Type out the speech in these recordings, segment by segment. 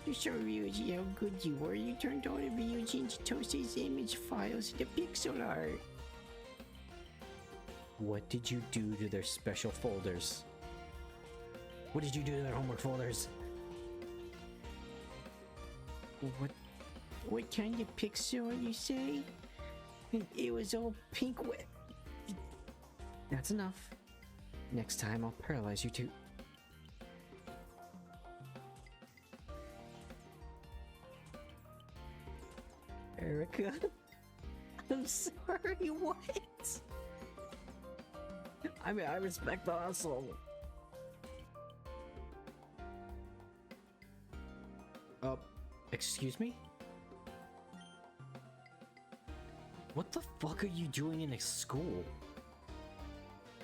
You show Ryuji how good you were. You turned all of Ryuji into Tose's image files into pixel art. What did you do to their special folders? What did you do to their homework folders? What kind of pixel you say? It was all pink wet. That's enough. Next time I'll paralyze you two. Erica? I'm sorry, what? I mean, I respect the hustle. Excuse me? What the fuck are you doing in a school?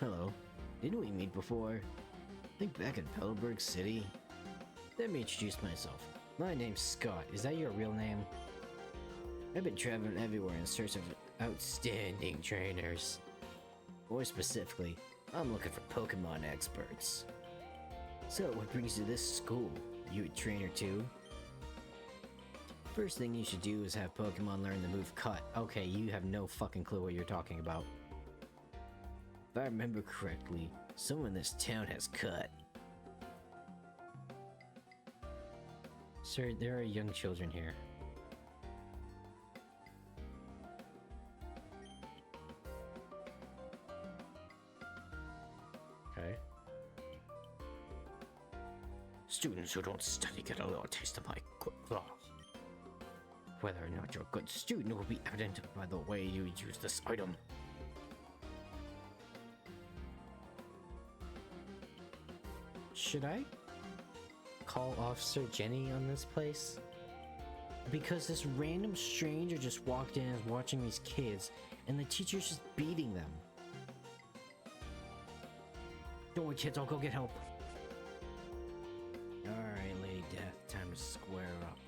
Hello. Didn't we meet before? I think back in Hulkenberg City. Let me introduce myself. My name's Scott. Is that your real name? I've been traveling everywhere in search of outstanding trainers. More specifically, I'm looking for Pokemon experts. So, what brings you to this school? You a trainer too? First thing you should do is have Pokemon learn the move Cut. Okay, you have no fucking clue what you're talking about. If I remember correctly, someone in this town has Cut. Sir, there are young children here. Okay. Students who don't study get a little taste of my good law. Whether or not you're a good student will be evident by the way you use this item. Should I call Officer Jenny on this place? Because this random stranger just walked in and is watching these kids, and the teacher's just beating them. Don't worry, kids, I'll go get help. Alright, Lady Death, time to square up.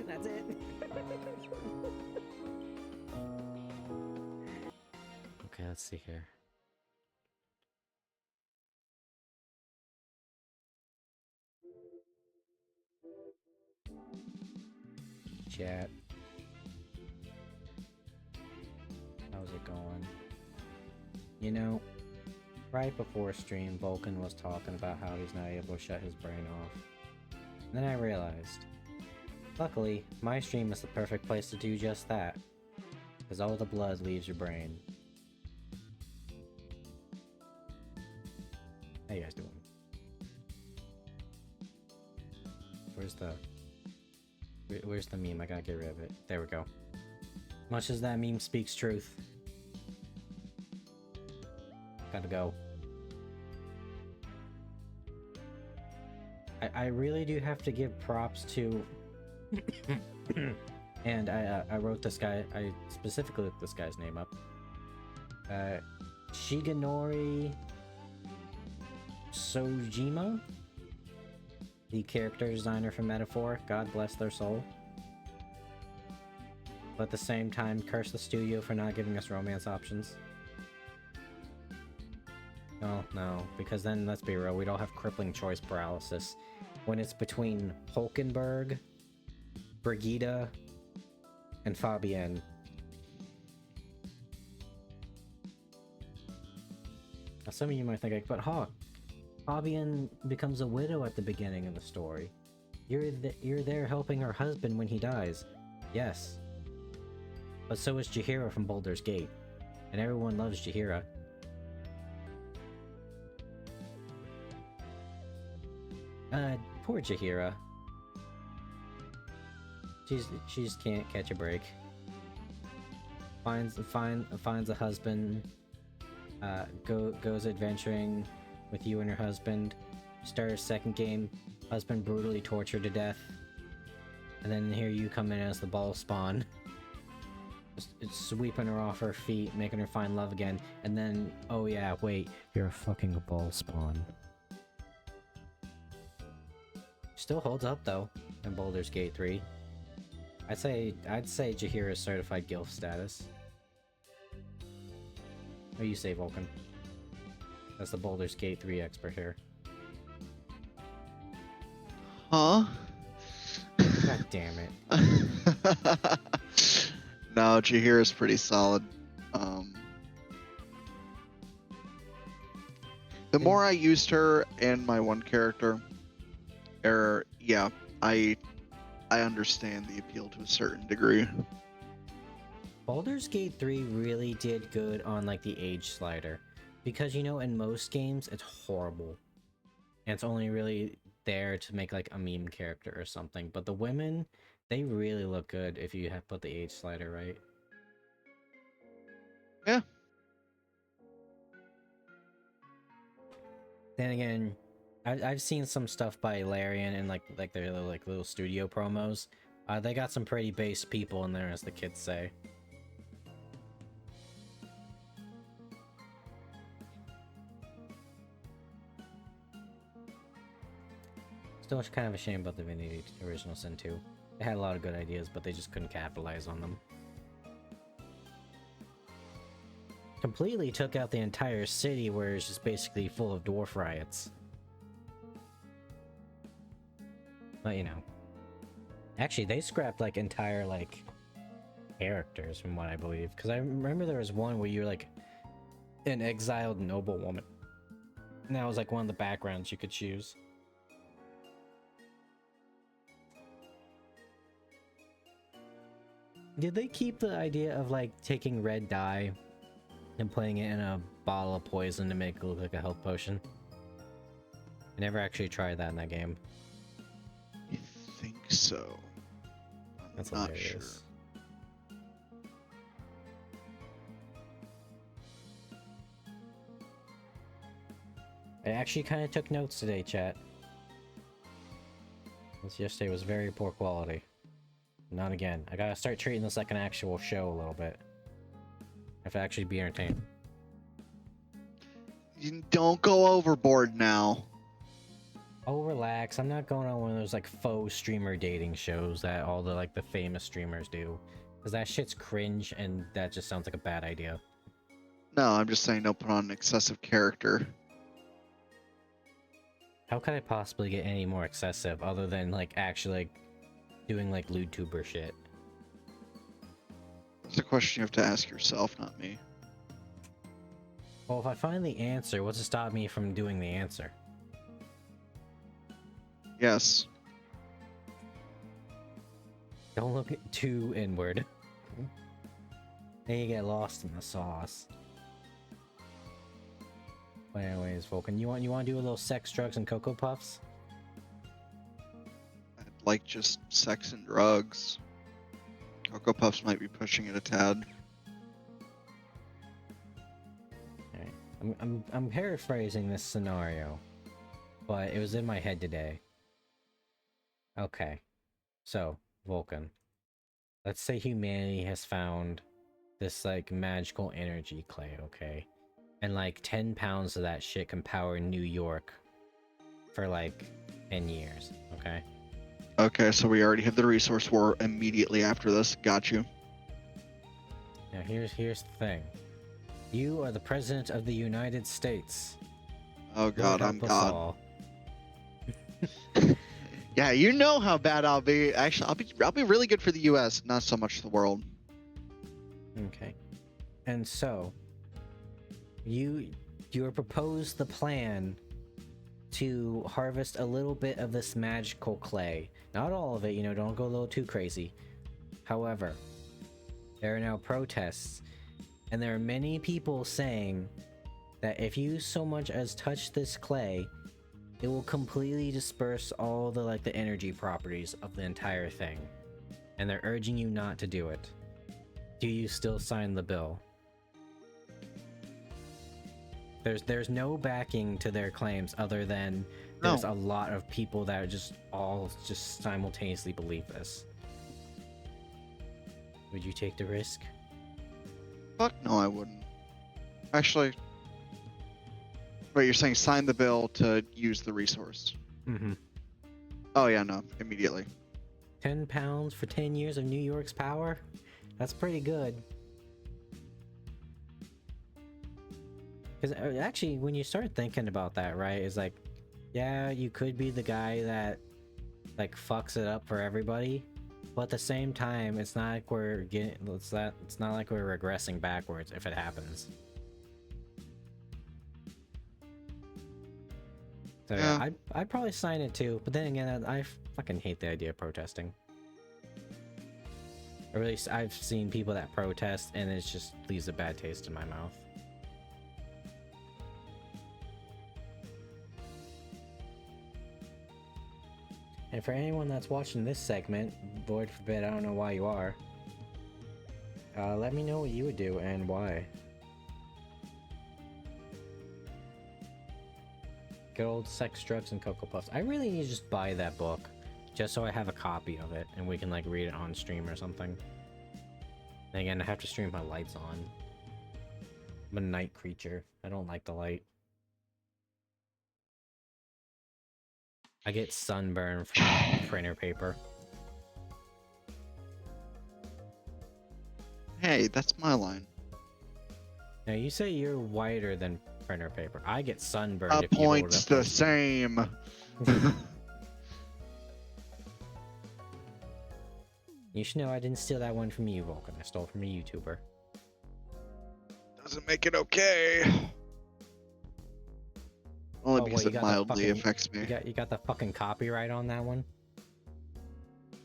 That's it. Okay, let's see here. Chat. How's it going? You know, right before stream, Vulcan was talking about how he's not able to shut his brain off. And then I realized, luckily, my stream is the perfect place to do just that. Because all the blood leaves your brain. How you guys doing? Where's the meme? I gotta get rid of it. There we go. Much as that meme speaks truth. Gotta go. I really do have to give props to... and I wrote this guy, I specifically looked this guy's name up. Shigenori Sojima? The character designer for Metaphor, God bless their soul. But at the same time, curse the studio for not giving us romance options. No, because then, let's be real, we'd all have crippling choice paralysis. When it's between Hulkenberg, Brigitte, and Fabienne. Now some of you might think, like, but Hawk, Fabienne becomes a widow at the beginning of the story. You're there helping her husband when he dies. Yes. But so is Chihira from Baldur's Gate. And everyone loves Chihira. Poor Chihira. She just can't catch a break. Finds a husband. Goes adventuring with you and her husband. Start a second game. Husband brutally tortured to death. And then here you come in as the ball spawn. Just sweeping her off her feet, making her find love again. And then, oh yeah, wait, you're a fucking ball spawn. Still holds up though in Baldur's Gate 3. I'd say Jaheira's certified guild status. What do you say, Vulcan? That's the Baldur's Gate 3 expert here. Huh? God damn it. No, Jaheir is pretty solid. The more I used her in my one character, yeah, I understand the appeal to a certain degree. Baldur's Gate 3 really did good on like the age slider. Because you know, in most games it's horrible. And it's only really there to make like a meme character or something. But the women, they really look good if you have put the age slider right. Yeah. Then again, I've seen some stuff by Larian and like their little studio promos. They got some pretty base people in there, as the kids say. Still kind of a shame about the Divinity Original Sin 2. They had a lot of good ideas, but they just couldn't capitalize on them. Completely took out the entire city, where it's just basically full of dwarf riots. But you know, actually they scrapped like entire like characters from what I believe, because I remember there was one where you're like an exiled noblewoman, and that was like one of the backgrounds you could choose. Did they keep the idea of like taking red dye and putting it in a bottle of poison to make it look like a health potion? I never actually tried that in that game. I think so. That's not hilarious. Sure. I actually kind of took notes today, chat. This yesterday was very poor quality. Not again. I gotta start treating this like an actual show a little bit. I have to actually be entertained. You don't go overboard now. Oh, relax. I'm not going on one of those like faux streamer dating shows that all the like the famous streamers do. Because that shit's cringe and that just sounds like a bad idea. No, I'm just saying don't put on an excessive character. How could I possibly get any more excessive other than like actually like doing like LewDuber shit? That's a question you have to ask yourself, not me. Well, if I find the answer, what's to stop me from doing the answer? Yes. Don't look too inward. Then you get lost in the sauce. But anyways, Vulcan, you want to do a little sex, drugs, and Cocoa Puffs? I'd like just sex and drugs. Cocoa Puffs might be pushing it a tad. Alright. I'm paraphrasing this scenario, but it was in my head today. Okay. So, Vulcan. Let's say humanity has found this like magical energy clay, okay? And like 10 pounds of that shit can power New York for like 10 years, okay? Okay, so we already have the resource war immediately after this. Got you. Now here's the thing. You are the President of the United States. Oh god, I'm Help us God. all. Yeah, you know how bad I'll be. Actually, I'll be really good for the US, not so much the world. Okay. And so you proposed the plan to harvest a little bit of this magical clay. Not all of it, you know, don't go a little too crazy. However, there are now protests, and there are many people saying that if you so much as touch this clay, it will completely disperse all the like the energy properties of the entire thing. And they're urging you not to do it. Do you still sign the bill? There's no backing to their claims other than there's a lot of people that are just simultaneously believe this. Would you take the risk? Fuck no, I wouldn't. Actually, wait, you're saying sign the bill to use the resource? Mm-hmm. Oh yeah, no, immediately. 10 pounds for 10 years of New York's power? That's pretty good. Because actually, when you start thinking about that, right, it's like, yeah, you could be the guy that, like, fucks it up for everybody. But at the same time, it's not like we're getting, it's not like we're regressing backwards if it happens. So yeah, Yeah. I'd probably sign it too. But then again, I fucking hate the idea of protesting. Or at least I've seen people that protest and it just leaves a bad taste in my mouth. And for anyone that's watching this segment, Lord forbid, I don't know why you are, let me know what you would do and why. Good old Sex, Drugs, and Cocoa Puffs. I really need to just buy that book, just so I have a copy of it and we can like read it on stream or something. And again, I have to stream my lights on. I'm a night creature. I don't like the light. I get sunburn from printer paper. Hey, that's my line. Now you say you're whiter than printer paper. I get sunburned A if you hold it point's up. the same. You should know I didn't steal that one from you, Vulcan. I stole it from a YouTuber. Doesn't make it okay. Only because you it got the mildly fucking- affects me. You got the fucking copyright on that one?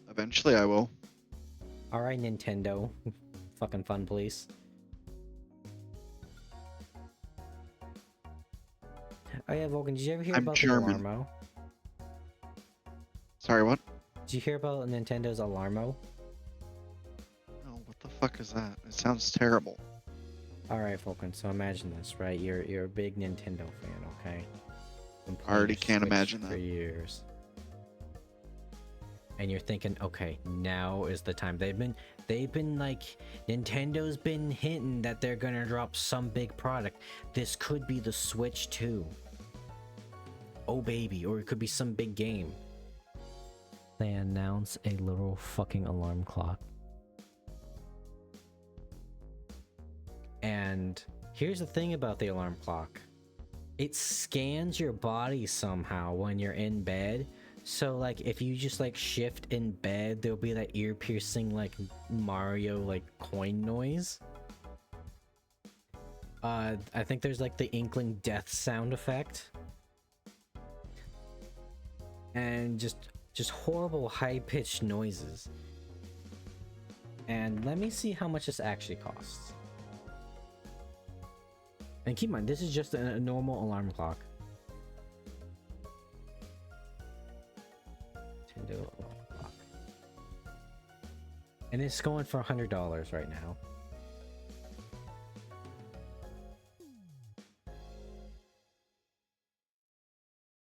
Eventually I will. Alright, Nintendo. Fucking fun police. Oh yeah, Vulcan, did you ever hear I'm about German. the Alarmo? Sorry, what? Did you hear about Nintendo's Alarmo? No, what the fuck is that? It sounds terrible. Alright, Vulcan, so imagine this, right? You're a big Nintendo fan, okay? Been I already playing can't Switch imagine for that. years. And you're thinking, okay, now is the time. They've been like, Nintendo's been hinting that they're gonna drop some big product. This could be the Switch 2. Oh baby, or it could be some big game. They announce a little fucking alarm clock. And here's the thing about the alarm clock. It scans your body somehow when you're in bed. So like if you just like shift in bed, there'll be that ear piercing like Mario like coin noise. I think there's like the inkling death sound effect. And just horrible high-pitched noises. And let me see how much this actually costs. And keep in mind, this is just a normal alarm clock. Nintendo alarm clock. And it's going for $100 right now.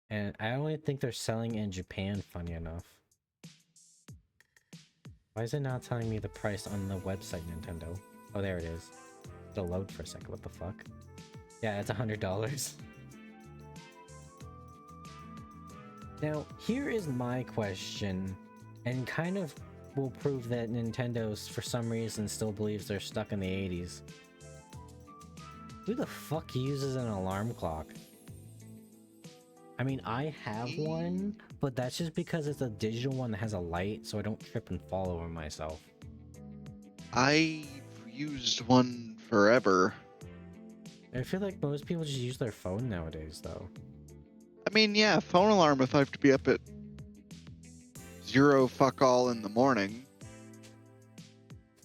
And I only think they're selling in Japan, funny enough. Why is it not telling me the price on the website, Nintendo? Oh, there it is. It'll load for a second, what the fuck? Yeah, it's $100. Now, here is my question, and kind of will prove that Nintendo's, for some reason, still believes they're stuck in the 80s. Who the fuck uses an alarm clock? I mean, I have one, but that's just because it's a digital one that has a light, so I don't trip and fall over myself. I've used one forever. I feel like most people just use their phone nowadays, though. I mean, yeah, phone alarm if I have to be up at 0 fuck all in the morning.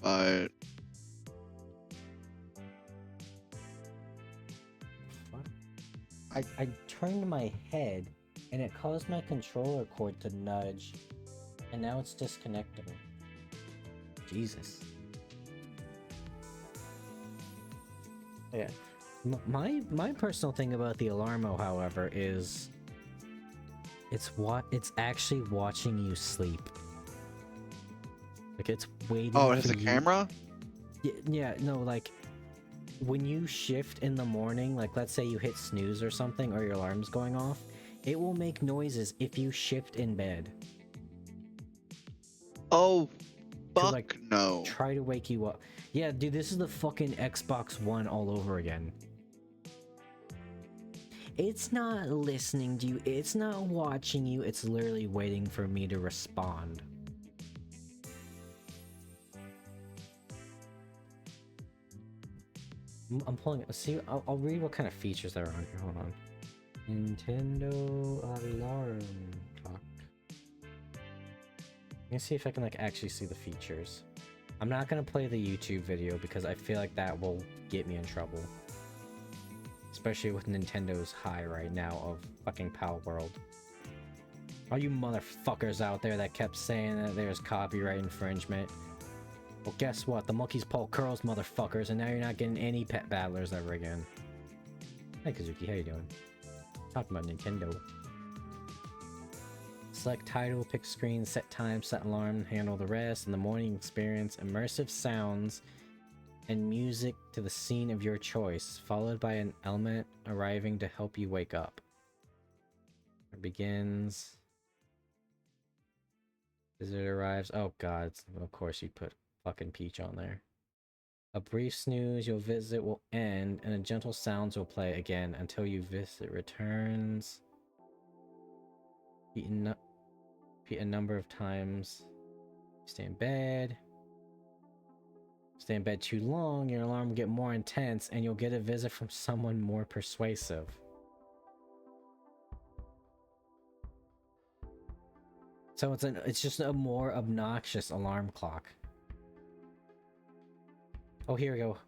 But What? I turned my head, and it caused my controller cord to nudge, and now it's disconnecting. Jesus. Yeah. My personal thing about the Alarmo, however, is it's actually watching you sleep. Like it's waiting. oh, it has for a you. camera? Yeah, no, like when you shift in the morning, like let's say you hit snooze or something, or your alarm's going off, it will make noises if you shift in bed. Oh, To fuck like no. try to wake you up. Yeah, dude, this is the fucking Xbox One all over again. It's not listening to you, it's not watching you, it's literally waiting for me to respond. I'm pulling it. See, I'll read what kind of features that are on here. Hold on. Nintendo alarm clock. Let me see if I can like actually see the features. I'm not gonna play the YouTube video because I feel like that will get me in trouble. Especially with Nintendo's high right now of fucking Pal World. All you motherfuckers out there that kept saying that there's copyright infringement. Well, guess what? The monkey's paw curls, motherfuckers, and now you're not getting any pet battlers ever again. Hey, Kazuki, how you doing? Talking about Nintendo. Select title, pick screen, set time, set alarm, handle the rest. In the morning, experience immersive sounds and music to the scene of your choice, followed by an element arriving to help you wake up. It begins. Visitor arrives. Oh god, of course you put fucking Peach on there. A brief snooze, your visit will end, and a gentle sounds will play again until your visit returns. Repeat a number of times. Stay in bed. Stay in bed too long, your alarm will get more intense, and you'll get a visit from someone more persuasive. So it's just a more obnoxious alarm clock. Oh, here we go.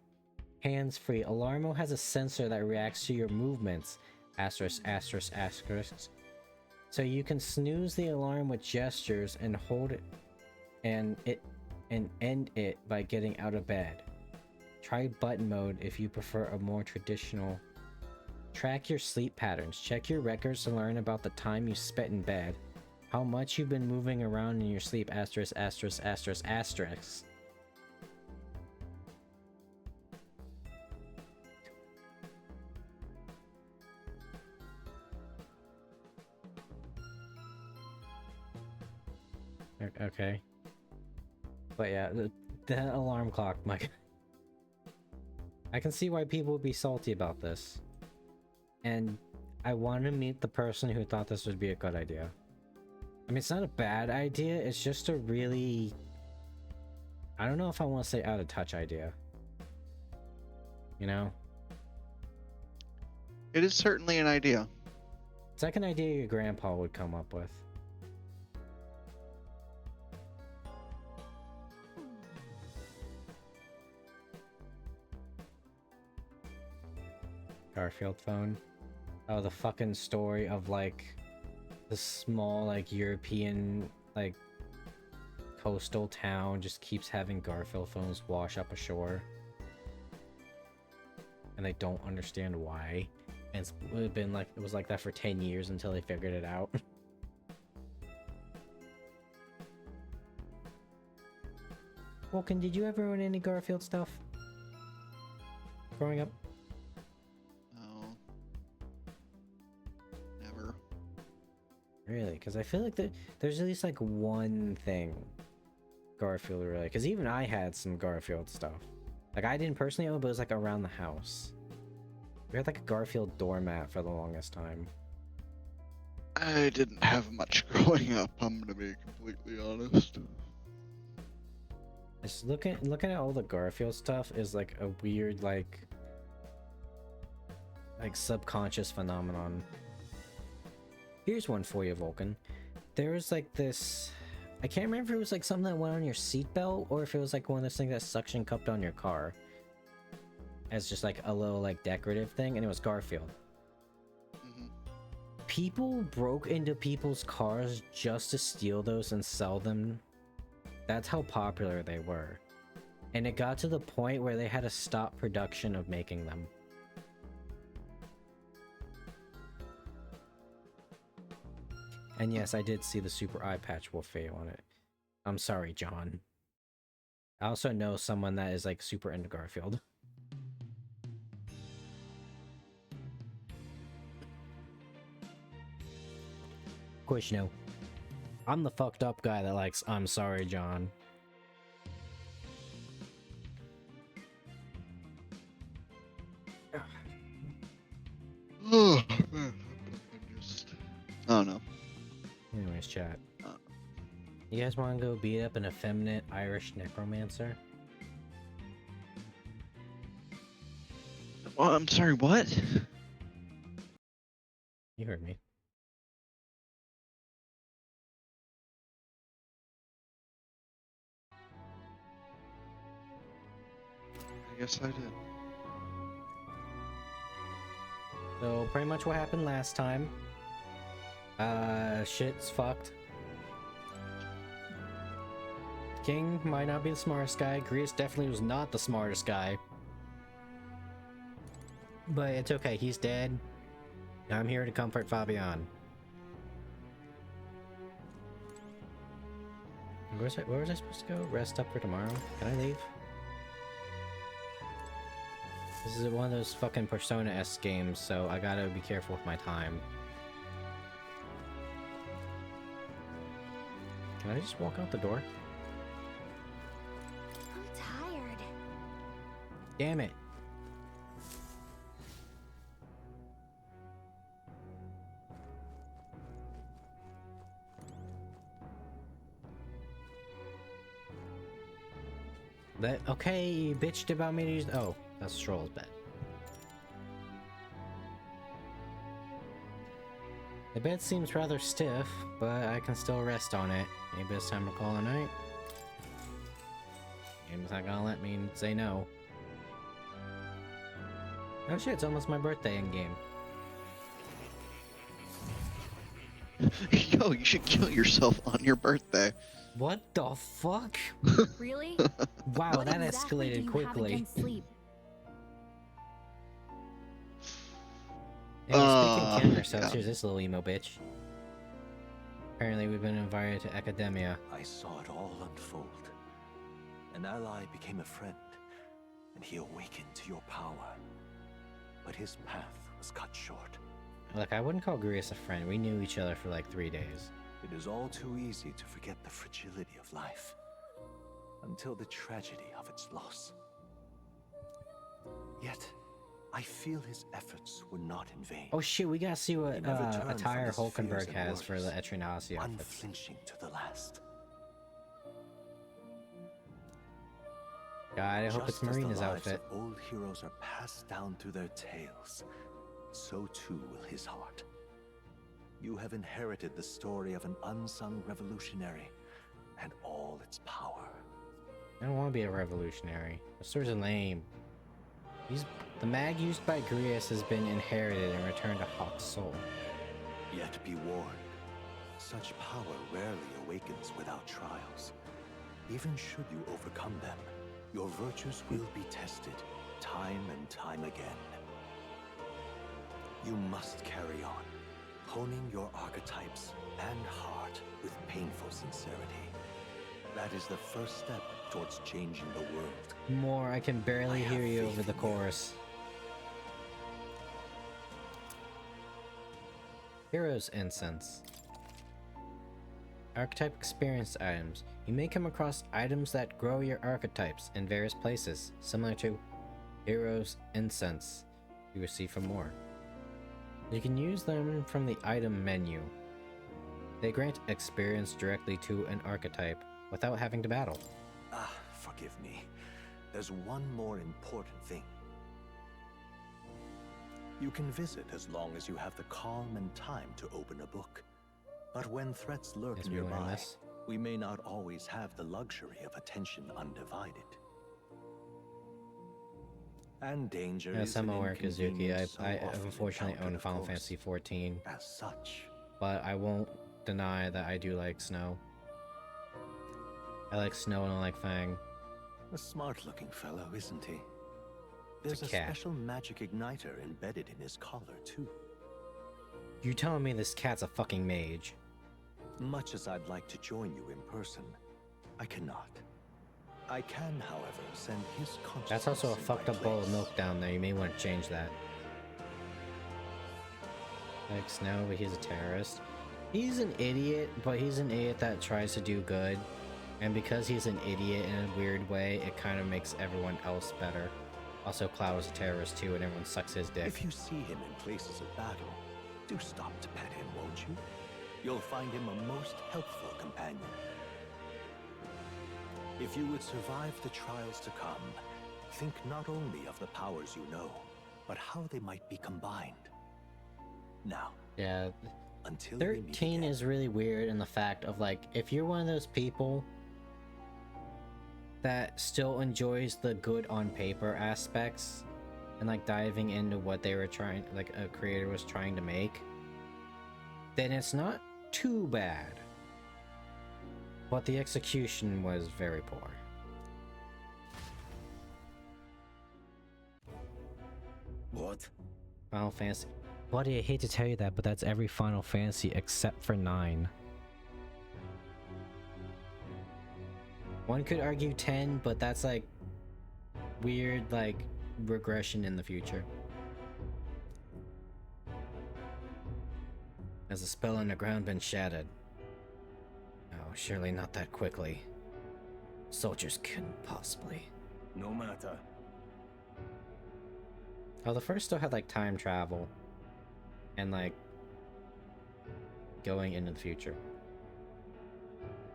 Hands-free. Alarmo has a sensor that reacts to your movements. Asterisk, asterisk, asterisk. So you can snooze the alarm with gestures and hold it and end it by getting out of bed. Try button mode if you prefer a more traditional. Track your sleep patterns. Check your records to learn about the time you spent in bed. How much you've been moving around in your sleep. Asterisk, asterisk, asterisk, asterisk. Okay. But yeah, the alarm clock, Mike. I can see why people would be salty about this. And I want to meet the person who thought this would be a good idea. I mean, it's not a bad idea, it's just a really... I don't know if I want to say out of touch idea. You know? It is certainly an idea. It's like an idea your grandpa would come up with. Garfield phone. Oh, the fucking story of like the small like European like coastal town just keeps having Garfield phones wash up ashore. And they don't understand why. And it was like that for 10 years until they figured it out. Vulcan, did you ever own any Garfield stuff? Growing up? No. Never. Really? Because I feel like there's at least like one thing Garfield really... Because even I had some Garfield stuff. Like I didn't personally own it, but it was like around the house. We had like a Garfield doormat for the longest time. I didn't have much growing up, I'm gonna be completely honest. Just looking at all the Garfield stuff is like a weird like subconscious phenomenon. Here's one for you, Vulcan. There was like this... I can't remember if it was like something that went on your seatbelt or if it was like one of those things that suction cupped on your car. As just like a little like decorative thing, and it was Garfield. People broke into people's cars just to steal those and sell them. That's how popular they were. And it got to the point where they had to stop production of making them. And yes, I did see the super eye patch Wolfeo on it. I'm sorry, John. I also know someone that is like super into Garfield. Of course you know. I'm the fucked up guy that likes I'm sorry, John. Oh, man. I don't know. Anyways, chat. You guys want to go beat up an effeminate Irish necromancer? Well, I'm sorry, what? You heard me. I guess I did. So, pretty much what happened last time. Shit's fucked. King might not be the smartest guy. Grease definitely was not the smartest guy. But it's okay, he's dead. I'm here to comfort Fabian. Where was I supposed to go? Rest up for tomorrow? Can I leave? This is one of those fucking Persona-esque games, so I gotta be careful with my time. Can I just walk out the door? I'm tired. Damn it. Okay, you bitched about me to use. Oh, that's Stroll's bed. The bed seems rather stiff, but I can still rest on it. Maybe it's time to call a night. Game's not gonna let me say no. Oh shit, it's almost my birthday in game. Yo, you should kill yourself on your birthday. What the fuck? Really? Wow, What that exactly do escalated you have quickly. against sleep? Anyway, speaking of killing ourselves, yeah. here's this little emo bitch. Apparently we've been invited to Academia. I saw it all unfold. An ally became a friend, and he awakened to your power. But his path was cut short. Look, I wouldn't call Grius a friend. We knew each other for like 3 days. It is all too easy to forget the fragility of life, until the tragedy of its loss. Yet, I feel his efforts were not in vain. Oh shit, we gotta see what He never turned from attire his fears Hulkenberg and has for the worries, Etrinasi outfits. unflinching to the last. God, I hope it's Just as the Marina's lives outfit. of old heroes are passed down through their tales, so too will his heart. You have inherited the story of an unsung revolutionary and all its power. I don't want to be a revolutionary. Those swords are lame. The mag used by Grius has been inherited and returned to Hawk's soul. Yet be warned, such power rarely awakens without trials. Even should you overcome them, your virtues will be tested time and time again. You must carry on, honing your archetypes and heart with painful sincerity. That is the first step towards changing the world. More, I can barely hear you over the chorus. Heroes Incense. Archetype experience items. You may come across items that grow your archetypes in various places, similar to Heroes Incense you receive from more. You can use them from the item menu. They grant experience directly to an archetype without having to battle. Ah, forgive me. There's one more important thing. You can visit as long as you have the calm and time to open a book. But when threats lurk Guess we learned nearby, this. we may not always have the luxury of attention undivided. And danger Yeah, is some an of work, Kazuki. inconvenience so I often unfortunately own encountered, Final of course. Fantasy XIV, As such, but I won't deny that I do like snow. I like snow and I like Fang. a smart-looking fellow, isn't he? There's a cat. special magic igniter embedded in his collar, too. You telling me this cat's a fucking mage? Much as I'd like to join you in person, I cannot. I can, however, send his consciousness. That's also a in fucked my up bowl of place. milk down there. You may want to change that. Like Snow, but he's a terrorist. He's an idiot, but he's an idiot that tries to do good. And because he's an idiot in a weird way, it kind of makes everyone else better. Also, Cloud is a terrorist too, and everyone sucks his dick. If you see him in places of battle, do stop to pet him, won't you? You'll find him a most helpful companion. If you would survive the trials to come, think not only of the powers you know, but how they might be combined. Now, Yeah, until we meet 13 again, is really weird in the fact of like, if you're one of those people that still enjoys the good on paper aspects and like diving into what they were trying, like a creator was trying to make, then it's not too bad. But the execution was very poor. What? Final Fantasy. Buddy, I hate to tell you that, but that's every Final Fantasy except for 9. One could argue 10, but that's like weird, like regression in the future. Has the spell underground been shattered? Oh, surely not that quickly. Soldiers couldn't possibly. No matter. Oh, the first still had like time travel and like going into the future.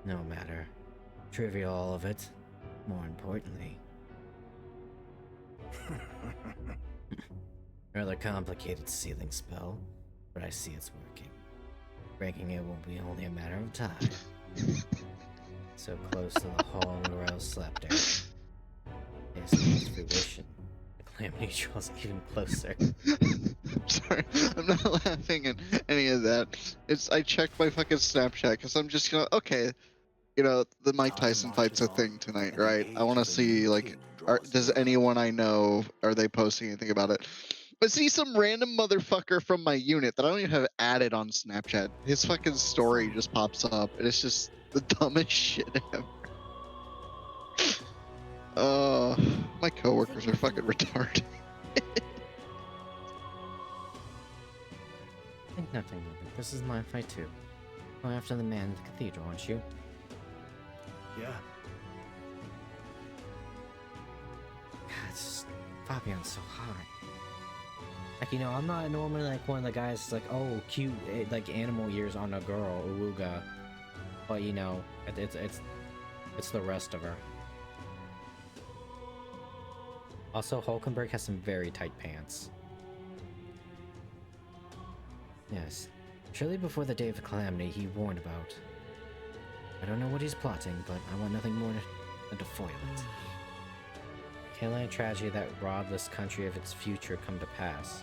No matter. Trivial all of it. More importantly. Rather complicated sealing spell, but I see it's working. Breaking it will be only a matter of time. So close to the hall where I slept there. It's not fruition. The calamity draws even closer. I'm sorry, I'm not laughing at any of that. I checked my fucking Snapchat because I'm just gonna, okay, you know, the Mike Time Tyson fight's a marches thing on, tonight, and the right? I want to age of a see, new like, king draws does near. anyone I know, are they posting anything about it? But see, some random motherfucker from my unit that I don't even have added on Snapchat, his fucking story just pops up, and it's just the dumbest shit ever. My coworkers are fucking retarded. Think nothing of it. This is my fight too. Go after the man in the cathedral, aren't you? Yeah. God, it's just Fabian's so hot. Like, you know, I'm not normally like one of the guys that's like, oh, cute, like animal ears on a girl, Uwuga. But you know, it's the rest of her. Also, Hulkenberg has some very tight pants. Yes, surely before the day of calamity he warned about. I don't know what he's plotting, but I want nothing more than to foil it. Can't let a tragedy that robbed this country of its future come to pass.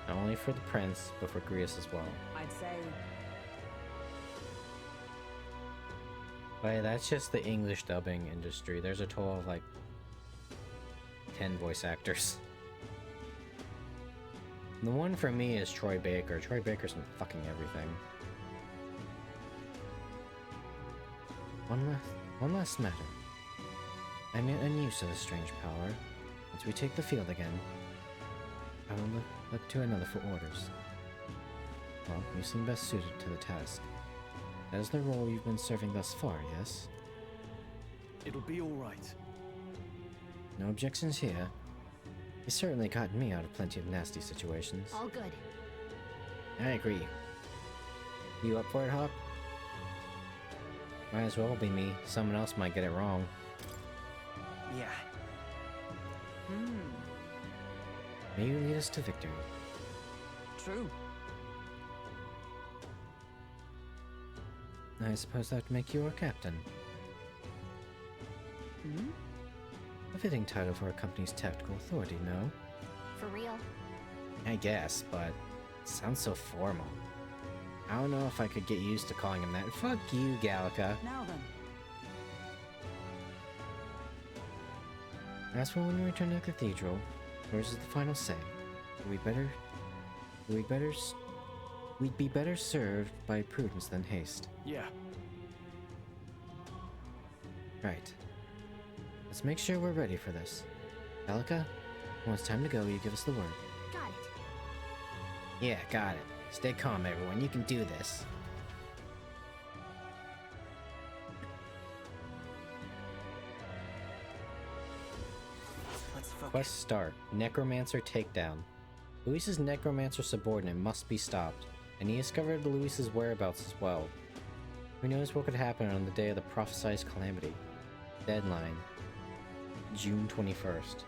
Not only for the prince, but for Greece as well. I'd say But that's just the English dubbing industry. There's a total of like 10 voice actors. The one for me is Troy Baker. Troy Baker's in fucking everything. One last matter. I'm unused to this strange power. Once we take the field again, I will look to another for orders. Well, you seem best suited to the task. That is the role you've been serving thus far, yes? It'll be alright. No objections here. He's certainly gotten me out of plenty of nasty situations. All good. I agree. You up for it, Hawk? Might as well be me. Someone else might get it wrong. Yeah. May you lead us to victory. true. I suppose that would make you our captain. A fitting title for a company's tactical authority, no? For real? I guess, but it sounds so formal. I don't know if I could get used to calling him that. Fuck you, Gallica. Now then. As for when we return to the cathedral, yours is the final say. We'd be better served by prudence than haste. Yeah. Right. Let's make sure we're ready for this. Gallica, when it's time to go, you give us the word. Got it. Yeah, got it. Stay calm, everyone. You can do this. Quest start. Necromancer takedown. Luis's necromancer subordinate must be stopped, and he discovered Luis's whereabouts as well. Who knows what could happen on the day of the prophesized calamity? Deadline. June 21st.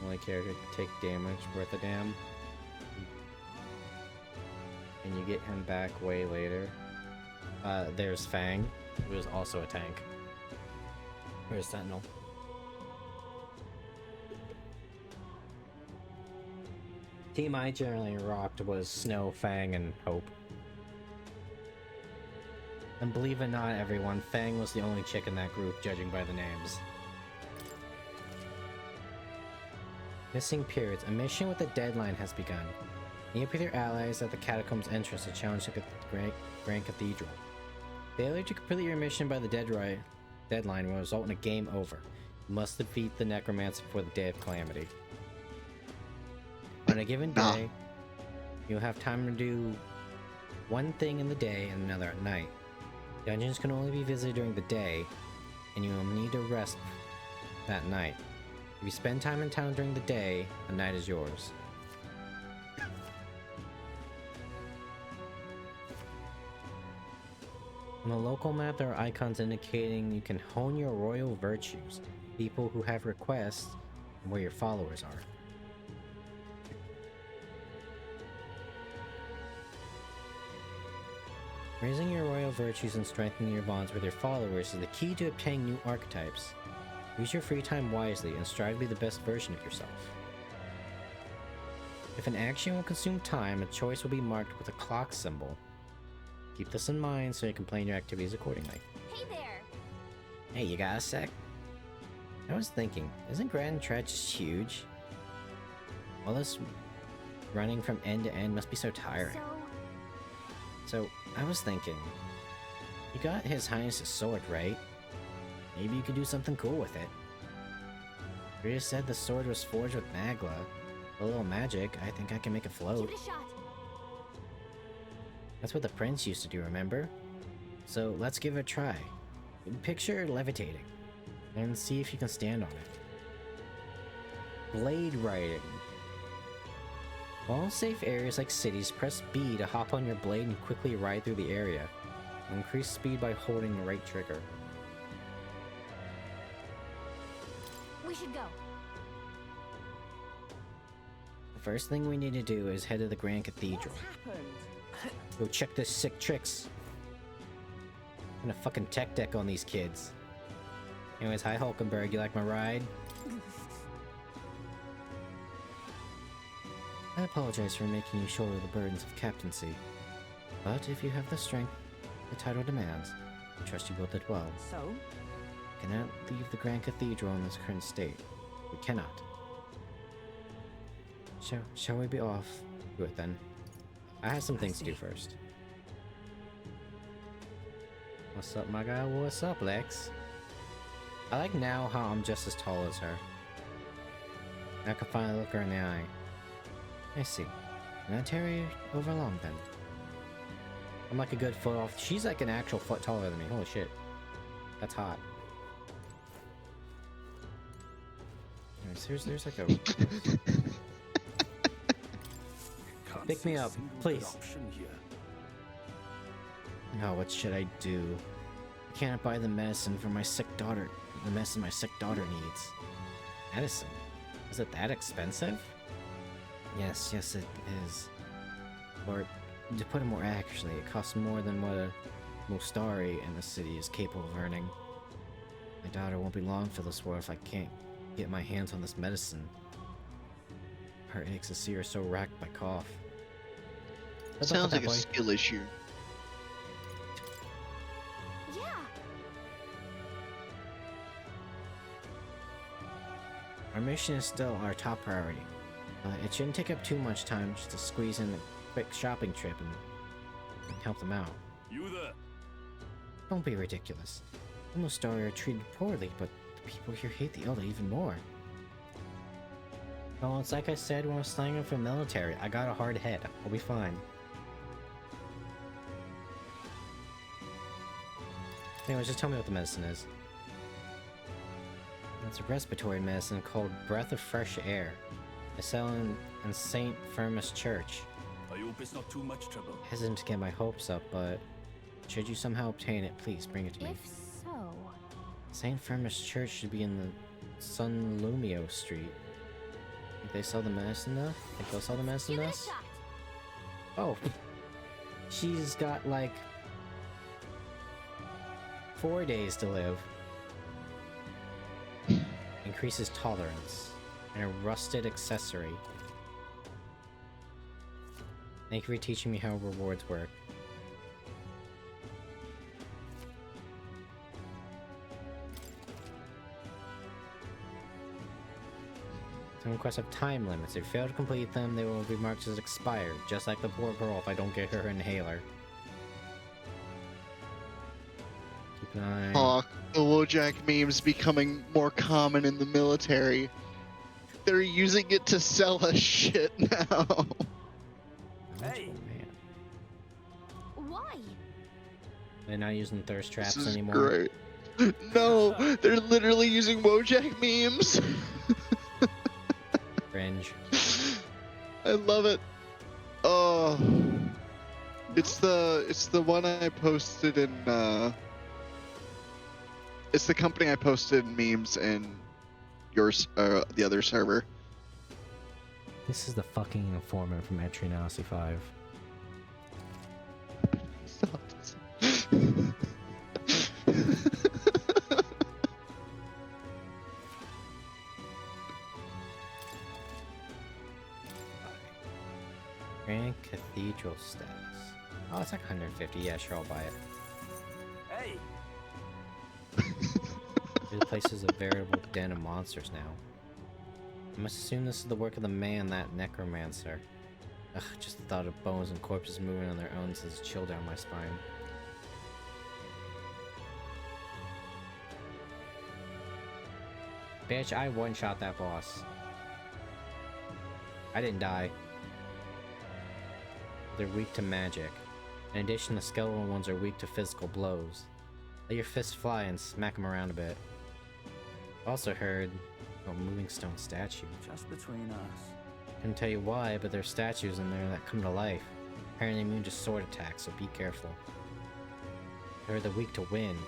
Only character to take damage worth a damn. And you get him back way later. There's Fang, who is also a tank. Or a sentinel. Team I generally rocked was Snow, Fang, and Hope. And believe it or not, everyone, Fang was the only chick in that group, judging by the names. Missing periods. A mission with a deadline has begun. Meet up with your allies at the catacombs entrance to challenge the Grand Cathedral. Failure to complete your mission by the deadline will result in a game over. You must defeat the necromancer before the day of calamity. On a given day, you'll have time to do one thing in the day and another at night. Dungeons can only be visited during the day, and you will need to rest that night. If you spend time in town during the day, the night is yours. On the local map, there are icons indicating you can hone your royal virtues, people who have requests, and where your followers are. Raising your royal virtues and strengthening your bonds with your followers is the key to obtaining new archetypes. Use your free time wisely and strive to be the best version of yourself. If an action will consume time, a choice will be marked with a clock symbol. Keep this in mind so you can plan your activities accordingly. Hey there! Hey, you got a sec? I was thinking, isn't Grand Trek just huge? All this running from end to end must be so tiring. So, I was thinking, you got His Highness's sword, right? Maybe you could do something cool with it. Rita said the sword was forged with magla. A little magic, I think I can make it float. Give it a shot. That's what the prince used to do, remember? So let's give it a try. Picture levitating, and see if you can stand on it. Blade riding. While in safe areas like cities, press B to hop on your blade and quickly ride through the area. Increase speed by holding the right trigger. We should go. The first thing we need to do is head to the Grand Cathedral. What's happened? Go check this sick tricks. I'm gonna fucking tech deck on these kids. Anyways, hi Hulkenberg, you like my ride? I apologize for making you shoulder the burdens of captaincy. But if you have the strength the title demands, I trust you will do it well. So? We cannot leave the Grand Cathedral in this current state. We cannot. Shall we be off? Do it then. I have some things to do first. What's up, my guy? What's up, Lex? I like now how I'm just as tall as her. I can finally look her in the eye. I see. Not Terry over long then. I'm like a good foot off. She's like an actual foot taller than me. Holy shit. That's hot. Anyways, there's like a... Pick me up, please. Oh, what should I do? I can't buy the medicine for my sick daughter. The medicine my sick daughter needs. Medicine? Is it that expensive? Yes, it is. Or, to put it more accurately, it costs more than what a Mostari in the city is capable of earning. My daughter won't be long for this war if I can't get my hands on this medicine. Her aches to see her so racked by cough. Sounds like a skill issue. Yeah. Our mission is still our top priority. It shouldn't take up too much time just to squeeze in a quick shopping trip and help them out. You there? Don't be ridiculous. The Mostari are treated poorly, but the people here hate the Elder even more. Well, it's like I said when I was signing up for military. I got a hard head. I'll be fine. Anyways, just tell me what the medicine is. It's a respiratory medicine called Breath of Fresh Air. I sell in St. Firmus Church. I hope it's not too much trouble. Hesitant to get my hopes up, but should you somehow obtain it, please bring it to me. If so, St. Firmus Church should be in the Sun Lumio Street. Think they sell the medicine now? Think they'll sell the medicine give to it a us? shot. Oh. She's got like 4 days to live. Increases tolerance. And a rusted accessory. Thank you for teaching me how rewards work. Some requests have time limits. If you fail to complete them, they will be marked as expired, just like the poor girl if I don't get her inhaler. Keep an eye. Fuck, the Wojak memes becoming more common in the military. They're using it to sell us shit now. Hey. Oh, man. Why? They're not using thirst traps This is anymore. great. No, they're literally using Wojak memes. Cringe. I love it. Oh, it's the one I posted in. It's the company I posted memes in yours, the other server. This is the fucking informant from Entry Nazi 5. Stop this. Grand Cathedral status. Oh, it's like 150. Yeah, sure, I'll buy it. Hey. This place is a veritable den of monsters now. I must assume this is the work of the man, that necromancer. Ugh, just the thought of bones and corpses moving on their own sends a chill down my spine. Bitch, I one-shot that boss. I didn't die. They're weak to magic. In addition, the skeletal ones are weak to physical blows. Let your fists fly and smack them around a bit. Also heard a moving stone statue. Just between us. Couldn't tell you why, but there's statues in there that come to life. Apparently immune to sword attacks, so be careful. They're weak to wind.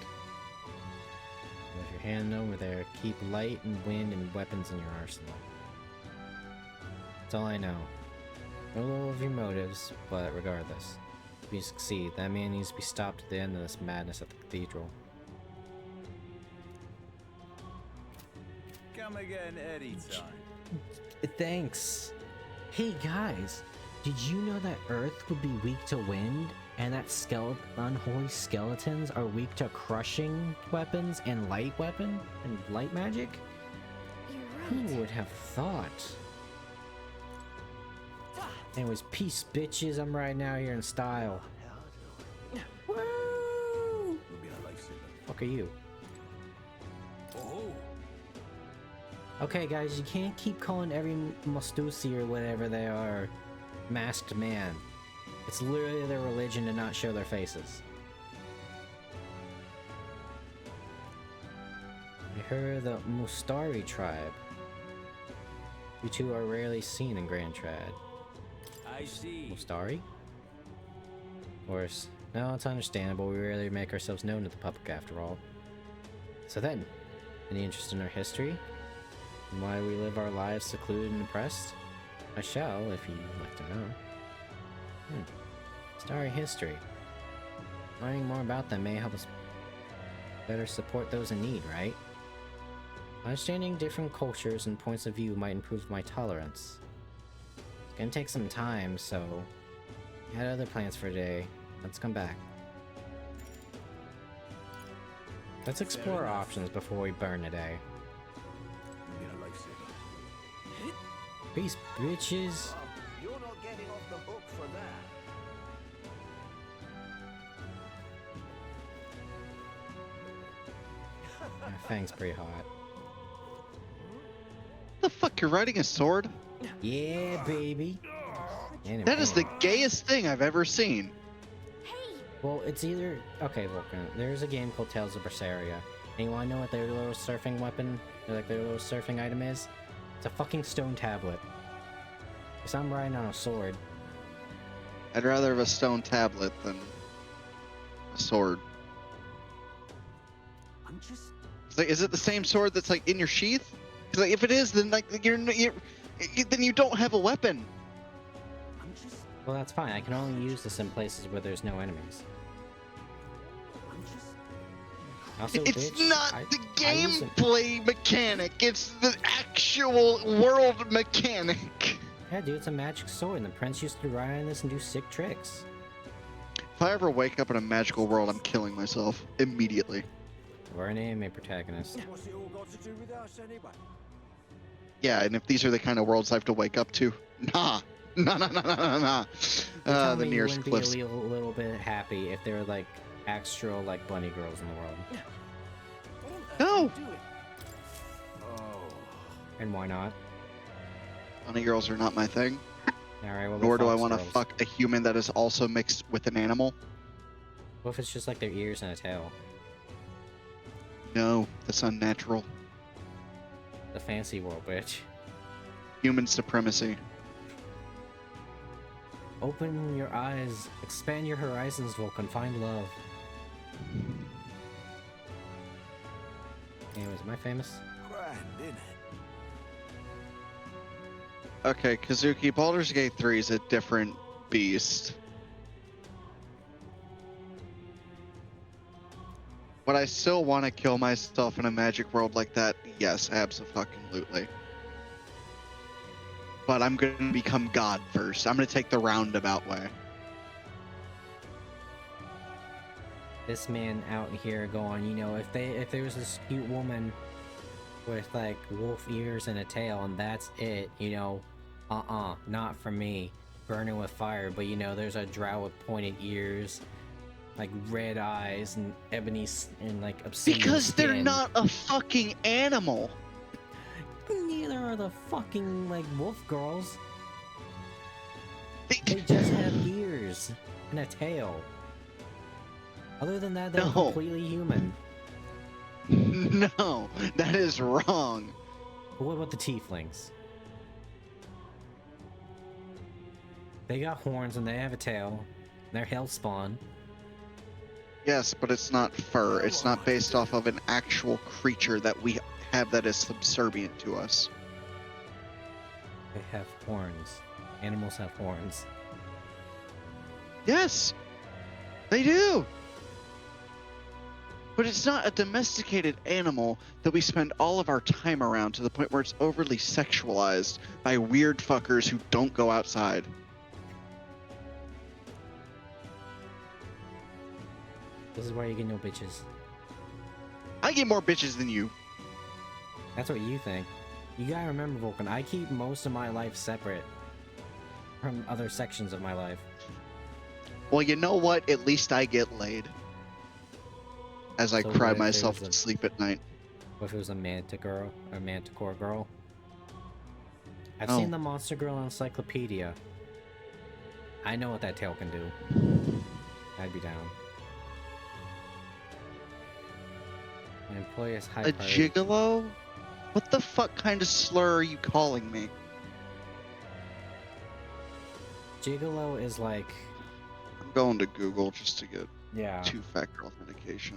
And if you're handing over there, keep light and wind and weapons in your arsenal. That's all I know. No little of your motives, but regardless, if you succeed, that man needs to be stopped at the end of this madness at the cathedral. Come again anytime. Thanks. Hey guys, did you know that Earth would be weak to wind, and that unholy skeletons are weak to crushing weapons and light magic? You're right. Who would have thought? Anyways, peace, bitches. I'm riding out here in style. Woo! You'll be a lifesaver. Fuck are you? Oh. Okay, guys, you can't keep calling every Mostusi or whatever they are masked man. It's literally their religion to not show their faces. I heard the Mustari tribe. You two are rarely seen in Grand Trad. I see. Mustari? Of course. No, it's understandable. We rarely make ourselves known to the public after all. So then, any interest in our history? And why we live our lives secluded and oppressed? I shall, if you'd like to know. Starry history. Learning more about them may help us better support those in need, right? Understanding different cultures and points of view might improve my tolerance. It's gonna take some time, so I had other plans for today. Let's come back. Let's explore our options before we burn today. You'll be a lifesaver. Peace, bitches. You're not getting off the hook for that. Fang's pretty hot. The fuck, you're riding a sword? Yeah, baby. That is the gayest thing I've ever seen. Hey, Well, it's either... Okay, Vulcan. There's a game called Tales of Berseria. And you wanna know what their little surfing weapon, or like their little surfing item is? It's a fucking stone tablet. Because I'm riding on a sword. I'd rather have a stone tablet than a sword. I'm just. It's like, is it the same sword that's like in your sheath? Because like, if it is, then like then you don't have a weapon. I'm just. Well, that's fine. I can only use this in places where there's no enemies. I'm just. Also, It's bitch, not the I use it- gameplay mechanic. It's the actual world mechanic. Yeah, dude, it's a magic sword, and the prince used to ride on this and do sick tricks. If I ever wake up in a magical world, I'm killing myself immediately. We're an anime protagonist. What's it all got to do with us anyway? Yeah, and if these are the kind of worlds I have to wake up to, nah. Nah. You're telling The me you nearest wouldn't cliffs. be a little bit happy if there were like extra like bunny girls in the world. No! Oh. And why not? Bunny girls are not my thing. Alright, well, Nor do I fox want to girls. fuck a human that is also mixed with an animal. What if it's just like their ears and a tail? No, that's unnatural. The fancy world, bitch. Human supremacy. Open your eyes, expand your horizons, Vulcan, find love. Anyways, am I famous? Grand, innit? Okay, Kazuki, Baldur's Gate 3 is a different beast. Would I still want to kill myself in a magic world like that? Yes, abso-fucking-lutely. But I'm gonna become God first. I'm gonna take the roundabout way. This man out here going, you know, if there was this cute woman with like wolf ears and a tail and that's it, you know, not for me. Burning with fire, but you know, there's a drow with pointed ears, like red eyes and and like obsidian Because they're skin. not a fucking animal. Neither are the fucking like wolf girls. They- They just have ears and a tail. Other than that, they're No. completely human. No, that is wrong. But what about the tieflings? They got horns and they have a tail. They're hell spawn. Yes, but it's not fur. It's not based off of an actual creature that we have that is subservient to us. They have horns. Animals have horns. Yes, they do. But it's not a domesticated animal that we spend all of our time around to the point where it's overly sexualized by weird fuckers who don't go outside. This is why you get no bitches. I get more bitches than you. That's what you think. You gotta remember, Vulcan, I keep most of my life separate from other sections of my life. Well, you know what? At least I get laid. As I So cry what if myself there's to a- sleep at night. What if it was a manta girl? Or manticore girl? I've Oh. seen the Monster Girl Encyclopedia. I know what that tail can do. I'd be down. My employee is high A priority. gigolo? What the fuck kind of slur are you calling me? Gigolo is like, I'm going to Google just to get yeah, two-factor authentication.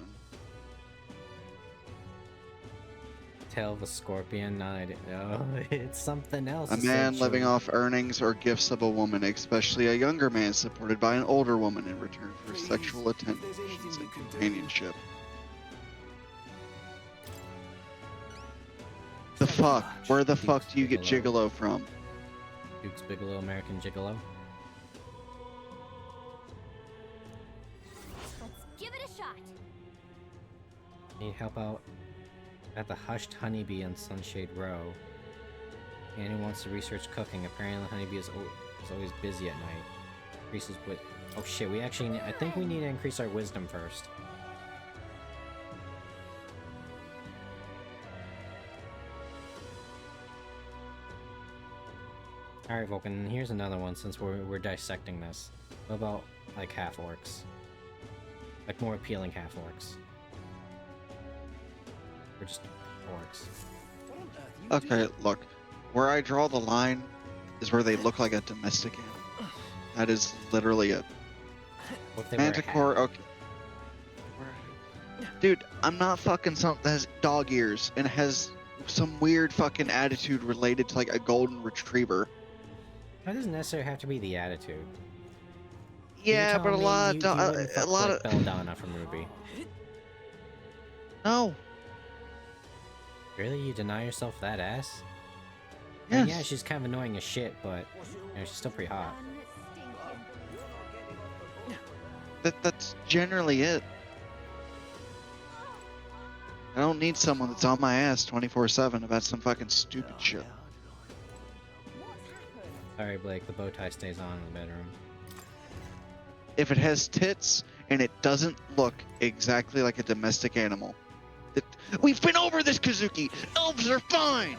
tail of a scorpion. Oh, it's something else. A man living off earnings or gifts of a woman, especially a younger man supported by an older woman in return for Please, sexual if there's attentions anything you and can do. companionship. The fuck? Where the fuck do you get gigolo from? Duke's Bigelow, American Gigolo. Let's give it a shot. Need help out at the Hushed Honeybee on Sunshade Row. And who wants to research cooking? Apparently, the honeybee is always busy at night. Increases with. Oh shit! We actually. I think we need to increase our wisdom first. All right, Vulcan. Here's another one. Since we're dissecting this, what about like half orcs? Like more appealing half orcs. Or just orcs. Okay, look. Where I draw the line is where they look like a domestic animal. That is literally it. What if they wear a hat? Manticore, okay. Dude, I'm not fucking something that has dog ears and has some weird fucking attitude related to like a golden retriever. That doesn't necessarily have to be the attitude. Yeah, You're but a telling me lot you, of you wouldn't a fuck lot like of Belladonna from Ruby. no. Really? You deny yourself that ass? I Yes. mean, yeah, she's kind of annoying as shit, but you know, she's still pretty hot. That's generally it. I don't need someone that's on my ass 24/7 about some fucking stupid shit. Sorry, Blake, the bow tie stays on in the bedroom. If it has tits and it doesn't look exactly like a domestic animal. We've been over this, Kazuki! Elves are fine!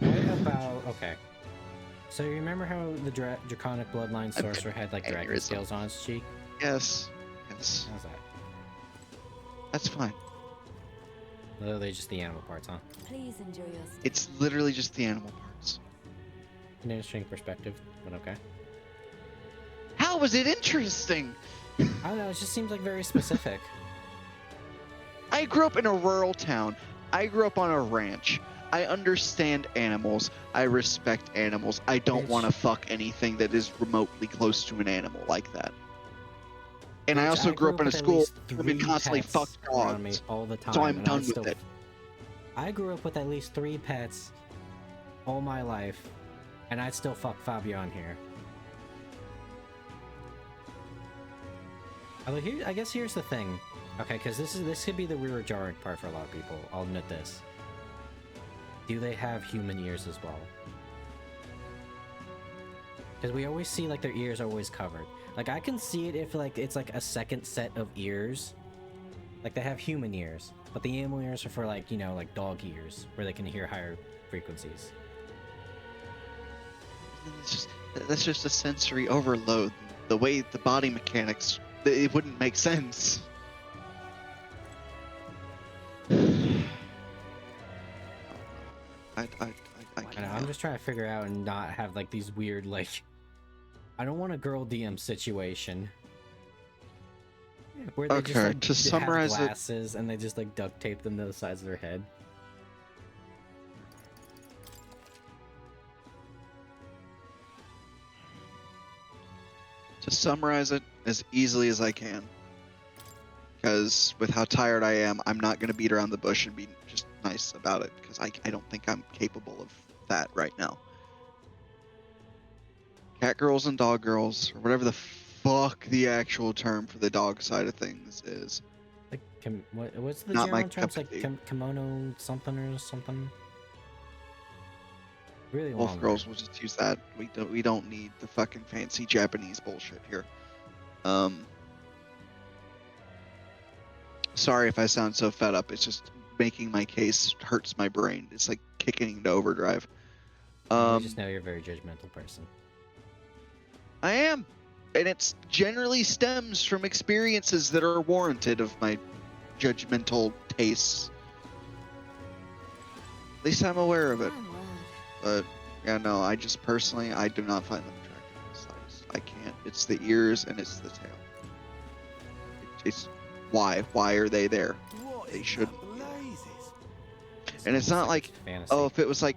What about... Okay. So you remember how the Draconic Bloodline I've Sorcerer had, like, got dragon aneurysm. scales on his cheek? Yes. Yes. How's that? That's fine. Literally just the animal parts, huh? Please enjoy your stay. It's literally just the animal parts. An interesting perspective, but okay. How was it interesting? I don't know, it just seems like very specific. I grew up in a rural town. I grew up on a ranch. I understand animals. I respect animals. I don't want to fuck anything that is remotely close to an animal like that. And I Bitch, also grew up in a with at school least where we 3 constantly pets fucked around me dogs. all the time, So I'm and done I with still... it. I grew up with at least 3 pets all my life, and I'd still fuck Fabian here. Although here, I guess here's the thing. Okay, because this could be the weird jarring part for a lot of people. I'll admit this. Do they have human ears as well? Because we always see like their ears are always covered. Like I can see it if like it's like a second set of ears. Like they have human ears, but the animal ears are for like, you know, like dog ears, where they can hear higher frequencies. That's just a sensory overload. The way the body mechanics, it wouldn't make sense. I I can't. know, I'm just trying to figure out and not have like these weird like... I don't want a girl DM situation. Where they just Okay, like to summarize have it- glasses and they just like duct tape them to the sides of their head. To summarize it as easily as I can, because with how tired I am, I'm not going to beat around the bush and be just nice about it, because I don't think I'm capable of that right now. Cat girls and dog girls, or whatever the fuck the actual term for the dog side of things is. Like, what's the Not my general terms? cup of Like, tea. kimono something or something? Really long Wolf word. girls, we'll just use that. We don't need the fucking fancy Japanese bullshit here. Sorry if I sound so fed up. It's just making my case hurts my brain. It's like kicking into overdrive. I just know you're a very judgmental person. I am, and it's generally stems from experiences that are warranted of my judgmental tastes. At least I'm aware of it. My word. But yeah, no, I just personally, I do not find them attractive in the slightest. I can't. It's the ears and it's the tail. It's why? Why are they there? What They in shouldn't the be there. blazes? And it's not like, fantasy. oh, if it was like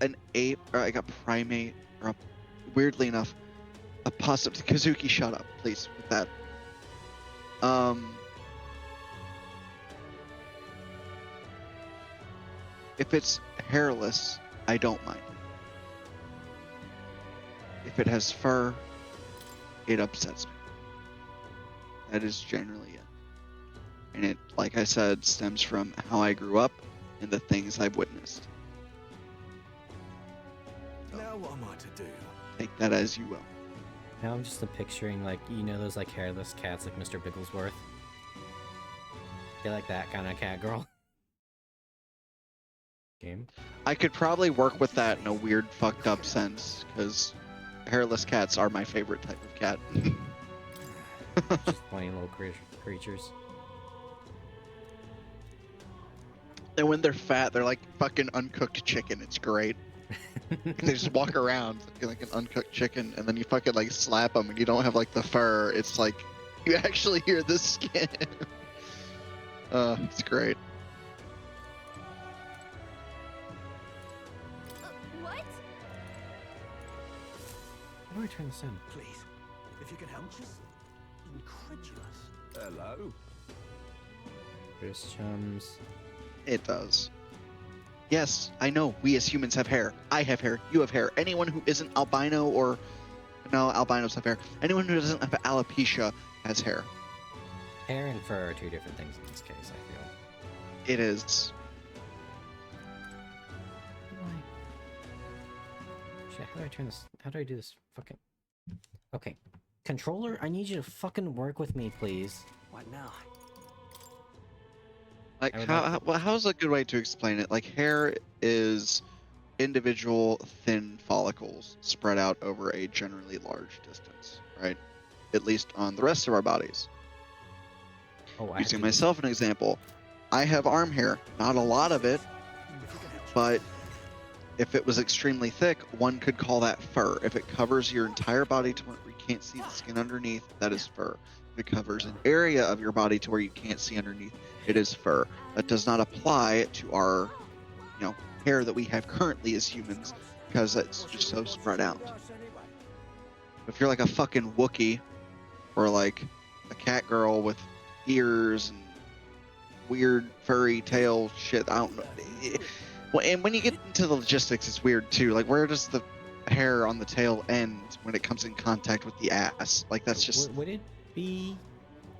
an ape or like a primate or a, weirdly enough, a possum. Kazuki, shut up, please, with that. If it's hairless, I don't mind. If it has fur, it upsets me. That is generally it. And it, like I said, stems from how I grew up and the things I've witnessed. Now what am I to do? Take that as you will. Now I'm just picturing like, you know, those like hairless cats like Mr. Bigglesworth. They like that kind of cat girl. Game. I could probably work with that in a weird, fucked up sense, because hairless cats are my favorite type of cat. Just funny little creatures. And when they're fat, they're like fucking uncooked chicken. It's great. They just walk around looking like an uncooked chicken, and then you fucking like slap them, and you don't have like the fur. It's like you actually hear the skin. It's great. What? How do I turn this in? Please, if you can help us. Incredulous. Hello? Chris Chums. It does. Yes, I know. We as humans have hair. I have hair. You have hair. Anyone who isn't albino or no, albinos have hair. Anyone who doesn't have alopecia has hair. Hair and fur are two different things in this case, I feel. It is. Shit, how do I turn this? How do I do this? Fucking. Okay. Controller, I need you to fucking work with me, please. What now? Like I would how's a good way to explain it? Like hair is individual thin follicles spread out over a generally large distance, right? At least on the rest of our bodies. Oh, I have Using to do this- myself an example, I have arm hair. Not a lot of it, but if it was extremely thick, one could call that fur. If it covers your entire body to where you can't see the skin underneath, that is fur. If it covers an area of your body to where you can't see underneath, it is fur. That does not apply to our, hair that we have currently as humans, because it's just so spread out. If you're like a fucking Wookiee, or like a cat girl with ears and weird furry tail shit, I don't know. Well, and when you get into the logistics, it's weird too. Like, where does the hair on the tail end when it comes in contact with the ass? Like, that's just. Would it be?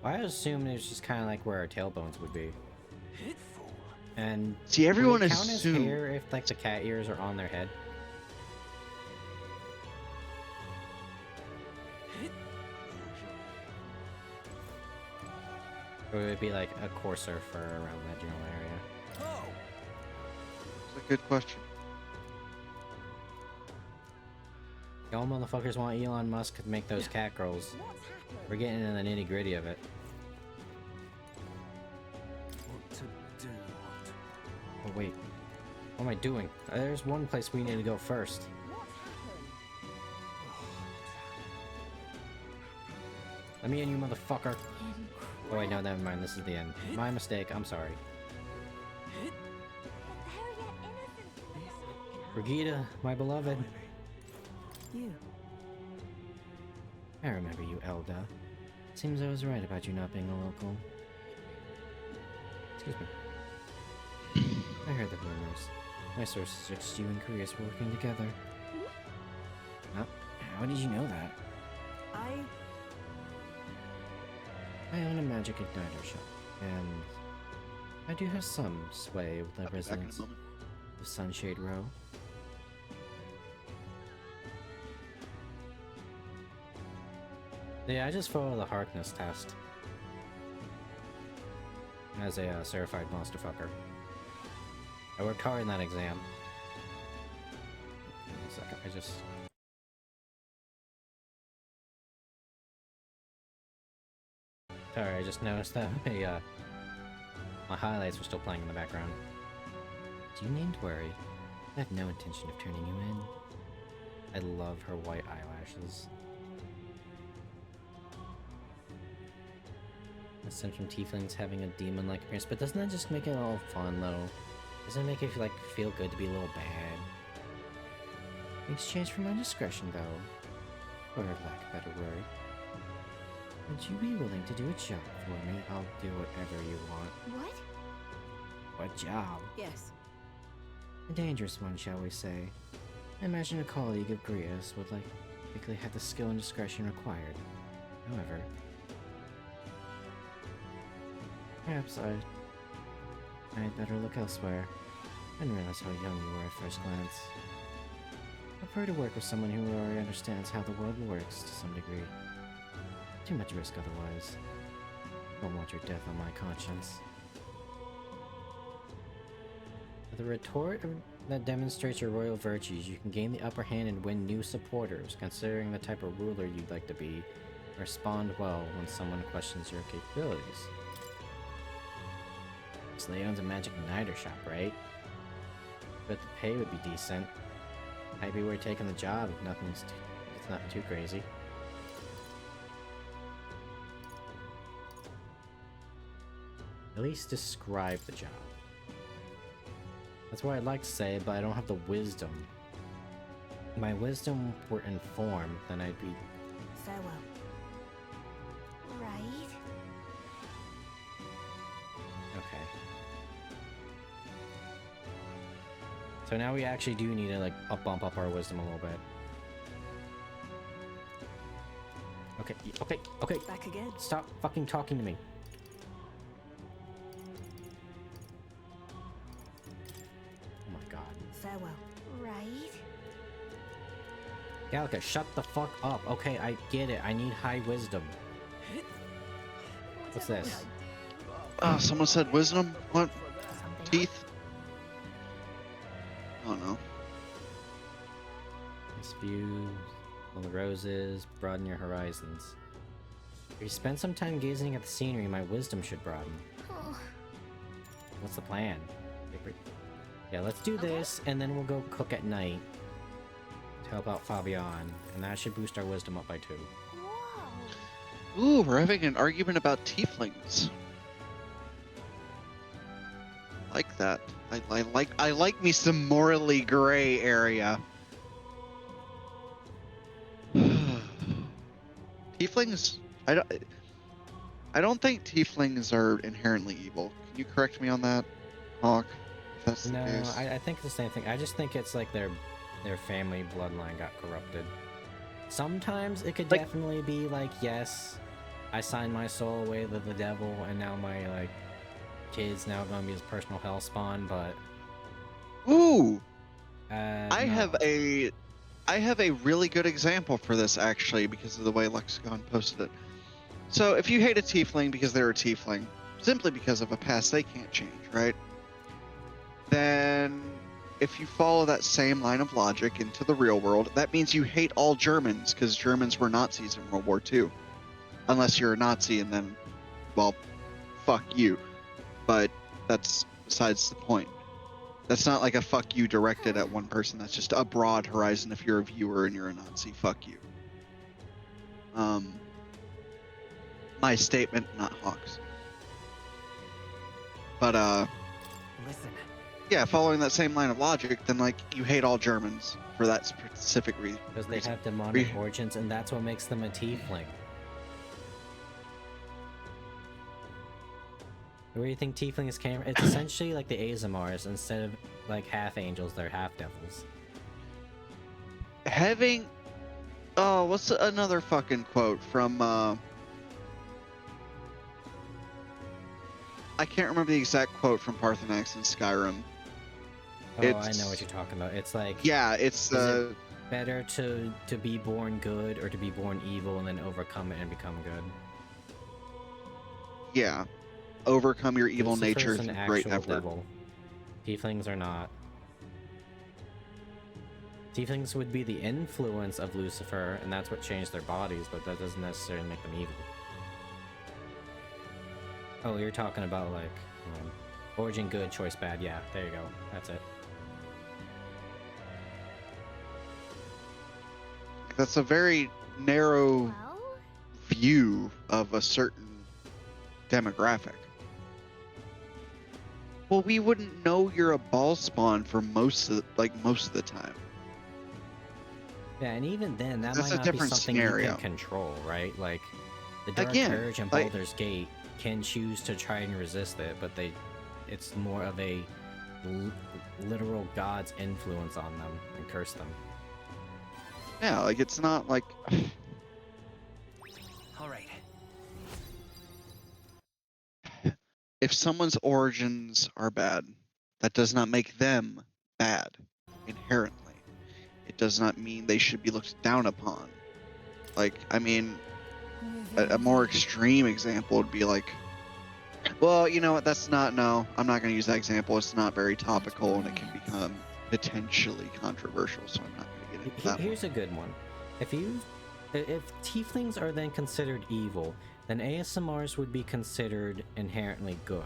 I assume it's just kind of like where our tailbones would be. And See, everyone would it count as assumes. hair if like the cat ears are on their head? Or would it be like a coarser fur around that general area? It's a good question. Y'all motherfuckers want Elon Musk to make those cat girls. What's happened? We're getting into the nitty gritty of it. What to do? Oh wait, what am I doing? There's one place we need to go first. What's happened? Let me in, you motherfucker. Oh wait, no, never mind. This is the end. My mistake. I'm sorry. But they're yet innocent. Brigida, my beloved. You. I remember you, Elda. Seems I was right about you not being a local. Excuse me. I heard the rumors. My sources suggest you and Chris were working together. How did you know that? I own a magic igniter shop, and I do have some sway with the I'll be back in a residents moment. of Sunshade Row. Yeah, I just followed the Harkness test as a certified monster fucker. I worked hard in that exam. Give me a second, I just... Sorry, I just noticed that my highlights were still playing in the background. You needn't worry. I have no intention of turning you in. I love her white eyelashes. Aside from tieflings having a demon-like appearance, but doesn't that just make it all fun, though? Doesn't it make it feel good to be a little bad? In exchange for my discretion, though, or lack of a better word, would you be willing to do a job for me? I'll do whatever you want. What? What job? Yes. A dangerous one, shall we say. I imagine a colleague of Gria's would likely have the skill and discretion required. However, perhaps I'd better look elsewhere. I didn't realize how young you were at first glance. I prefer to work with someone who already understands how the world works to some degree. Too much risk otherwise. Don't want your death on my conscience. With a retort that demonstrates your royal virtues, you can gain the upper hand and win new supporters. Considering the type of ruler you'd like to be, respond well when someone questions your capabilities. So they owns a magic niter shop, right? But the pay would be decent. Maybe we're taking the job if it's nothing too crazy. At least describe the job. That's what I'd like to say, but I don't have the wisdom. If my wisdom were informed, then I'd be... Farewell. Right? Okay. So now we actually do need to, like, bump up our wisdom a little bit. Okay, okay. Back again. Stop fucking talking to me. Oh my god. Farewell. Right? Gallica, shut the fuck up. Okay, I get it. I need high wisdom. What's this? Oh, someone said wisdom? What? Something Teeth? Oh no. Nice view on the roses, broaden your horizons. If you spend some time gazing at the scenery, my wisdom should broaden. Oh, What's the plan? Yeah, let's do this, and then we'll go cook at night to help out Fabian, and that should boost our wisdom up by 2. whoa. Ooh, we're having an argument about tieflings. Like that. I like me some morally gray area. Tieflings? I don't think tieflings are inherently evil. Can you correct me on that, Hawk? If that's the No, case. I think it's the same thing. I just think it's like their family bloodline got corrupted. Sometimes it could Like- definitely be like, yes, I signed my soul away to the devil, and now my like kid's now gonna be his personal hell spawn. But Ooh, I I have a really good example for this actually because of the way Lexicon posted it. So if you hate a tiefling because they're a tiefling, simply because of a past they can't change, right? Then if you follow that same line of logic into the real world, that means you hate all Germans because Germans were Nazis in World War II. Unless you're a Nazi and then, well, fuck you. But that's besides the point. That's not like a fuck you directed at one person. That's just a broad horizon. If you're a viewer and you're a Nazi, fuck you. My statement, not Hawks. But Listen. yeah, following that same line of logic, then like you hate all Germans for that specific reason. because they have demonic origins, and that's what makes them a tiefling. Where do you think tieflings came from? It's essentially like the Azamars. Instead of like half angels, they're half devils. Having, oh, what's another fucking quote from? I can't remember the exact quote from Parthenax in Skyrim. Oh, I know It's- what you're talking about. It's like Yeah, it's Is it- better to be born good or to be born evil and then overcome it and become good. yeah, overcome your evil Lucifer's nature an through great actual effort. devil. Tieflings are not. Tieflings would be the influence of Lucifer, and that's what changed their bodies, but that doesn't necessarily make them evil. Oh, you're talking about like origin good, choice bad. Yeah, there you go. That's it. That's a very narrow Well, view of a certain demographic. Well, we wouldn't know you're a ball spawn for most of the time. Yeah, and even then, that That's might a not be different something you scenario. can control, right? Like, the Dark Again, Urge and like- Baldur's Gate can choose to try and resist it, but it's more of a literal god's influence on them and curse them. Yeah, like it's not like All right. if someone's origins are bad, that does not make them bad inherently. It does not mean they should be looked down upon. Like, I mean, a more extreme example would be like, well, you know what, that's not, no, I'm not going to use that example. It's not very topical and it can become potentially controversial, so I'm not going to get into that one. Here's a good one. If tieflings are then considered evil, then ASMRs would be considered inherently good.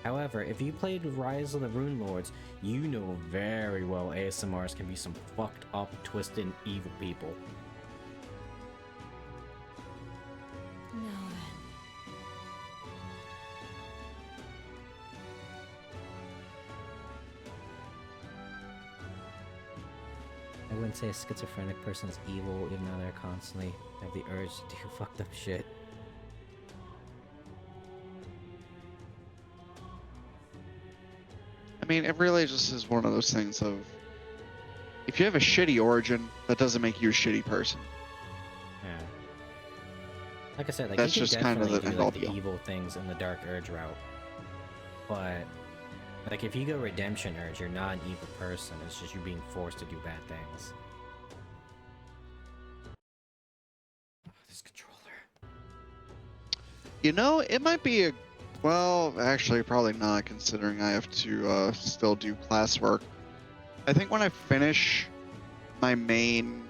However, if you played Rise of the Rune Lords, you know very well ASMRs can be some fucked up, twisted, evil people. No. I wouldn't say a schizophrenic person is evil, even though they're constantly have the urge to do fucked up shit. I mean, it really just is one of those things of, if you have a shitty origin, that doesn't make you a shitty person. Yeah. Like I said, like That's you can just kind of definitely the do end all like the be all. evil things in the Dark Urge route, but like if you go Redemption Urge, you're not an evil person. It's just you being forced to do bad things. Oh, this controller. You know, it might be a, well, actually, probably not, considering I have to still do classwork. I think when I finish my main,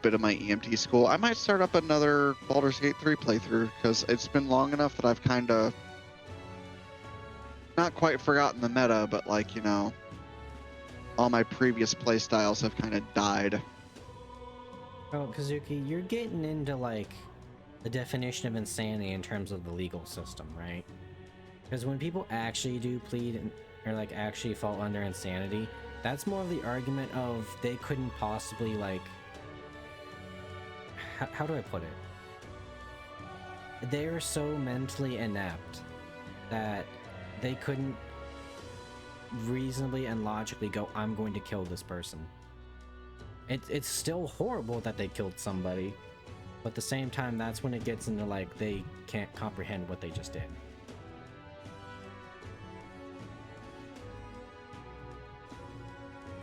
bit of my EMT school, I might start up another Baldur's Gate 3 playthrough, because it's been long enough that I've kind of not quite forgotten the meta, but like, all my previous playstyles have kind of died. Well, Kazuki, you're getting into like the definition of insanity in terms of the legal system, right? Because when people actually do plead or like actually fall under insanity, that's more of the argument of they couldn't possibly like. How do I put it? They are so mentally inept that they couldn't reasonably and logically go, I'm going to kill this person. It's still horrible that they killed somebody, but at the same time, that's when it gets into like they can't comprehend what they just did.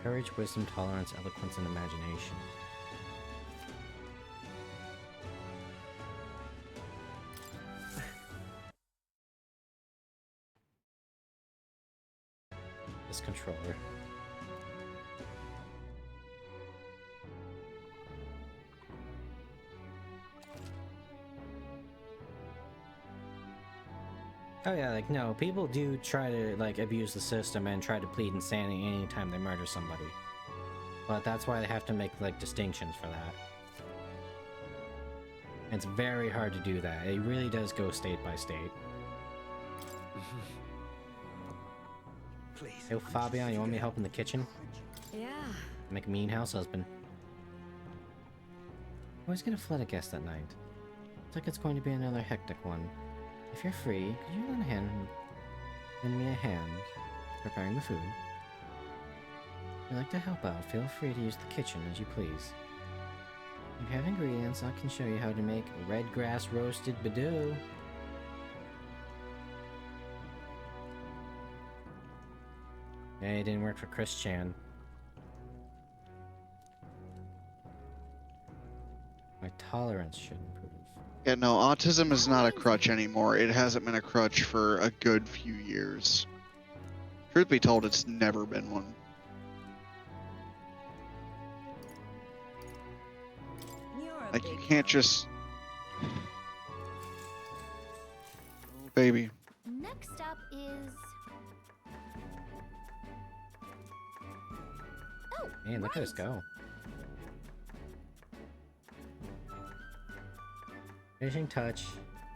Courage, wisdom, tolerance, eloquence, and imagination. This controller. Oh yeah, like no, people do try to like abuse the system and try to plead insanity anytime they murder somebody. But that's why they have to make like distinctions for that. And it's very hard to do that. It really does go state by state. Please. Hey Fabian, you want me to help in the kitchen? Yeah. Make a mean house husband. Always gonna flood a guest at night. Looks like it's going to be another hectic one. If you're free, could you lend me a hand preparing the food? If you'd like to help out, feel free to use the kitchen as you please. If you have ingredients, I can show you how to make red grass roasted badoo. Yeah, it didn't work for Chris Chan. My tolerance should improve. Yeah, no, autism is not a crutch anymore. It hasn't been a crutch for a good few years. Truth be told, it's never been one. You're a Like, you big can't girl. just... Oh, baby. Next up is. Oh, Man, look at us right. go. Finishing touch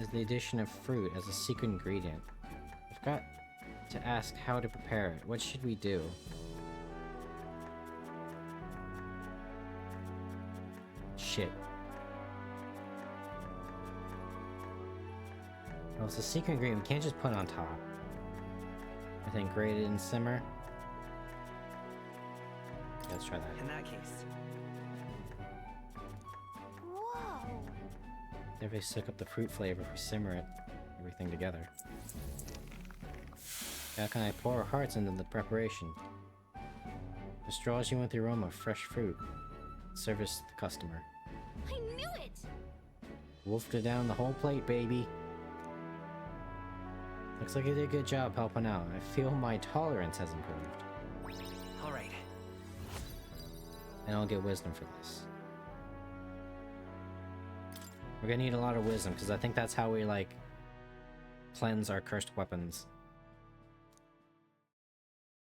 is the addition of fruit as a secret ingredient. I forgot to ask how to prepare it. What should we do? Shit. Oh, it's a secret ingredient. We can't just put it on top. I think grated and simmer. Let's try that. In that case, Whoa. If they soak up the fruit flavor if we simmer it, everything together. How can I pour our hearts into the preparation? Just draws you in with the aroma of fresh fruit. Service the customer. I knew it. Wolfed it down the whole plate, baby. Looks like you did a good job helping out. I feel my tolerance has improved. all right. And I'll get wisdom for this. We're gonna need a lot of wisdom, because I think that's how we, like, cleanse our cursed weapons.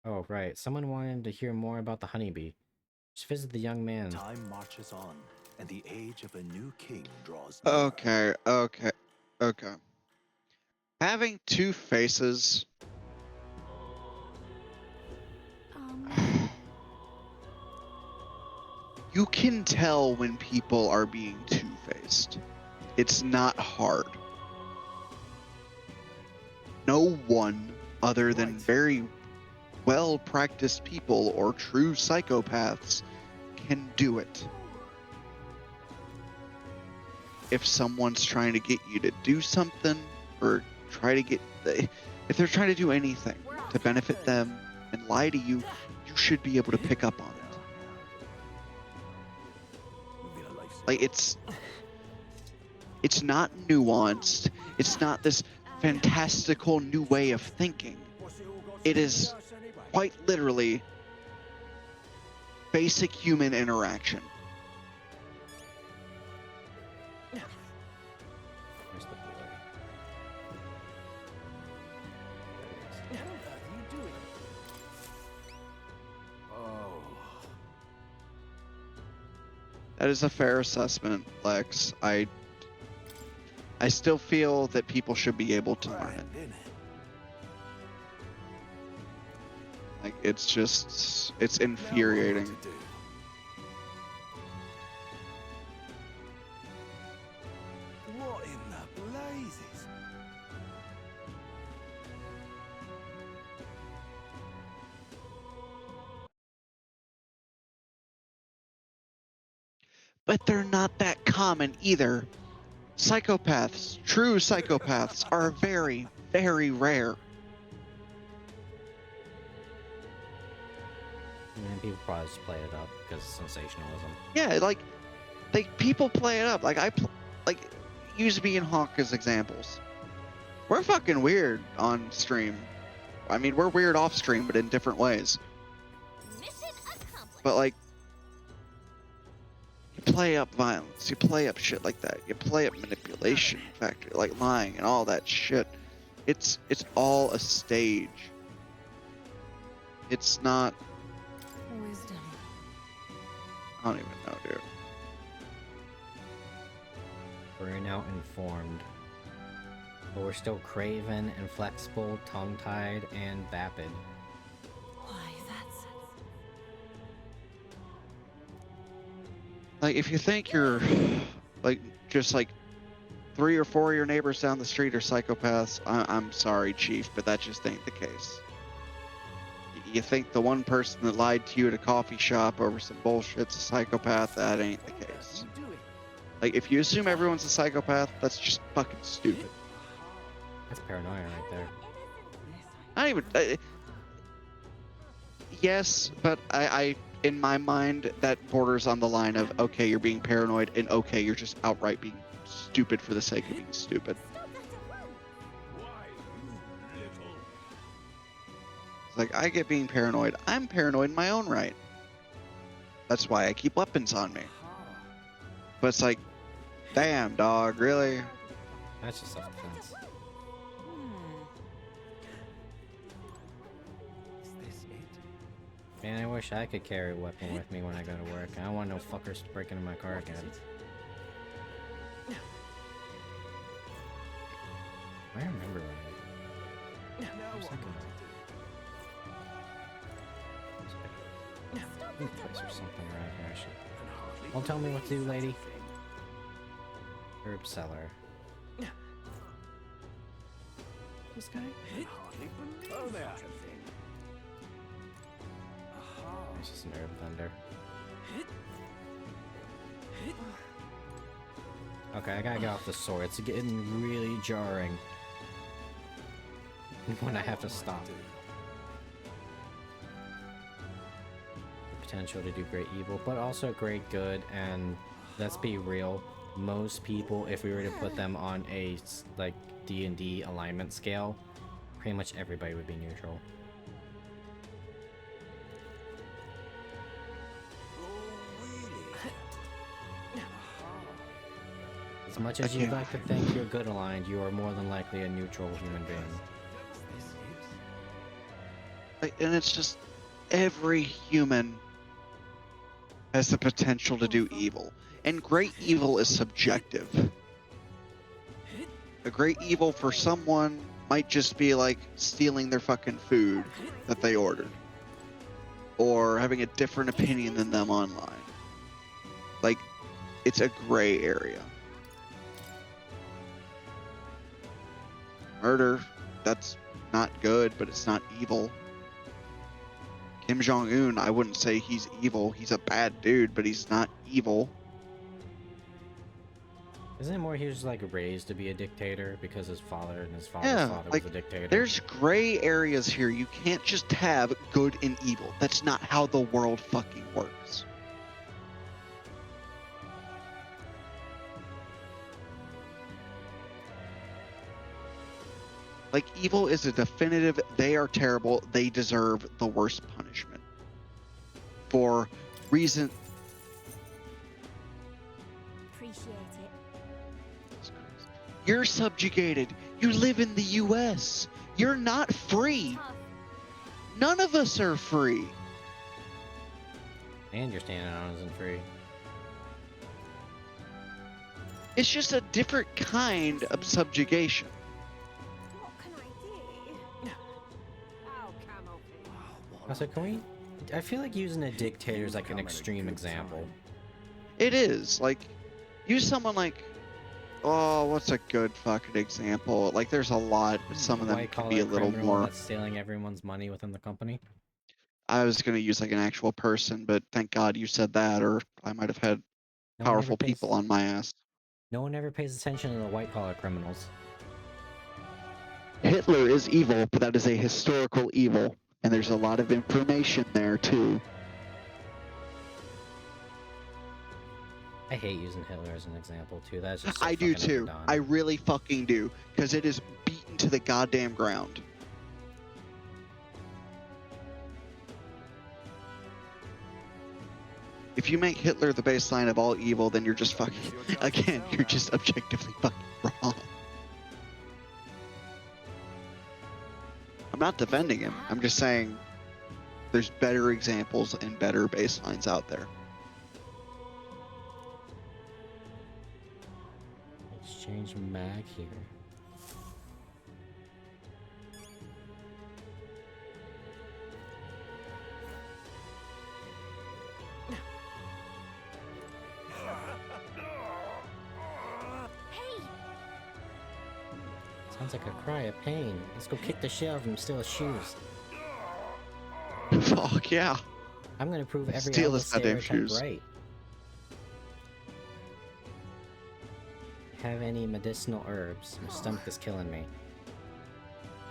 Oh, right. Someone wanted to hear more about the honeybee. Just visit the young man. Time marches on, and the age of a new king draws near. Okay. Having two faces. You can tell when people are being two-faced. It's not hard. No one other than Right. very well-practiced people or true psychopaths can do it. If someone's trying to get you to do something or if they're trying to do anything to benefit them and lie to you, you should be able to pick up on it. Like it's not nuanced. It's not this fantastical new way of thinking. It is quite literally basic human interaction. Where's the boy? What on earth are you doing? Oh. That is a fair assessment, Lex. I still feel that people should be able to learn it. Like it's infuriating. What in the blazes? But they're not that common either. Psychopaths, true psychopaths, are very, very rare. And people probably just play it up because of sensationalism. Yeah, like people play it up. Like use me and Hawk as examples. We're fucking weird on stream. I mean, we're weird off stream, but in different ways. Mission accomplished. But like, you play up violence, you play up shit like that, you play up manipulation factor, like lying and all that shit. It's all a stage. It's not. Wisdom. I don't even know, dude. We're now informed. But we're still craven, inflexible, tongue-tied, and vapid. Why, that's... Like, if you think you're, like, just like 3 or 4 of your neighbors down the street are psychopaths, I'm sorry, Chief, but that just ain't the case. You think the one person that lied to you at a coffee shop over some bullshit's a psychopath, that ain't the case. Like, if you assume everyone's a psychopath, that's just fucking stupid. That's paranoia right there. Not even... yes, but I in my mind, that borders on the line of, okay, you're being paranoid, and okay, you're just outright being stupid for the sake of being stupid. It's like, I get being paranoid. I'm paranoid in my own right. That's why I keep weapons on me. But it's like, damn, dog, really? That's just self-defense. Is this it? Man, I wish I could carry a weapon with me when I go to work. I don't want no fuckers breaking into my car again. I remember when place or something around here. I should. Don't tell me what to do, lady. Herb cellar. This guy? Oh, there. It's just an herb vendor. Okay, I gotta get off the sword. It's getting really jarring when I have to stop. Potential to do great evil, but also great good. And let's be real, most people, if we were to put them on a like D&D alignment scale, pretty much everybody would be neutral. As much as you'd like to think you're good aligned, you are more than likely a neutral human being. And it's just every human has the potential to do evil. And great evil is subjective. A great evil for someone might just be like stealing their fucking food that they ordered, or having a different opinion than them online. Like, it's a gray area. Murder, that's not good, but it's not evil. Kim Jong-un, I wouldn't say he's evil. He's a bad dude, but he's not evil. Isn't it more he was like raised to be a dictator because his father and his father's Yeah, father like, was a dictator? there's gray areas here. You can't just have good and evil. That's not how the world fucking works. Like, evil is a definitive, they are terrible, they deserve the worst punishment. For reason... Appreciate it. You're subjugated. You live in the US. You're not free. Tough. None of us are free. And you're standing on isn't free. It's just a different kind of subjugation. What can I do? Oh, camel poo. Also, can we... I feel like using a dictator is like an extreme example. It is. Like, use someone like... Oh, what's a good fucking example? Like, there's a lot, but some of them can be a little more... That's stealing everyone's money within the company. I was going to use like an actual person, but thank God you said that, or I might have had No one ever powerful pays- people on my ass. No one ever pays attention to the white-collar criminals. Hitler is evil, but that is a historical evil, and there's a lot of information there too. I hate using Hitler as an example too. That's just so I do fucking too. overdone. I really fucking do, because it is beaten to the goddamn ground. If you make Hitler the baseline of all evil, then you're just fucking, again, you're just objectively fucking wrong. I'm not defending him. I'm just saying there's better examples and better baselines out there. Exchange mag here. Hey, Sounds like a cry of pain. Let's go kick the shit out of him, steal his shoes. Fuck yeah. I'm gonna prove every Steal other his goddamn stereotype shoes. right. Have any medicinal herbs? My stomach is killing me.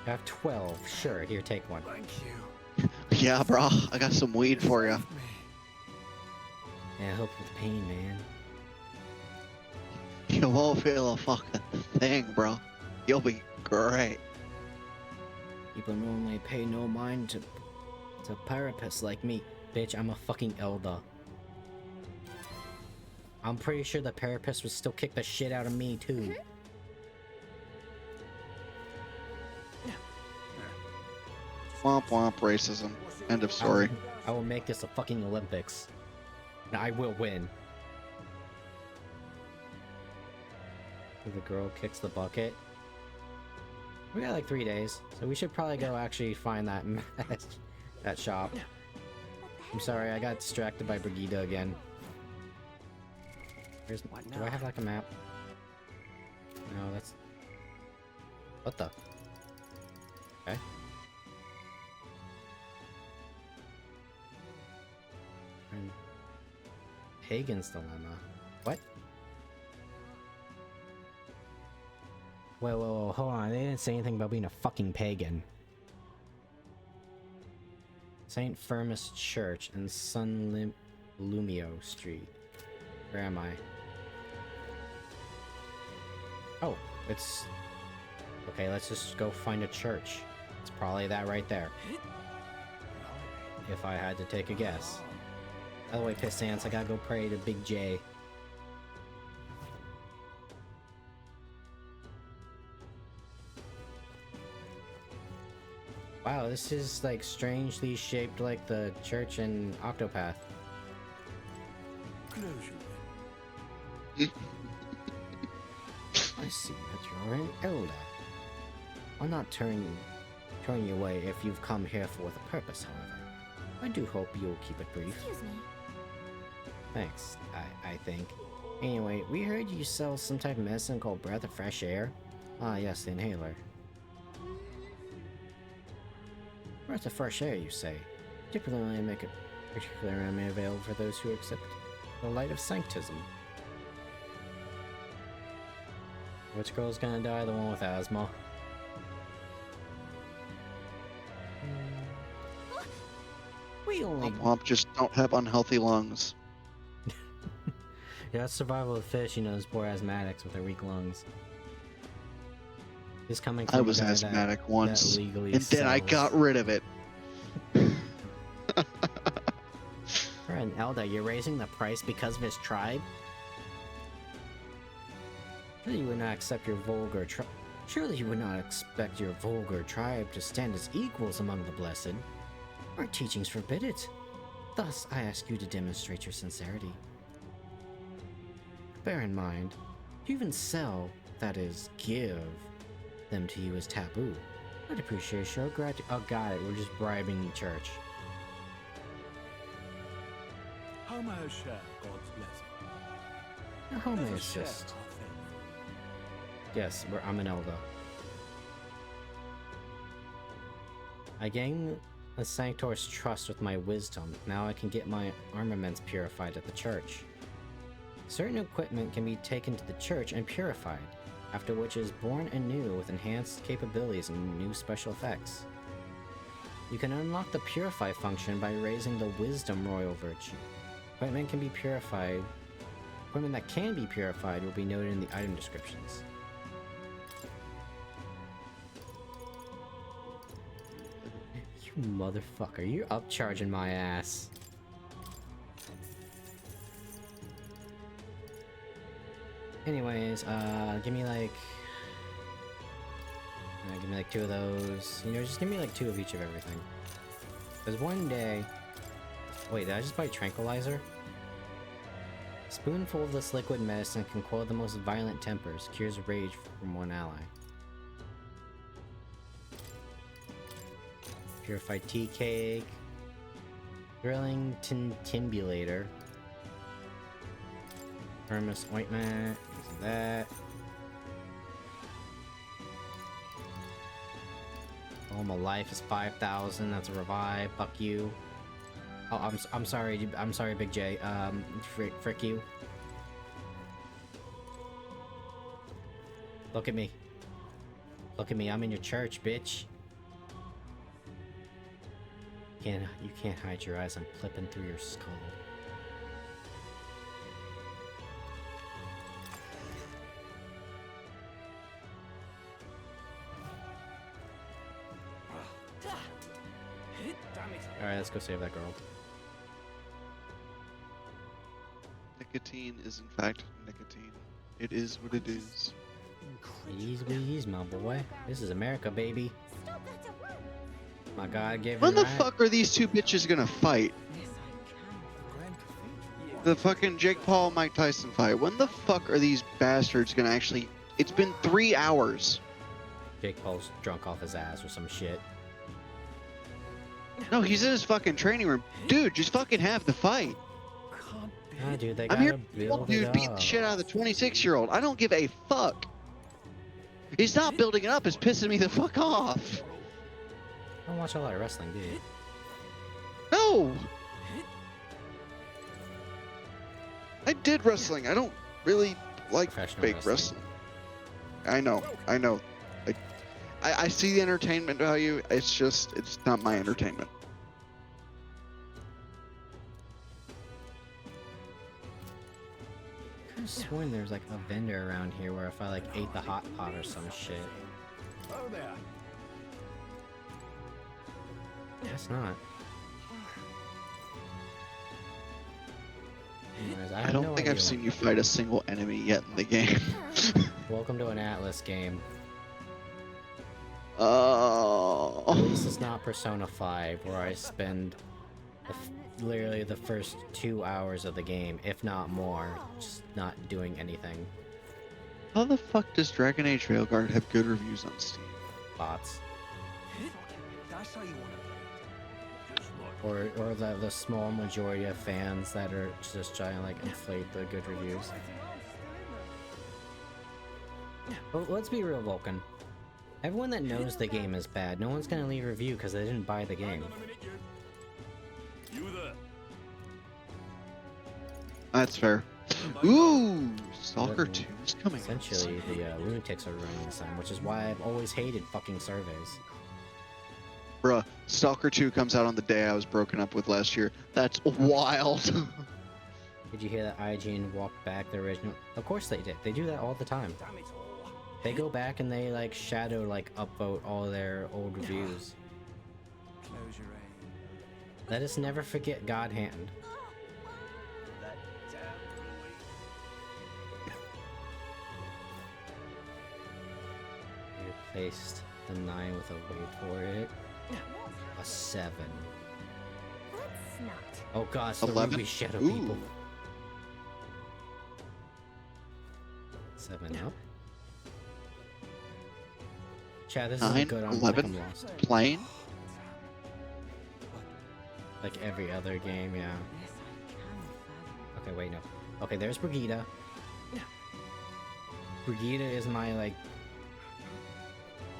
I have 12. Sure, here, take one. Thank you. Yeah, bro. I got some weed for you. Saved me. Yeah, help with the pain, man. You won't feel a fucking thing, bro. You'll be great. People normally pay no mind to pyropists like me. Bitch, I'm a fucking elder. I'm pretty sure the parapist would still kick the shit out of me, too. Womp womp racism. End of story. I will make this a fucking Olympics. And I will win. The girl kicks the bucket. We got like 3 days, so we should probably go actually find that that shop. I'm sorry, I got distracted by Brigida again. Here's, do I have like a map? No, that's... What the? Okay. And Pagan's Dilemma. What? Whoa, hold on. They didn't say anything about being a fucking pagan. St. Firmus Church in Sun Lumio Street. Where am I? Oh, it's... Okay, let's just go find a church. It's probably that right there. If I had to take a guess. By the way, Pissants, I gotta go pray to Big J. Wow, this is like strangely shaped like the church in Octopath. Close your I see that you're an elder. I'll not turn you away if you've come here for the purpose, however. I do hope you'll keep it brief. Excuse me. Thanks, I think. Anyway, we heard you sell some type of medicine called Breath of Fresh Air. Ah, yes, the inhaler. Breath of Fresh Air, you say? Particularly make a particular remedy available for those who accept the light of sanctism. Which girl's gonna die? The one with asthma. We only... Womp just don't have unhealthy lungs. Yeah, that's survival of the fish, you know, those poor asthmatics with their weak lungs. This coming from I a was guy asthmatic that once, legally and then I sells- got rid of it. Friend Elda, you're raising the price because of his tribe? Surely you would not accept your vulgar Surely you would not expect your vulgar tribe to stand as equals among the blessed. Our teachings forbid it. Thus, I ask you to demonstrate your sincerity. Bear in mind, to even sell, that is, give, them to you is taboo. I'd appreciate show gratitude. Oh, got it. We're just bribing the church. How may I share God's blessing? Now, how may Let I us share assist? our faith. Yes, I'm an Elda. I gain the Sanctor's trust with my wisdom. Now I can get my armaments purified at the church. Certain equipment can be taken to the church and purified, after which it is born anew with enhanced capabilities and new special effects. You can unlock the purify function by raising the wisdom royal virtue. Equipment can be purified. Equipment that can be purified will be noted in the item descriptions. You motherfucker, you're upcharging my ass. Anyways, give me like 2 of those. You know, just give me like 2 of each of everything. Because one day... Wait, did I just buy tranquilizer? A spoonful of this liquid medicine can quell the most violent tempers, cures rage from one ally. Purified tea cake. Thrilling timbulator. Hermes ointment. That. Oh, my life is 5,000. That's a revive. Fuck you. Oh, I'm sorry. I'm sorry, Big J. Frick you. Look at me. Look at me. I'm in your church, bitch. You can't hide your eyes. I'm flipping through your skull. Alright, let's go save that girl. Nicotine is in fact nicotine. It is what it is. Ease weeze, my boy. This is America, baby. Stop that at once. My God gave When me the right. fuck are these 2 bitches gonna fight? Grand Cathedral. The fucking Jake Paul Mike Tyson fight. When the fuck are these bastards gonna actually... It's been 3 hours. Jake Paul's drunk off his ass or some shit. No, he's in his fucking training room. Dude, just fucking have the fight. Can't be. Ah, dude, they I'm gotta here to build dude it beat the up. shit out of the 26-year-old. I don't give a fuck. He's not building it up. It's pissing me the fuck off. I don't watch a lot of wrestling, do you? No. I did wrestling. I don't really like Professional fake wrestling. wrestling. I know. I see the entertainment value. It's not my entertainment. I could have sworn there's like a vendor around here where if I like ate the hot pot or some shit. Oh there. Guess not. Anyways, I I have don't no think idea. I've seen you fight a single enemy yet in the game. Welcome to an Atlas game. Oh. At least This is not Persona 5, where I spend literally the first 2 hours of the game, if not more, just not doing anything. How the fuck does Dragon Age Railguard have good reviews on Steam? Bots. That's how you want to play it. Or the small majority of fans that are just trying to like inflate the good reviews. Well, let's be real, Vulcan. Everyone that knows the game is bad, no one's gonna leave a review because they didn't buy the game. You there. That's fair. Ooh, Stalker 2 is coming. Essentially, the lunatics are running this time, which is why I've always hated fucking surveys. Bruh, Stalker 2 comes out on the day I was broken up with last year. That's wild. Did you hear that IGN walked back the original? Of course they did. They do that all the time. Damn it all. They go back and they like shadow like upvote all their old reviews. Close your aim. Let us never forget God Hand. That damn We replaced the 9 with a wait for it. A 7. That's not. Oh god, it's the 11? Ruby Shadow Ooh. people. 7 up. Chad, this is 9, good on 11? I'm lost. Playing? Like every other game, yeah. Okay, wait, no. Okay, there's Brigida. Brigida is my, like...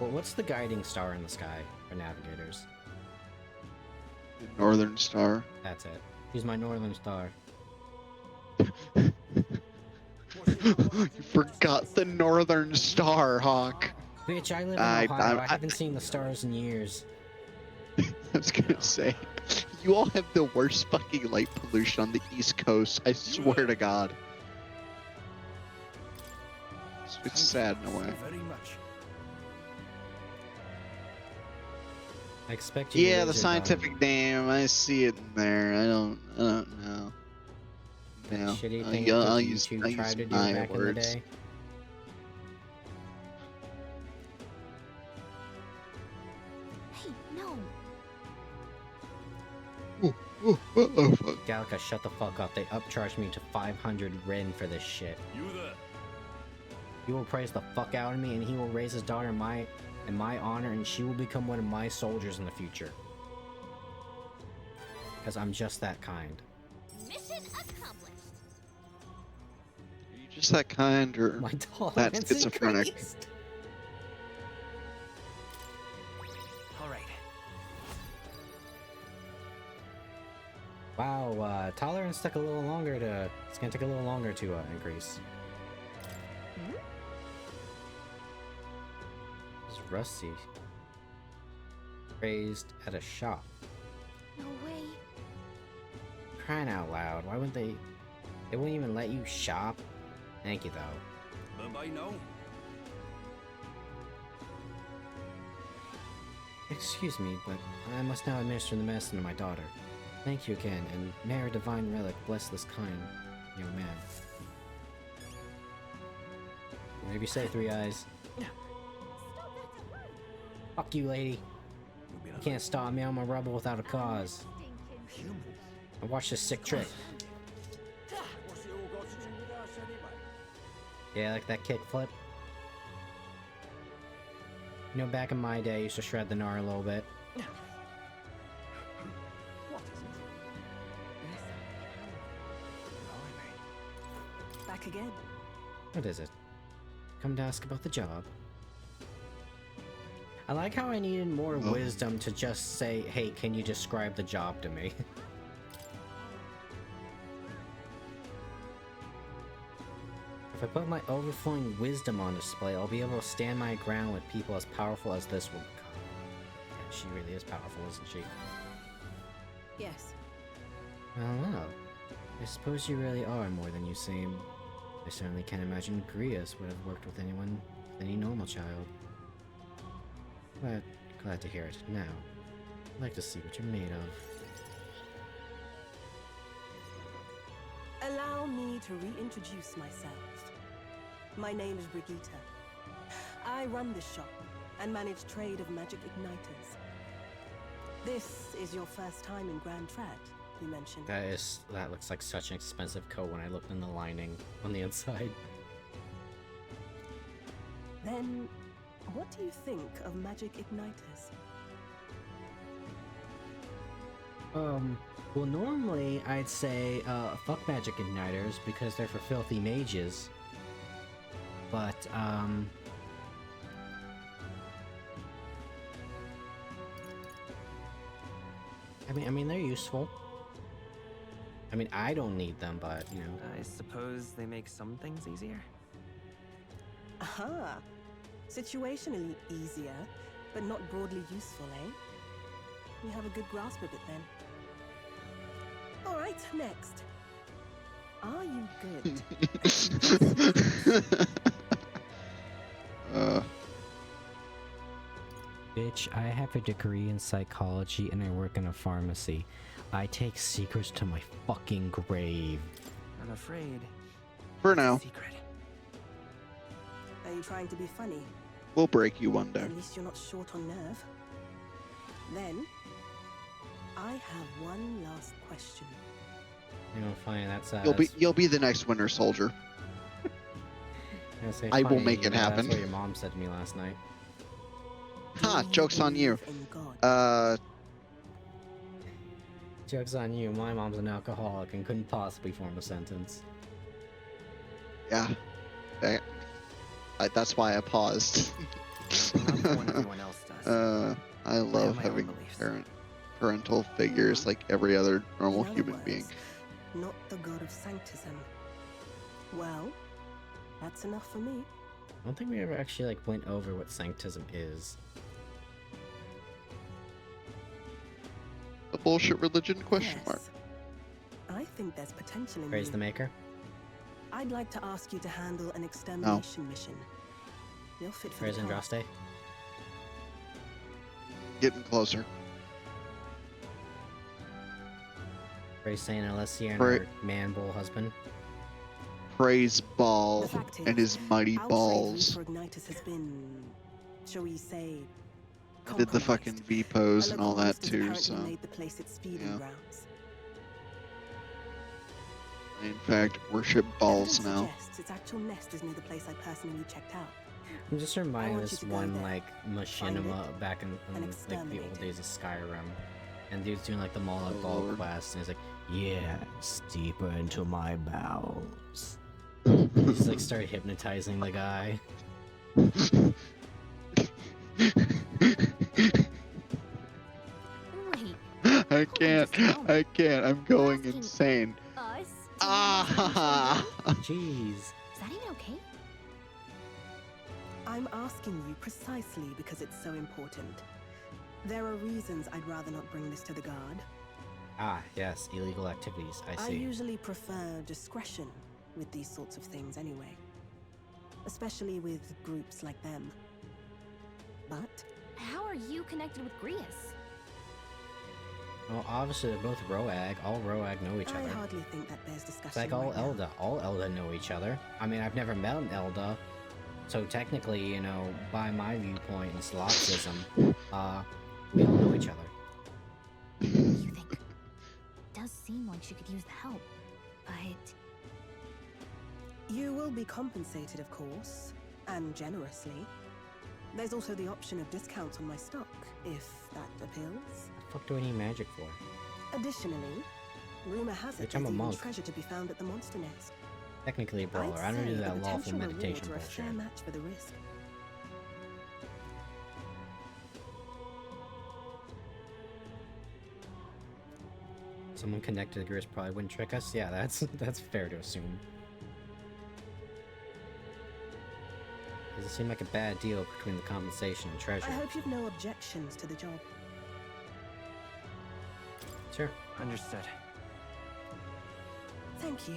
Well, what's the guiding star in the sky for navigators? Northern Star. That's it. He's my northern star. You forgot the Northern Star, Hawk. Bitch, I live in Ohio. I haven't seen the stars in years. I was gonna say, you all have the worst fucking light pollution on the East Coast. I swear to God. It's sad in a way. very much. I expect you to Yeah, raise the your scientific daughter. name. I see it in there. I don't know. No, Shitty I'll, thing I'll that use YouTube tried to do my back in the words. day. Hey, no. Oh, fuck. Gallica, shut the fuck up. They upcharged me to 500 Ren for this shit. You there. He will praise the fuck out of me, and he will raise his daughter in my honor, and she will become one of my soldiers in the future. Because I'm just that kind. Mission accomplished. Are you just that kind, or My tolerance that's schizophrenic? increased. All right. Wow, tolerance took a little longer to... It's gonna take a little longer to increase. It's Rusty. Raised at a shop. No way. Crying out loud, why wouldn't they... They wouldn't even let you shop? Thank you, though. Bye-bye now. Excuse me, but I must now administer the medicine to my daughter. Thank you again, and may our divine relic bless this kind young man. Whatever you say, Three Eyes. Fuck you, lady. You can't stop me, I'm a rebel without a cause. Stinking. And watch this sick trick. What's it all got to do with us anyway? Yeah, like that kick flip. You know, back in my day, I used to shred the gnar a little bit. What is it? Back again. What is it? Come to ask about the job. I like how I needed more wisdom to just say, hey, can you describe the job to me? If I put my overflowing wisdom on display, I'll be able to stand my ground with people as powerful as this will become. Yeah, she really is powerful, isn't she? Yes. Well, I suppose you really are more than you seem. I certainly can't imagine Grius would have worked with anyone, any normal child. But glad to hear it. Now, I'd like to see what you're made of. Allow me to reintroduce myself. My name is Brigitte. I run this shop and manage trade of magic igniters. This is your first time in Grand Trad, you mentioned. That looks like such an expensive coat when I looked in the lining on the inside. Then, what do you think of magic igniters? Well, normally I'd say, fuck magic igniters because they're for filthy mages. But, I mean, they're useful. I mean, I don't need them, but, you know. I suppose they make some things easier? Aha! Situationally easier, but not broadly useful, eh? You have a good grasp of it then. Alright, next. Are you good? Bitch, I have a degree in psychology and I work in a pharmacy. I take secrets to my fucking grave. I'm afraid. For it's a now. secret. Are you trying to be funny? We'll break you one day. At least you're not short on nerve. Then, I have one last question. You know, funny, that's, You'll be the next Winter Soldier. I will make it happen. That's what your mom said to me last night. Ha! Do Joke's on you. believe in God? Joke's on you, my mom's an alcoholic and couldn't possibly form a sentence. Yeah. That's why I paused. Not the one everyone else does. I love my own having beliefs. parental figures like every other normal In other human words, being. Not the god of sanctism. Well, that's enough for me. I don't think we ever actually, like, went over what sanctism is. A bullshit religion? Question mark. Yes. I think there's potential in Praise you. the maker. I'd like to ask you to handle an extermination mission. You'll fit for Praise the part. Andraste. Getting closer. Praise Saint Alessia and Pra- her man-bull husband. Praise Ball The fact and is, his mighty our balls. trade route for Ignitus has been, shall we say, I did the compromised. fucking V pose A and all local that instance too, apparently so made the place its feeding yeah. grounds. I in fact worship balls Evidence now. suggests its actual nest is near the place I personally checked out. I'm just reminded want of you this to go one, there, like, find machinima back in and like, the exterminate old it. days of Skyrim. And dude's doing, like, the Moloch Oh, Ball Lord. quest, and he's like, yes, deeper into my bowels. He's, like, started hypnotizing the guy. Wait, I can't. just a moment. I can't. I'm going asking insane. us? Ah! Jeez. Is that even okay? I'm asking you precisely because it's so important. There are reasons I'd rather not bring this to the guard. Ah, yes, illegal activities, I I see. usually prefer discretion with these sorts of things anyway. Especially with groups like them. But How are you connected with Grius? Well, obviously they're both Roag. All Roag know each I other. hardly think that bears discussion. It's like all right now. Elda. All Elda know each other. I mean, I've never met an Elda. So technically, you know, by my viewpoint in solipsism, we all know each other. You think? It does seem like she could use the help, but You will be compensated, of course, and generously. There's also the option of discounts on my stock, if that appeals. What the fuck do I need magic for? Additionally, rumor has it Bitch, I'm there's a even monk. treasure to be found at the monster nest. Technically a brawler. I I'd don't do say that the lawful potential meditation rewards are a fair bullshit. match for the risk. Someone connected to Gris probably wouldn't trick us. Yeah, that's fair to assume. Does it seem like a bad deal between the compensation and treasure? I hope you've no objections to the job. Sure. Understood. Thank you.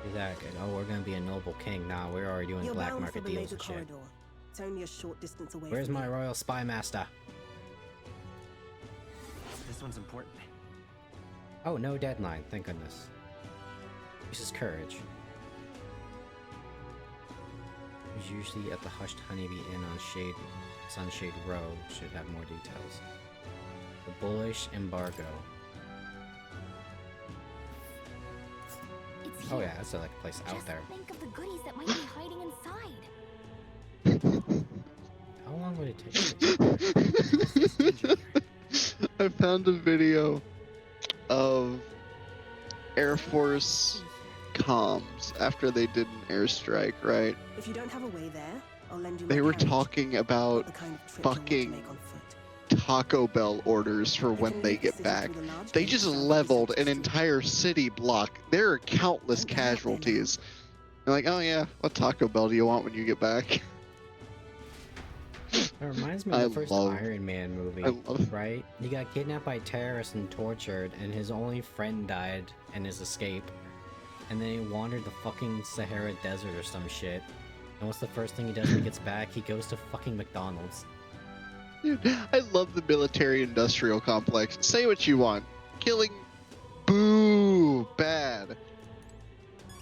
Do that good. Oh, we're gonna be a noble king. Nah, we're already doing You're black bound market for the deals labor and shit. corridor. It's only a short distance away. Where's from my here. royal spy master? This one's important. Oh, no deadline. Thank goodness. Uses courage. He's usually at the Hushed Honeybee Inn on Shade Sunshade Row should have more details. The Bullish Embargo. It's Oh here. yeah, that's like a place out Just there. think of the goodies that might be hiding inside. How long would it take to get there? There's danger here. I found a video of Air Force comms after they did an airstrike, right? If you don't have a way there, I'll lend you my They were carriage. talking Not about the kind of trip you'll want to fucking make on foot. Taco Bell orders for You when can they leave the get city back. through the large They gate just south of the leveled center an street. entire city block. There are countless Don't get out there now. casualties. They're like, oh yeah, what Taco Bell do you want when you get back? It reminds me of I the first love- Iron Man movie, I love- right? He got kidnapped by terrorists and tortured, and his only friend died in his escape. And then he wandered the fucking Sahara Desert or some shit. And what's the first thing he does when he gets back? He goes to fucking McDonald's. Dude, I love the military-industrial complex. Say what you want. Killing, boo, bad.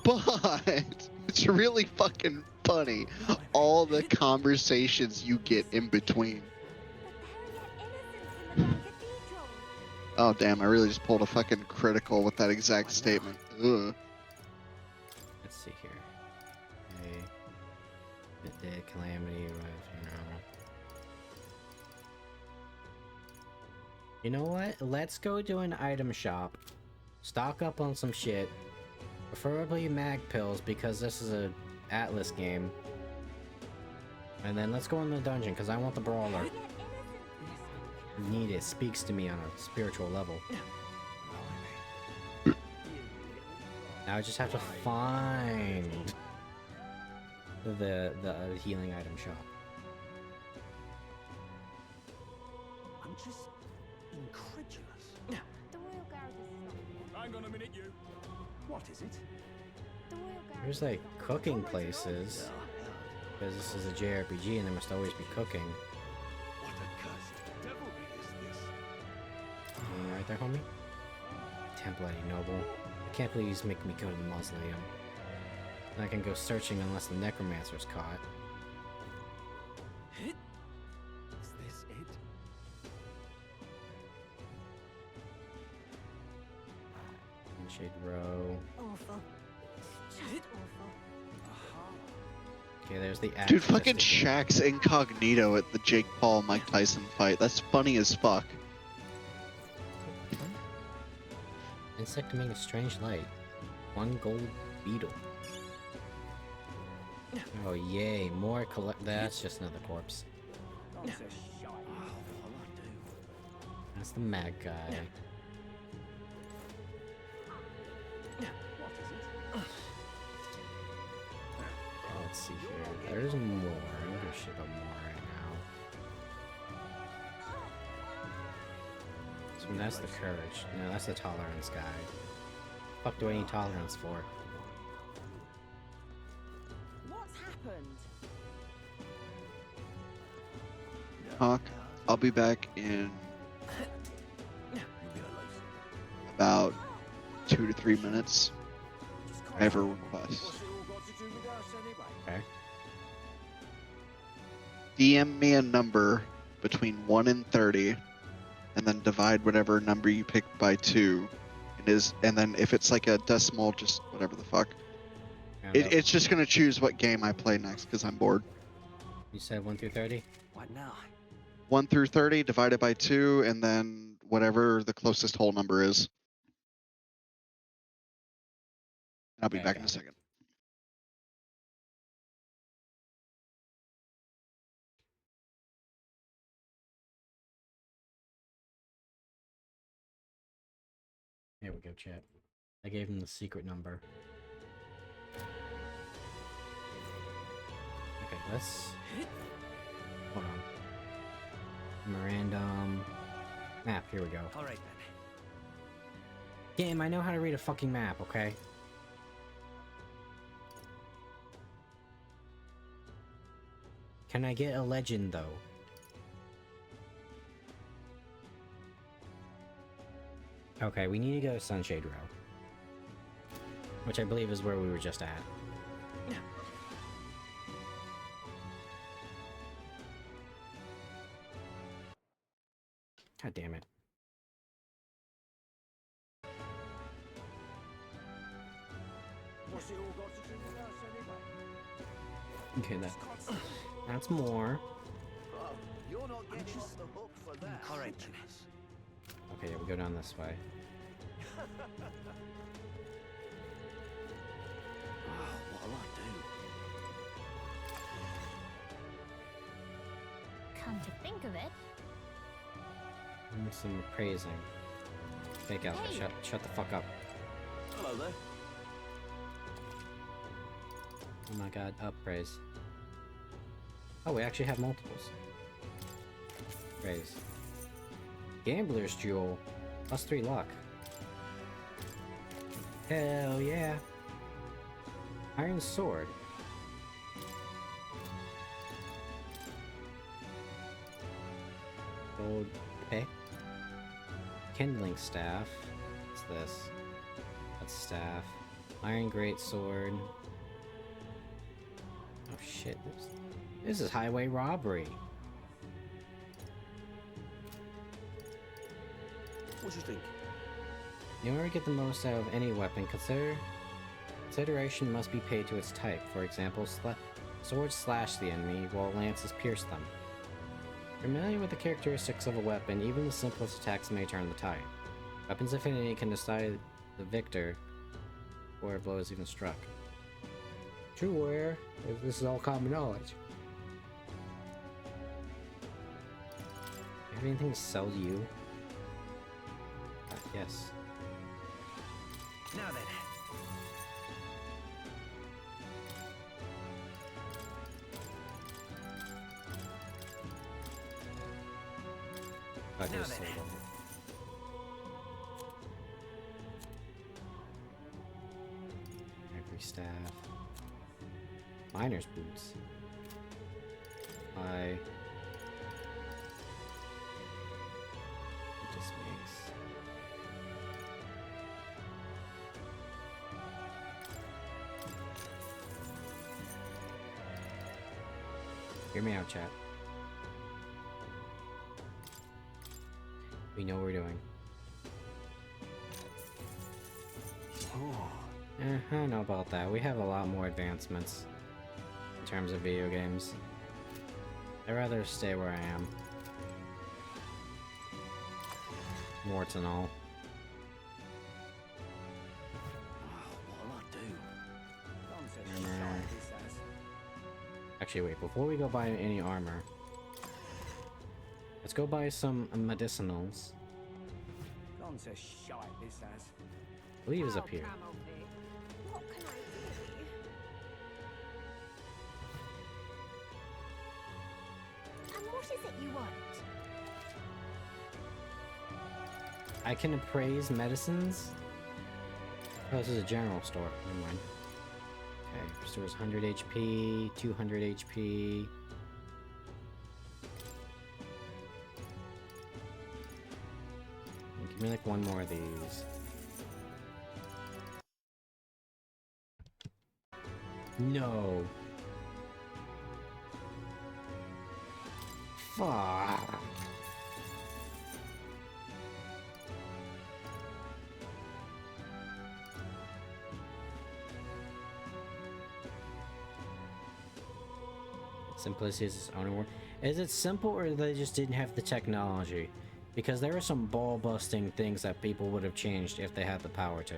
But it's really fucking funny. All the conversations you get in between. Oh damn, I really just pulled a fucking critical with that exact statement. Ugh. Let's see here. Hey, the dead calamity, right? You know what? Let's go to an item shop. Stock up on some shit. Preferably mag pills because this is a Atlas game. And then let's go in the dungeon because I want the brawler. Need it. Speaks to me on a spiritual level. Now I just have to find the healing item shop. I'm just incredulous. The royal guard is Hang on a minute, you. What is it? the royal guard. There's like cooking places. Because this is a JRPG and there must always be cooking. What a cursed devilry is this? Right there, homie? Template Noble. I can't believe he's making me go to the mausoleum. And I can go searching unless the necromancer's caught. Is this it? Shade Row. Awful. Just awful. Okay, there's the axe. Dude, fucking Shaq's incognito at the Jake Paul Mike Tyson fight. That's funny as fuck. Insect emitting a strange light. 1 gold beetle. Oh yay, more collect. That's just another corpse. That's a shite. Oh, That's the mad guy. what is it? Let's see here. There's more. I'm gonna ship up more right now. So that's the courage. No, that's the tolerance guy. Fuck do I need tolerance for? What's happened? Hawk, I'll be back in You'll be alive. about 2 to 3 minutes. I have a request. What's it all got to do with us anyway? Okay. DM me a number between 1 and 30, and then divide whatever number you pick by 2. And then if it's like a decimal, just whatever the fuck. It's just gonna choose what game I play next because I'm bored. You said 1 through 30? What now? 1 through 30 divided by 2, and then whatever the closest whole number is. I'll be Okay, back in a got it. second. Here we go, chat. I gave him the secret number. Okay, let's... Hold on. Memorandum... Map, here we go. Alright then. Game, I know how to read a fucking map, okay? Can I get a legend, though? Okay, we need to go to Sunshade Row. Which I believe is where we were just at. God damn it. What's it all got to do with us anyway? Okay, that's more. Oh, you're not getting off the hook for that. Incredulous. Okay, yeah, we go down this way. Oh, what'll I do? Come to think of it, Some praising. Fake out. Hey. Shut the fuck up. Hello there. Oh my god, up praise. Oh, we actually have multiples. Praise. Gambler's Jewel. +3 luck. Hell yeah. Iron Sword. Gold pick. Kindling Staff. What's this? That's staff. Iron Great Sword. Oh shit, this is highway robbery. What do you think? In order to get the most out of any weapon, consideration must be paid to its type. For example, swords slash the enemy, while lances pierce them. Familiar with the characteristics of a weapon, even the simplest attacks may turn the tide. Weapons affinity can decide the victor before a blow is even struck. True warrior, if this is all common knowledge. You have anything to sell to you? Yes. Now then. I Now just then. sold them. Ivory staff. Miner's boots. I. Just makes. Hear me out, chat. We know what we're doing. I don't know about that. We have a lot more advancements in terms of video games. I'd rather stay where I am. Warts and all. Oh, what'll I do? Nonsense. Armor. Shite this has. Actually, wait. Before we go buy any armor, let's go buy some medicinals. Nonsense. Shite this has. Leaves up here. What can I do? and what is it you want? I can appraise medicines. Oh, this is a general store. Never mind. Okay, restores 100 HP, 200 HP. Give me like one more of these. No. Fuck. Simplicity is its own word. Is it simple, or they just didn't have the technology? Because there are some ball-busting things that people would have changed if they had the power to.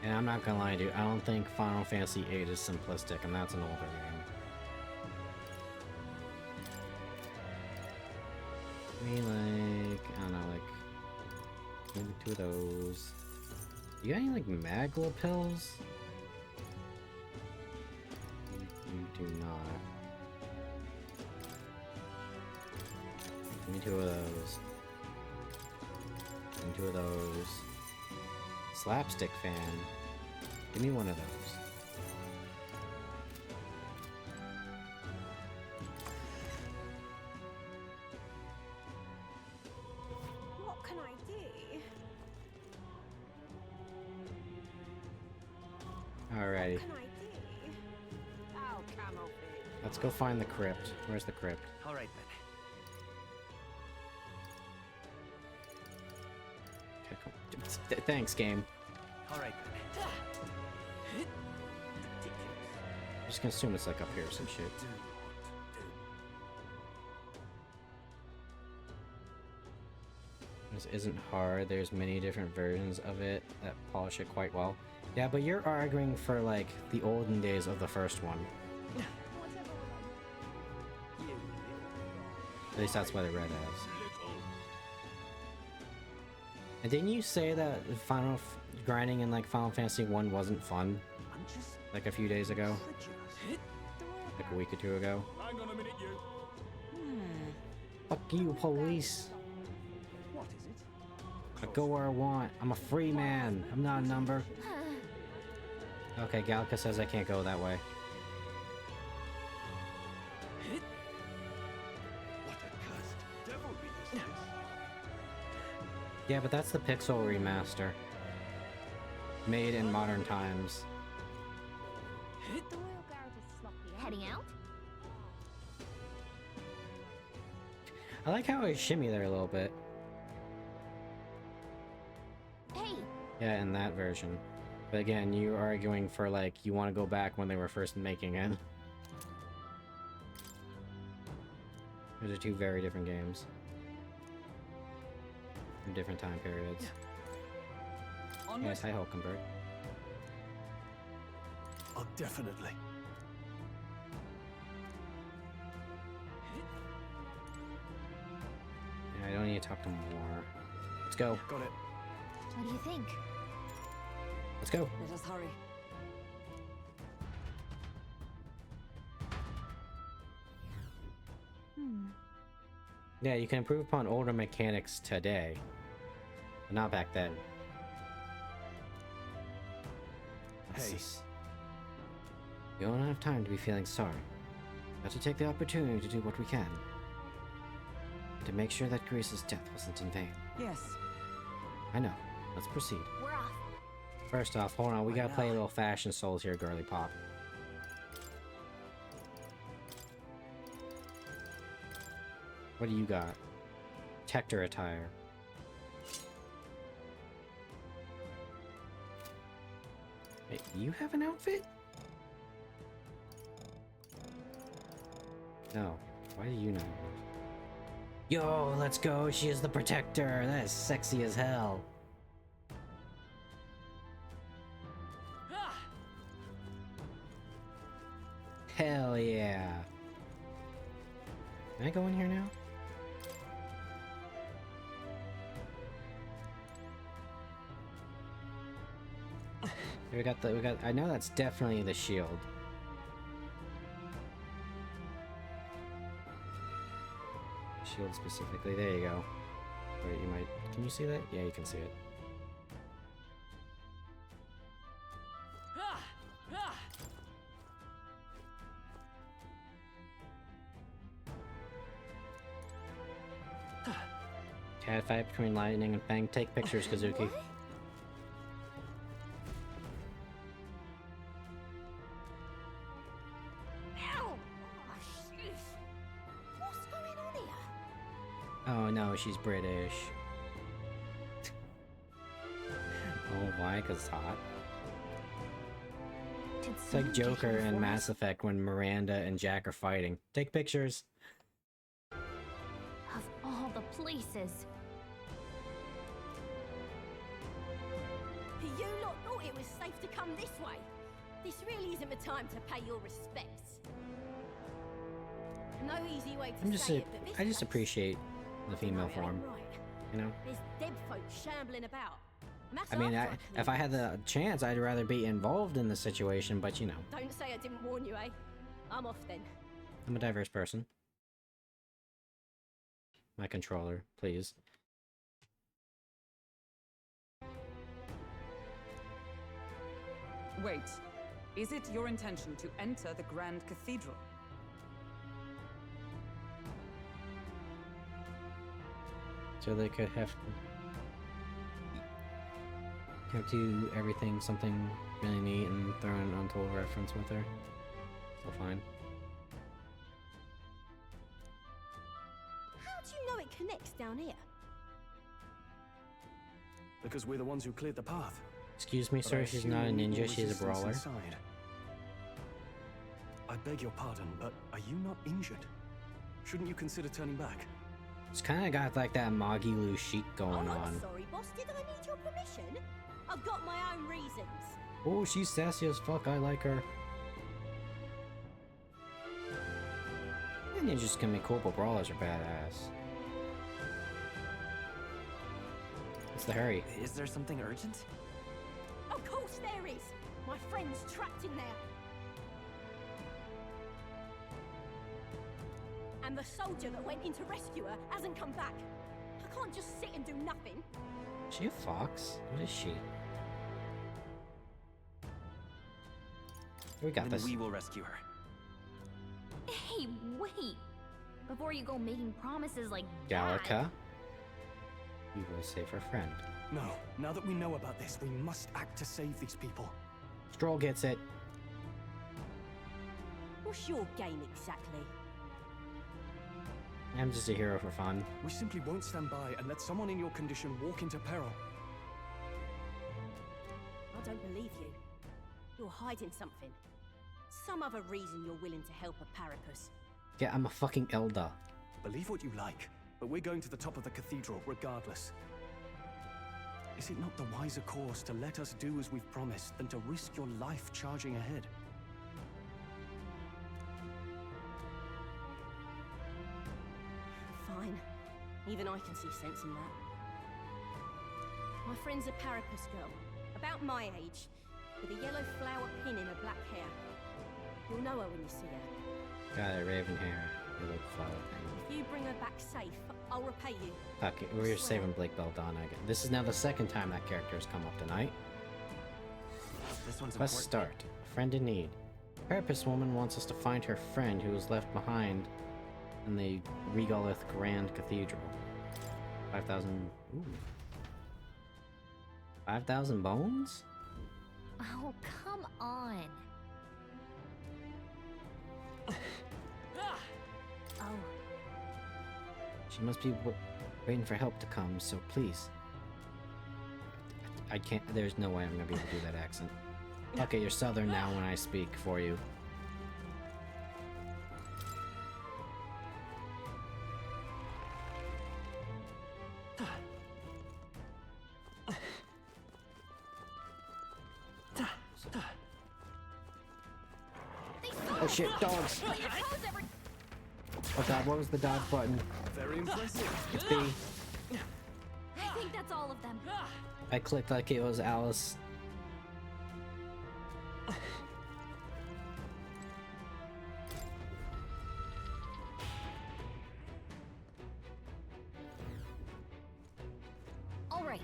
And I'm not gonna lie to you, I don't think Final Fantasy VIII is simplistic, and that's an older game. Maybe like, I don't know, like, maybe 2 of those. You got any like Magla pills? You do not. Give me 2 of those. Give me 2 of those. Slapstick fan. Give me 1 of those. What can I do? Alrighty. What can I do? Oh, camel pig. Let's go find the crypt. Where's the crypt? All right then. Okay, cool. Thanks, game. All right then. I'm just gonna assume it's like up here or some shit. This isn't hard. There's many different versions of it that polish it quite well. Yeah, but you're arguing for like the olden days of the first one. At least that's what I read as. And didn't you say that grinding in like Final Fantasy 1 wasn't fun? Like a few days ago? Like a week or two ago? Hang on a minute, you. Fuck you, police. What is it? I go where I want. I'm a free man. I'm not a number. Okay, Gallica says I can't go that way. What a cursed devilry is this? Yeah, but that's the Pixel remaster. Made in modern times. The royal garret is sloppy. Heading out? I like how I shimmy there a little bit. Hey! Yeah, in that version. But again, you're arguing for like, you want to go back when they were first making it. Those are two very different games. From different time periods. Yes, hi Hulkenberg. Oh, definitely. Yeah, I don't need to talk to more. Let's go. Got it. What do you think? Let's go. Let us hurry. Yeah, you can improve upon older mechanics today. But not back then. Hey. You don't have time to be feeling sorry. Got to take the opportunity to do what we can. To make sure that Greece's death wasn't in vain. Yes. I know. Let's proceed. We're off. First off, hold on, we Why gotta play a not? little Fashion Souls here, girly pop. What do you got? Protector attire. Wait, you have an outfit? No. Why do you not? Yo, let's go. She is the protector. That is sexy as hell. Hell yeah. Can I go in here now? We got, I know that's definitely the shield. Shield specifically, there you go. Wait, you might, can you see that? Yeah, you can see it. Cat fight between Lightning and Fang. Take pictures, Kazuki. What? Ow! Oh, sheesh. What's going on here? Oh no, she's British. Oh, why? 'Cause it's hot. It's like Joker in Mass Effect when Miranda and Jack are fighting. Take pictures. Of all the places. You lot thought it was safe to come this way. This really isn't the time to pay your respects. No easy way to say it, but this I just place, appreciate the female it ain't form. right. You know? There's dead folk shambling about. And that's I mean, our if I had the chance, I'd rather be involved in the situation, but you know, Don't say I didn't warn you, eh? I'm off then. I'm a diverse person. My controller, please. Wait, is it your intention to enter the Grand Cathedral? So they could have do everything, something really neat, and throw an untold reference with her. So fine. it connects down here? Because we're the ones who cleared the path. Excuse me, But I sir. She's not a assume ninja. more She's a resistance brawler. inside. I beg your pardon, but are you not injured? Shouldn't you consider turning back? It's kind of got like that Moggy Lou chic going Oh, I'm on. sorry, boss. Did I need your permission? I've got my own reasons. Oh, she's sassy as fuck. I like her. Ninjas can be cool, but brawlers are badass. What's the hurry? Is there something urgent? Of course there is. My friend's trapped in there. And the soldier that went in to rescue her hasn't come back. I can't just sit and do nothing. Is she a fox? What is she? We got Then this. we will rescue her. Hey, wait! Before you go making promises like that. Gallica. We will save her friend. No, now that we know about this, we must act to save these people. Stroll gets it. What's your game exactly? I'm just a hero for fun. We simply won't stand by and let someone in your condition walk into peril. I don't believe you. You're hiding something. Some other reason you're willing to help a Parapus. Yeah, I'm a fucking elder. Believe what you like, but we're going to the top of the cathedral regardless. Is it not the wiser course to let us do as we've promised than to risk your life charging ahead? Fine. Even I can see sense in that. My friend's a Parapus girl, about my age, with a yellow flower pin in her black hair. You'll know her when you see her. Got it, raven hair. Little flower thing. If you bring her back safe, I'll repay you. Okay, we're saving Blake Belladonna again. This is now the second time that character has come up tonight. This one's Let's important. start. Friend in need. Parapus woman wants us to find her friend who was left behind in the Regolith Grand Cathedral. 5,000... Ooh. 5,000 bones? Oh, come on. Oh, She must be waiting for help to come, so please. I can't... There's no way I'm gonna be able to do that accent. Okay, you're southern now when I speak for you. Oh shit, dogs! Oh god, what was the dodge button? Very impressive. It's B. I think that's all of them. I clicked like it was Alice. All right.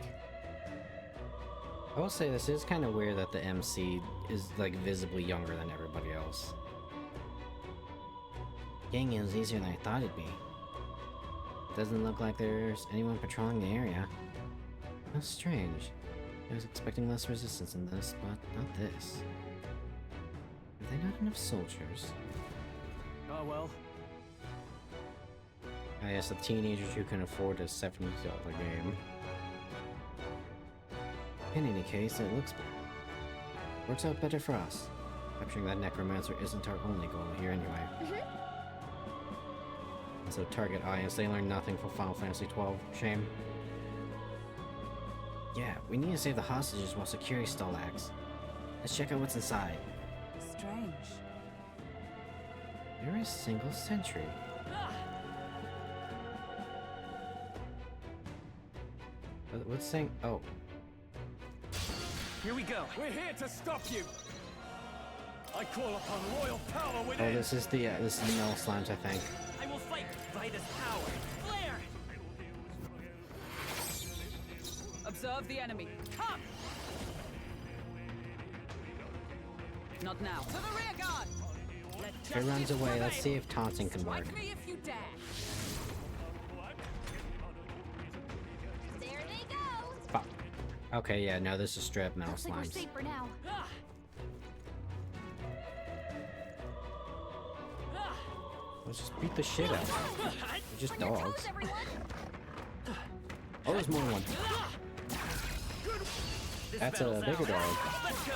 I will say this is kind of weird that the MC is like visibly younger than everybody else. Gang is easier than I thought it'd be. Doesn't look like there's anyone patrolling the area. How strange. I was expecting less resistance in this, but not this. Are there not enough soldiers? Oh well. I guess the teenagers who can afford a $70 game. In any case, it works out better for us. Capturing that necromancer isn't our only goal here anyway. And so target audience, they learned nothing from Final Fantasy XII. Shame. Yeah, we need to save the hostages while security still lacks. Let's check out what's inside. Strange. There is single sentry. What's saying? Oh. Here we go. We're here to stop you. I call upon royal power Oh, within. this is the Null Slimes, I think. I will fight Vida's power. Flare! Observe the enemy. Come! Not now. To the rear guard! Let If it runs away, let's see if taunting can work. Strike me if you dare. There they go. Fuck. Okay, yeah, no, this is strip Null Looks like we're Slimes. safe for now. Let's just beat the shit out of them. They're just dogs. Oh, there's more than one. That's a bigger dog. Let's go.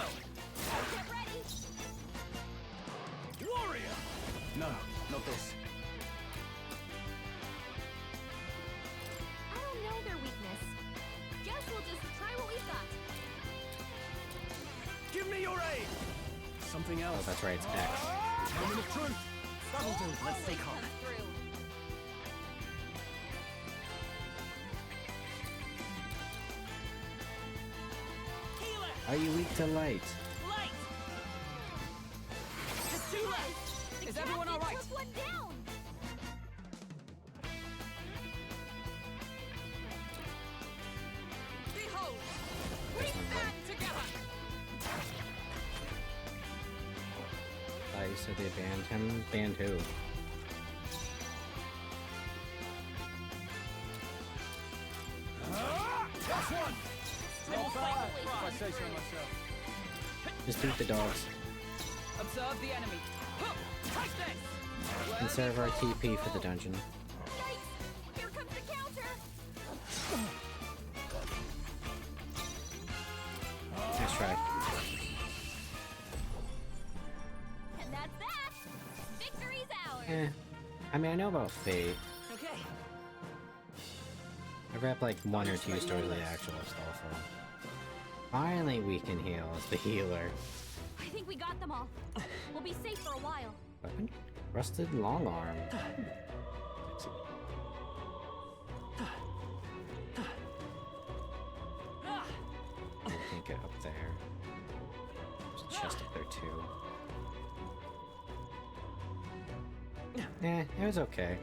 Warrior! No, not this. I don't know their weakness. Guess we'll just try what we've got. Give me your aid! Something else. Oh, that's right, it's X. Moment of truth. That'll do. Let's stay calm. Healer! Are you weak to light? Light! Just two left! Is everyone all right? Took one down. Behold, we There's one stand together. You said they banned him? Banned who? That's one! Not bad, If I say so myself. Just beat the dogs. Observe the enemy. Take this! Conserve our TP for the dungeon. Yikes! Here comes the counter. Nice try. And that's that. Victory's ours. Eh. I mean, I know about Fate. Okay. I've read like one or two stories of the actual stuff. Finally, we can heal as the healer. I think we got them all. We'll be safe for a while. Weapon? Rusted long arm. I can't get up there. There's a chest up there too. It was okay.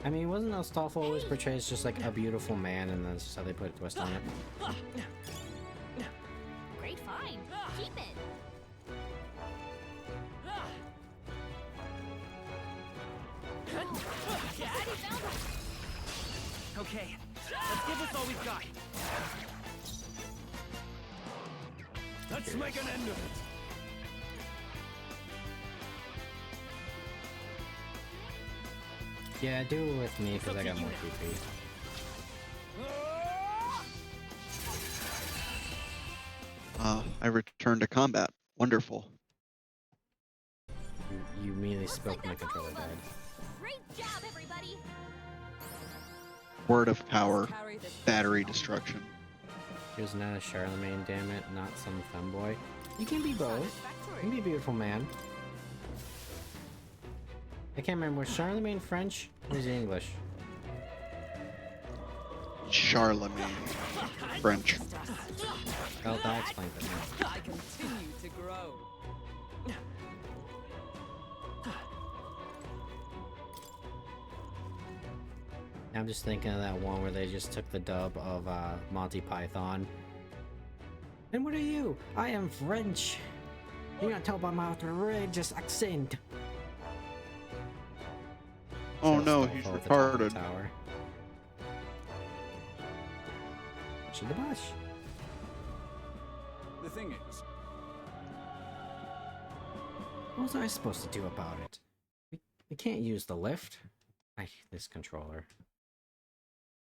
I mean, wasn't Astolfo always portrayed as just like a beautiful man, and that's just how they put a twist on it? Great find. Keep it. Okay, let's give this all we've got. Let's make an end of it. Yeah, do it with me because I got more TP. I returned to combat. Wonderful. You immediately spoke my controller died. Great job, everybody. Word of power. Carry this Battery destruction. He was not a Charlemagne, damn it, not some femboy. You can be both. You can be a beautiful man. I can't remember, was Charlemagne French or was he English? Charlemagne. French. Well, that explains it now. I continue to grow. I'm just thinking of that one where they just took the dub of Monty Python. And what are you? I am French. You can't tell by my outrageous accent. Oh So no, Astolfo he's at the top of the retarded. tower. To the bush. The thing is, What was I supposed to do about it? We can't use the lift. I hate this controller.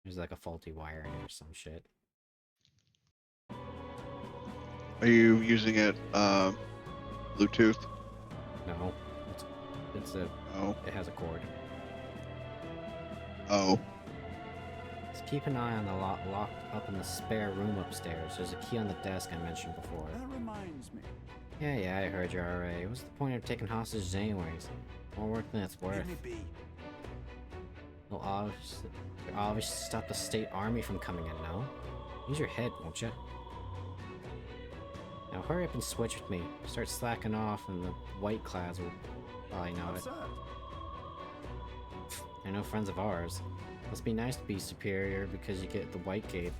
There's like a faulty wire in it or some shit. Are you using it, Bluetooth? No, it's a Oh. it has a cord. Oh. Just keep an eye on the locked up in the spare room upstairs. There's a key on the desk I mentioned before. that reminds me. Yeah, I heard you already. What's the point of taking hostages anyways? More work than it's worth. Leave me be. You'll obviously stop the state army from coming in, no? Use your head, won't you? Now hurry up and switch with me. Start slacking off and the white clads will probably know What's it. that? They're no friends of ours. Must be nice to be superior because you get the white cape.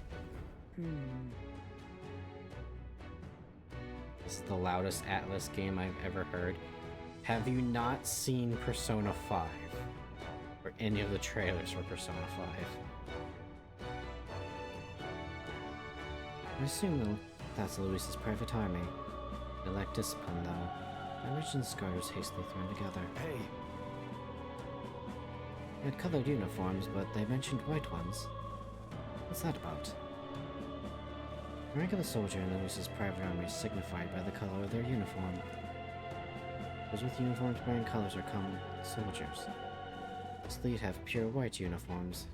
This is the loudest Atlas game I've ever heard. Have you not seen Persona 5? Or any of the trailers for Persona 5? I assume that's Luis's private army. They lack discipline, though. Imagine Scar's hastily thrown together. Hey, They had colored uniforms, but they mentioned white ones. What's that about? A regular soldier in Louis's private army is signified by the color of their uniform. Those with uniforms bearing colors are common soldiers. Thusly, you'd have pure white uniforms,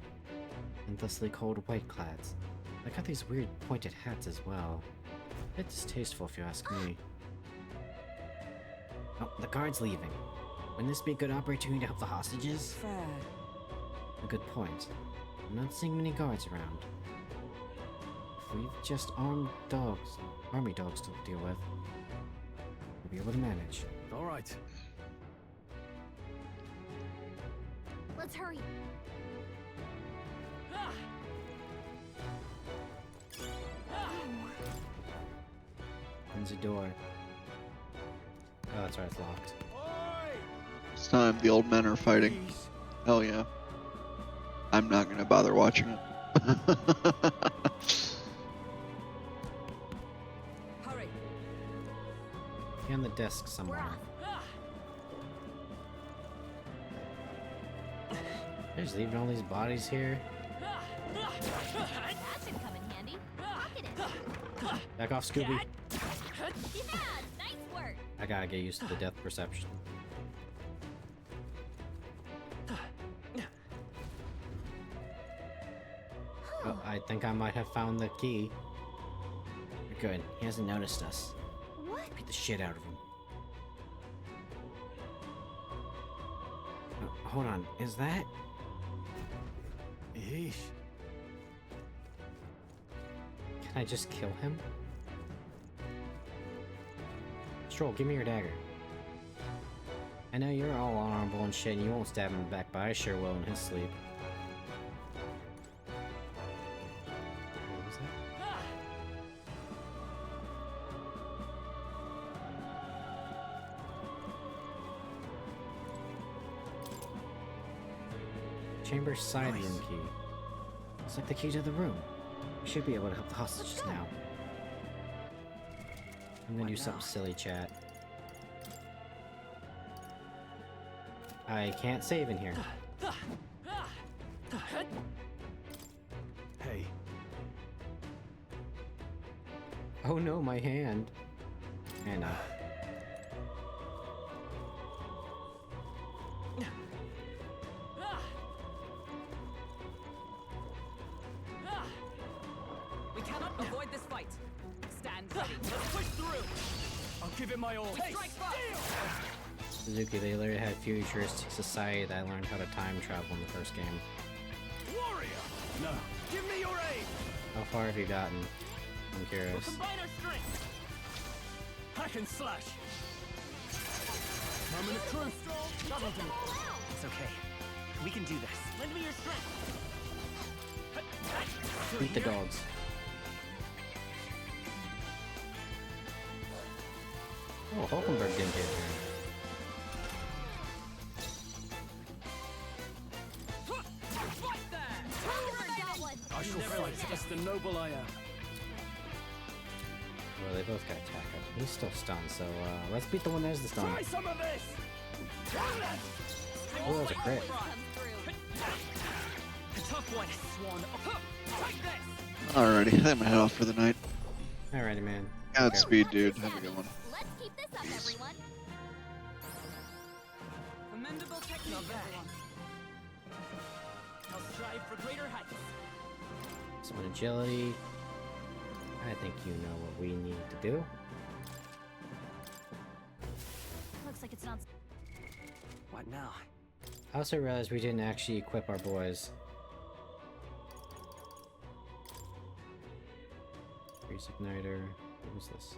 and thusly called white-clads. They got these weird pointed hats as well. A bit distasteful if you ask me. Oh, the guard's leaving. Wouldn't this be a good opportunity to help the hostages? Fair. A good point. I'm not seeing many guards around. If we've just armed dogs, army dogs to deal with, we'll be able to manage. All right. Let's hurry. Opens the door. Oh, that's right, it's locked. This time the old men are fighting. Hell yeah. I'm not gonna bother watching it. Hurry. Be on the desk somewhere. They're just leaving all these bodies here. That should come in handy. Pocket it. Back off, Scooby. Yeah, nice work. I gotta get used to the depth perception. Oh, I think I might have found the key. You're good. He hasn't noticed us. What? Beat the shit out of him. Oh, hold on. Is that? Yeesh. Can I just kill him? Stroll, give me your dagger. I know you're all honorable and shit and you won't stab him in the back, but I sure will in his sleep. What was that? Chamber side room key. It's like the key to the room. We should be able to help the hostages now. I'm gonna do something silly, chat. I can't save in here. Hey, Oh no, my hand. And We cannot avoid this fight. Stand ready. Let's push through. I'll give it my all. We strike first. Suzuki, they literally had futuristic society that I learned how to time travel in the first game. Warrior! No. Give me your aid! How far have you gotten? I'm We'll curious. combine our strength. Hack and slash! Moment of truth. That'll do. It's okay. We can do this. Lend me your strength. Beat the dogs. Oh, Hulkenberg didn't get here. Fight there. Got one. I shall fight as the noble I am. Well, they both got attack up. He's still stunned, so let's beat the one that has the stun. Try some of this! Oh, that was a crit. A tough one. Swan. Take this. Alrighty, I'm gonna head off for the night. Alrighty, man. Godspeed, dude. Have a good one. Let's keep this up, everyone. Commendable technique, everyone. I'll strive for greater heights. Some agility. I think you know what we need to do. Looks like it's not. What now? I also realized we didn't actually equip our boys. Freeze igniter. What was this?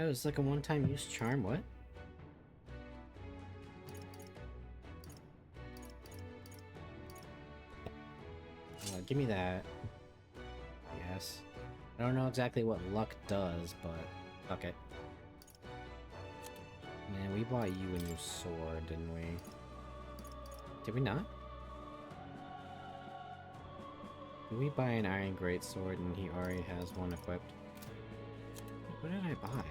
Oh, it's like a one-time use charm. What? Give me that. Yes. I don't know exactly what luck does, but fuck it. Man, we bought you a new sword, didn't we? Did we not? Did we buy an iron greatsword and he already has one equipped? What did I buy?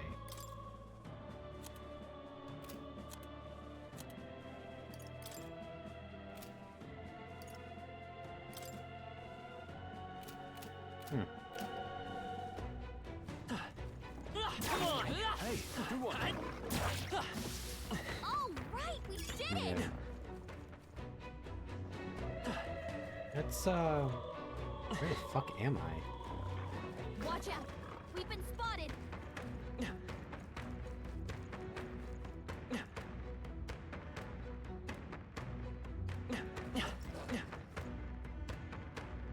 Come on! Hey, do one. All right, we did it. Yeah. That's where the fuck am I? Watch out. We've been spotted.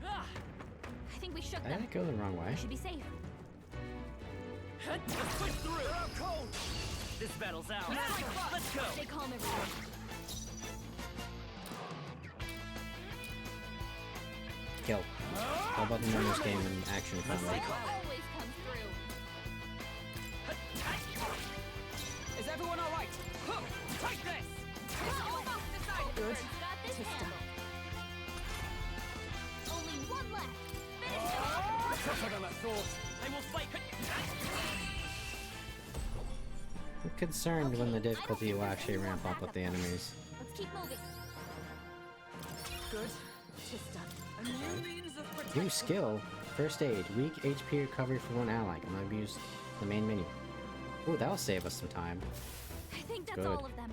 I think we shook Did I them. go the wrong way? We should be safe. Let's push through. I'm cold. This battle's out. Let's go. Stay calm, everyone. Kill. How about the numbers game and action combat? Always comes through. Is everyone all right? Take this! Good. Got this handled. Only one left. Finish it. Tougher than I thought. I will fight. I'm concerned when the difficulty will actually ramp up with the enemies. Let's keep moving. Good. Tista. A new means of New protection. skill. First aid. Weak HP recovery for one ally. Can I use the main menu? Ooh, that'll save us some time. I think that's Good. all of them.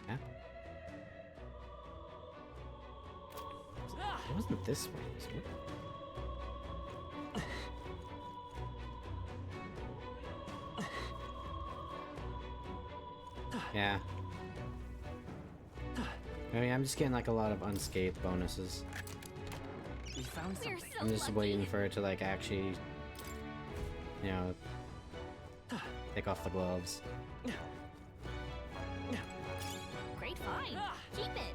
Yeah? It wasn't this way. Was it? Yeah. I mean, I'm just getting like a lot of unscathed bonuses. We found We're something. so I'm just lucky. waiting for it to like actually, you know, take off the gloves. Great find. Keep it.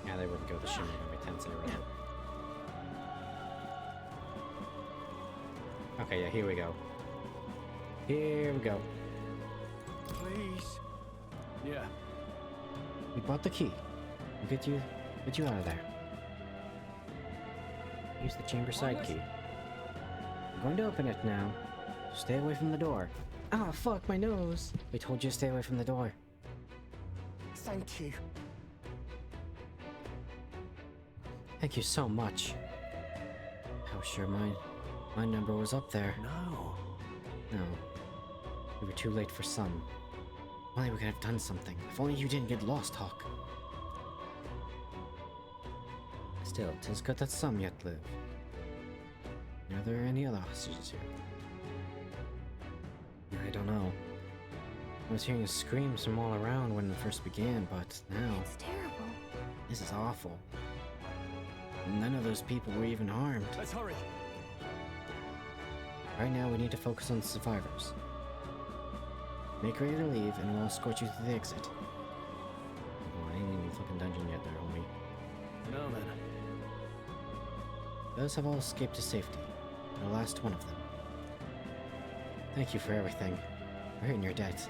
Yeah, they wouldn't go the shimmer every 10 in a row. Okay, yeah, here we go. Here we go. Please. Yeah. We bought the key. We'll get you out of there. Use the chamber side key. I'm going to open it now. Stay away from the door. Ah, fuck, my nose! We told you to stay away from the door. Thank you. Thank you so much. I was sure my number was up there. No. No. We were too late for some. Only we could have done something. If only you didn't get lost, Hawk. Still, 'tis good that some yet live. Are there any other hostages here? I don't know. I was hearing screams from all around when it first began, but now... It's terrible. This is awful. None of those people were even harmed. Let's hurry. Right now, we need to focus on the survivors. Make ready to leave, and we'll escort you to the exit. Oh, I ain't in the fucking dungeon yet there, homie. No, then. Those have all escaped to safety. The last one of them. Thank you for everything. We're in your debt.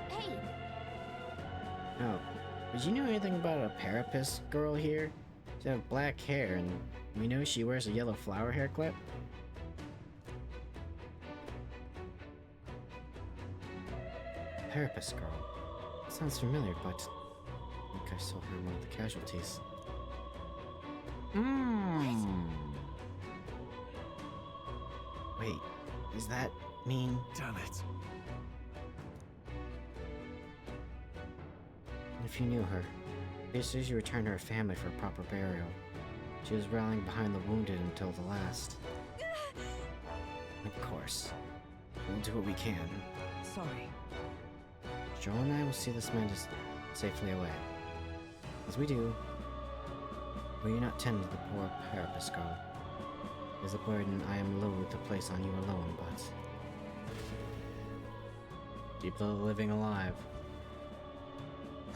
Hey, Oh, did you know anything about a Parapus girl here? She has black hair, and we know she wears a yellow flower hair clip. Parapus girl. Sounds familiar, but I think I saw her among the casualties. Wait, does that mean... Damn it. If you knew her, as soon as you returned to her family for a proper burial, she was rallying behind the wounded until the last. Of course. We'll do what we can. Sorry. Joel and I will see this man just safely away. As we do, will you not tend to the poor Parapus girl? It is a burden I am loath to place on you alone, but... keep the living alive.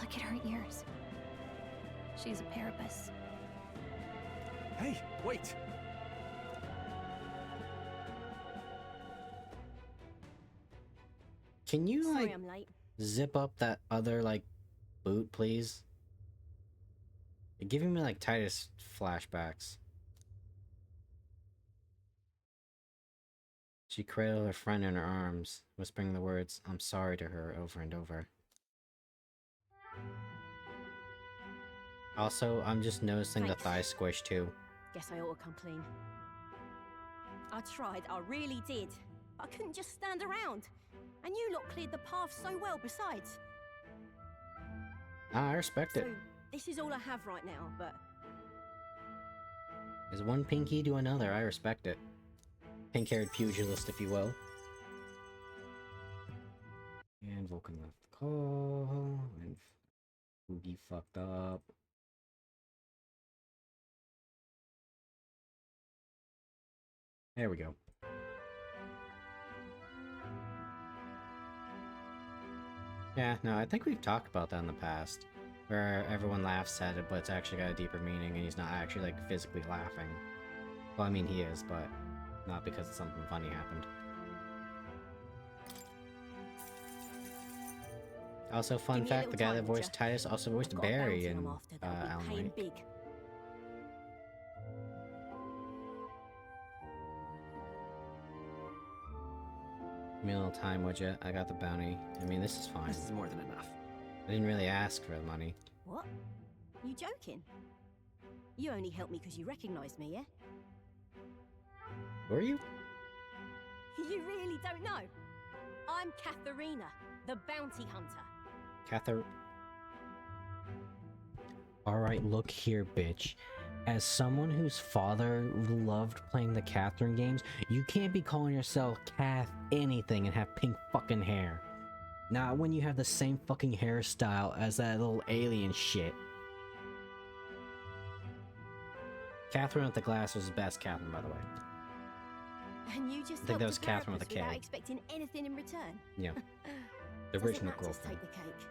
look at her ears. She's a Parapus. Hey, wait. Can you, Sorry like, I'm late. zip up that other, like, boot, please? You're giving me, like, Titus flashbacks. She cradled her friend in her arms, whispering the words, "I'm sorry" to her over and over. Also, I'm just noticing the thigh squish too. Guess I ought to come clean. I tried, I really did. I couldn't just stand around. And you lot cleared the path so well besides. Ah, I respect So, it. this is all I have right now, but Is one pinky to another, I respect it. Pink-haired pugilist, if you will. And Vulcan left the call, and Fugi fucked up. There we go. Yeah, no, I think we've talked about that in the past. Where everyone laughs at it, but it's actually got a deeper meaning, and he's not actually, like, physically laughing. Well, I mean, he is, but not because something funny happened. Also, fun Give me a fact, the little guy that time, would voiced ya? Titus also voiced I've got a Barry bounty in I'm after that'll be Alan paying Wake. big. Give me a little time, would ya? I got the bounty. I mean, this is fine. This is more than enough. I didn't really ask for the money. What? You joking? You only helped me because you recognised me, yeah? Were you? You really don't know? I'm Katharina, the bounty hunter. Cather. Alright, look here, bitch. As someone whose father loved playing the Catherine games, you can't be calling yourself Kath anything and have pink fucking hair. Not when you have the same fucking hairstyle as that little alien shit. Catherine with the glasses is best Catherine, by the way. And you just I think that was helped Catherine with a Carapace without K. expecting anything in return. Yeah. The Doesn't original that just girlfriend. take the cake?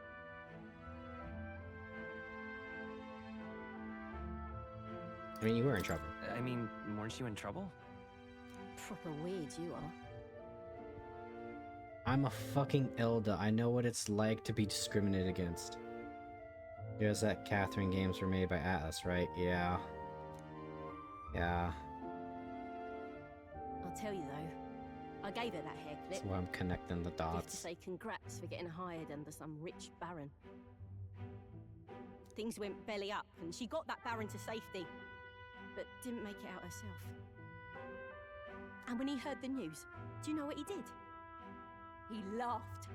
I mean, you were in trouble. I mean, weren't you in trouble? Proper weird you are. I'm a fucking Elda. I know what it's like to be discriminated against. There's that Catherine games were made by Atlas, right? Yeah. Yeah. I'll tell you though, I gave her that hair clip. That's why I'm connecting the You have to dots. say congrats for getting hired under some rich baron. Things went belly up, and she got that baron to safety, but didn't make it out herself. And when he heard the news, do you know what he did? He laughed.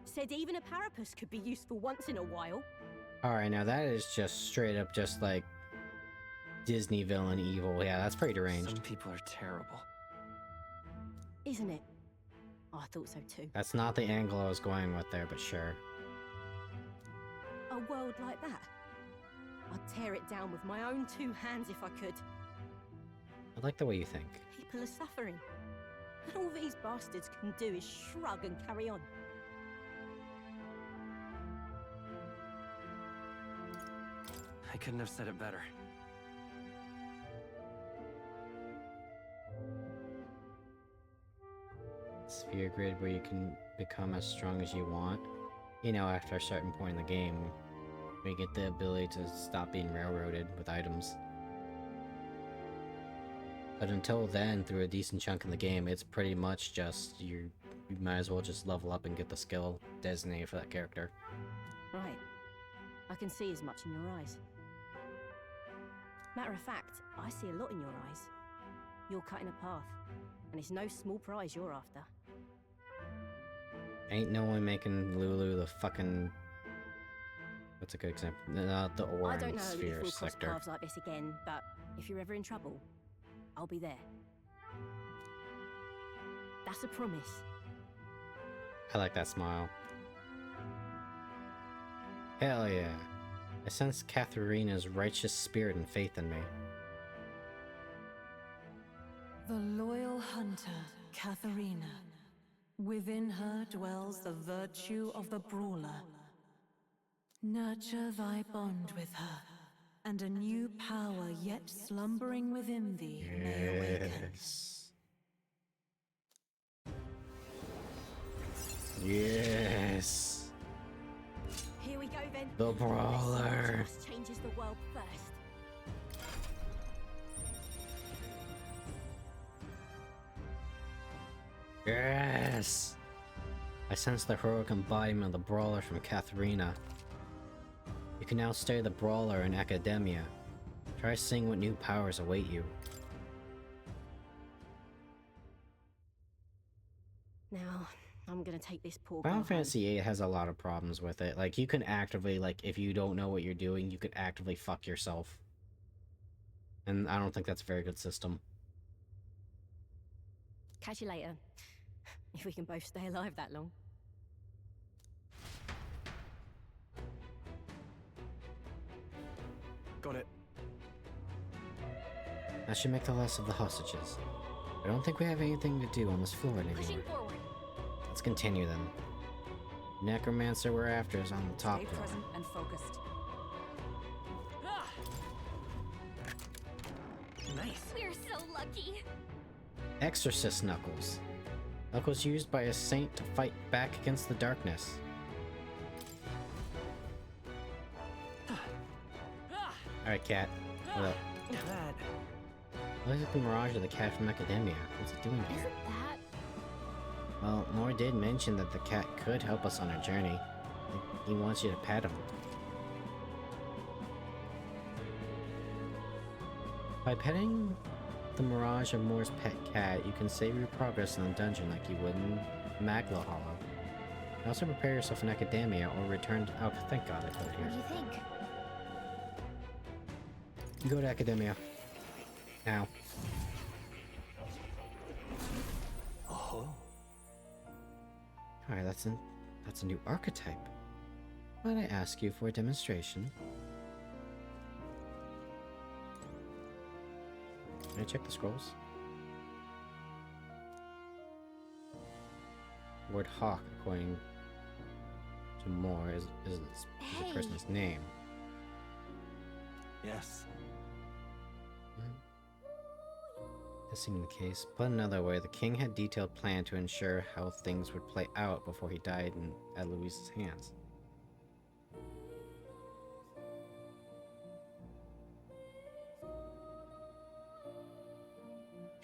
Said even a Parapus could be useful once in a while. Alright, now that is just straight up just like Disney villain evil. Yeah, that's pretty deranged. Some people are terrible. Isn't it? Oh, I thought so too. That's not the angle I was going with there, but sure. A world like that? I'd tear it down with my own two hands if I could. I like the way you think. People are suffering. And all these bastards can do is shrug and carry on. I couldn't have said it better. Sphere grid where you can become as strong as you want. You know, after a certain point in the game, we get the ability to stop being railroaded with items. But until then, through a decent chunk of the game, it's pretty much just you might as well just level up and get the skill designated for that character. Right. I can see as much in your eyes. Matter of fact, I see a lot in your eyes. You're cutting a path, and it's no small prize you're after. Ain't no one making Lulu the fucking... What's a good example? Not the I orange don't know sphere if we'll cross sector. paths like this again, but if you're ever in trouble, I'll be there. That's a promise. I like that smile. Hell yeah. I sense Katharina's righteous spirit and faith in me. The loyal hunter, Katharina. Within her dwells the virtue of the brawler. Nurture thy bond with her, and a new power yet slumbering within thee may awaken. Yes. Here we go then. The brawler. Let's see which changes the world first. Yes. I sense the heroic embodiment of the brawler from Katharina. You can now study the brawler in academia. Try seeing what new powers await you. Now, I'm gonna take this poor Final girl home. Fantasy VIII has a lot of problems with it. Like, you can actively, like, if you don't know what you're doing, you could actively fuck yourself. And I don't think that's a very good system. Catch you later. If we can both stay alive that long. Got it. That should make the less of the hostages. I don't think we have anything to do on this floor anymore. Pushing forward. Let's continue then. Necromancer we're after is on the top Stay floor. present and focused. Nice. We're so lucky. Exorcist Knuckles. Knuckles used by a saint to fight back against the darkness. Alright, cat. What up? That. Looks like the Mirage of the cat from Academia. What's it doing here? Isn't that? Well, Moore did mention that the cat could help us on our journey. He wants you to pet him. By petting the Mirage of Moore's pet cat, you can save your progress in the dungeon like you would in Magla Hollow. Also prepare yourself in Academia or return to... Oh, thank God I put it What do here. you think? You go to Academia. Now. Oh. Alright, that's a new archetype. Might I ask you for a demonstration? Can I check the scrolls? Word Hawk, according to Moore, is a Hey. person's name. Yes. This seemed the case. Put another way, the king had detailed plan to ensure how things would play out before he died at Louise's hands.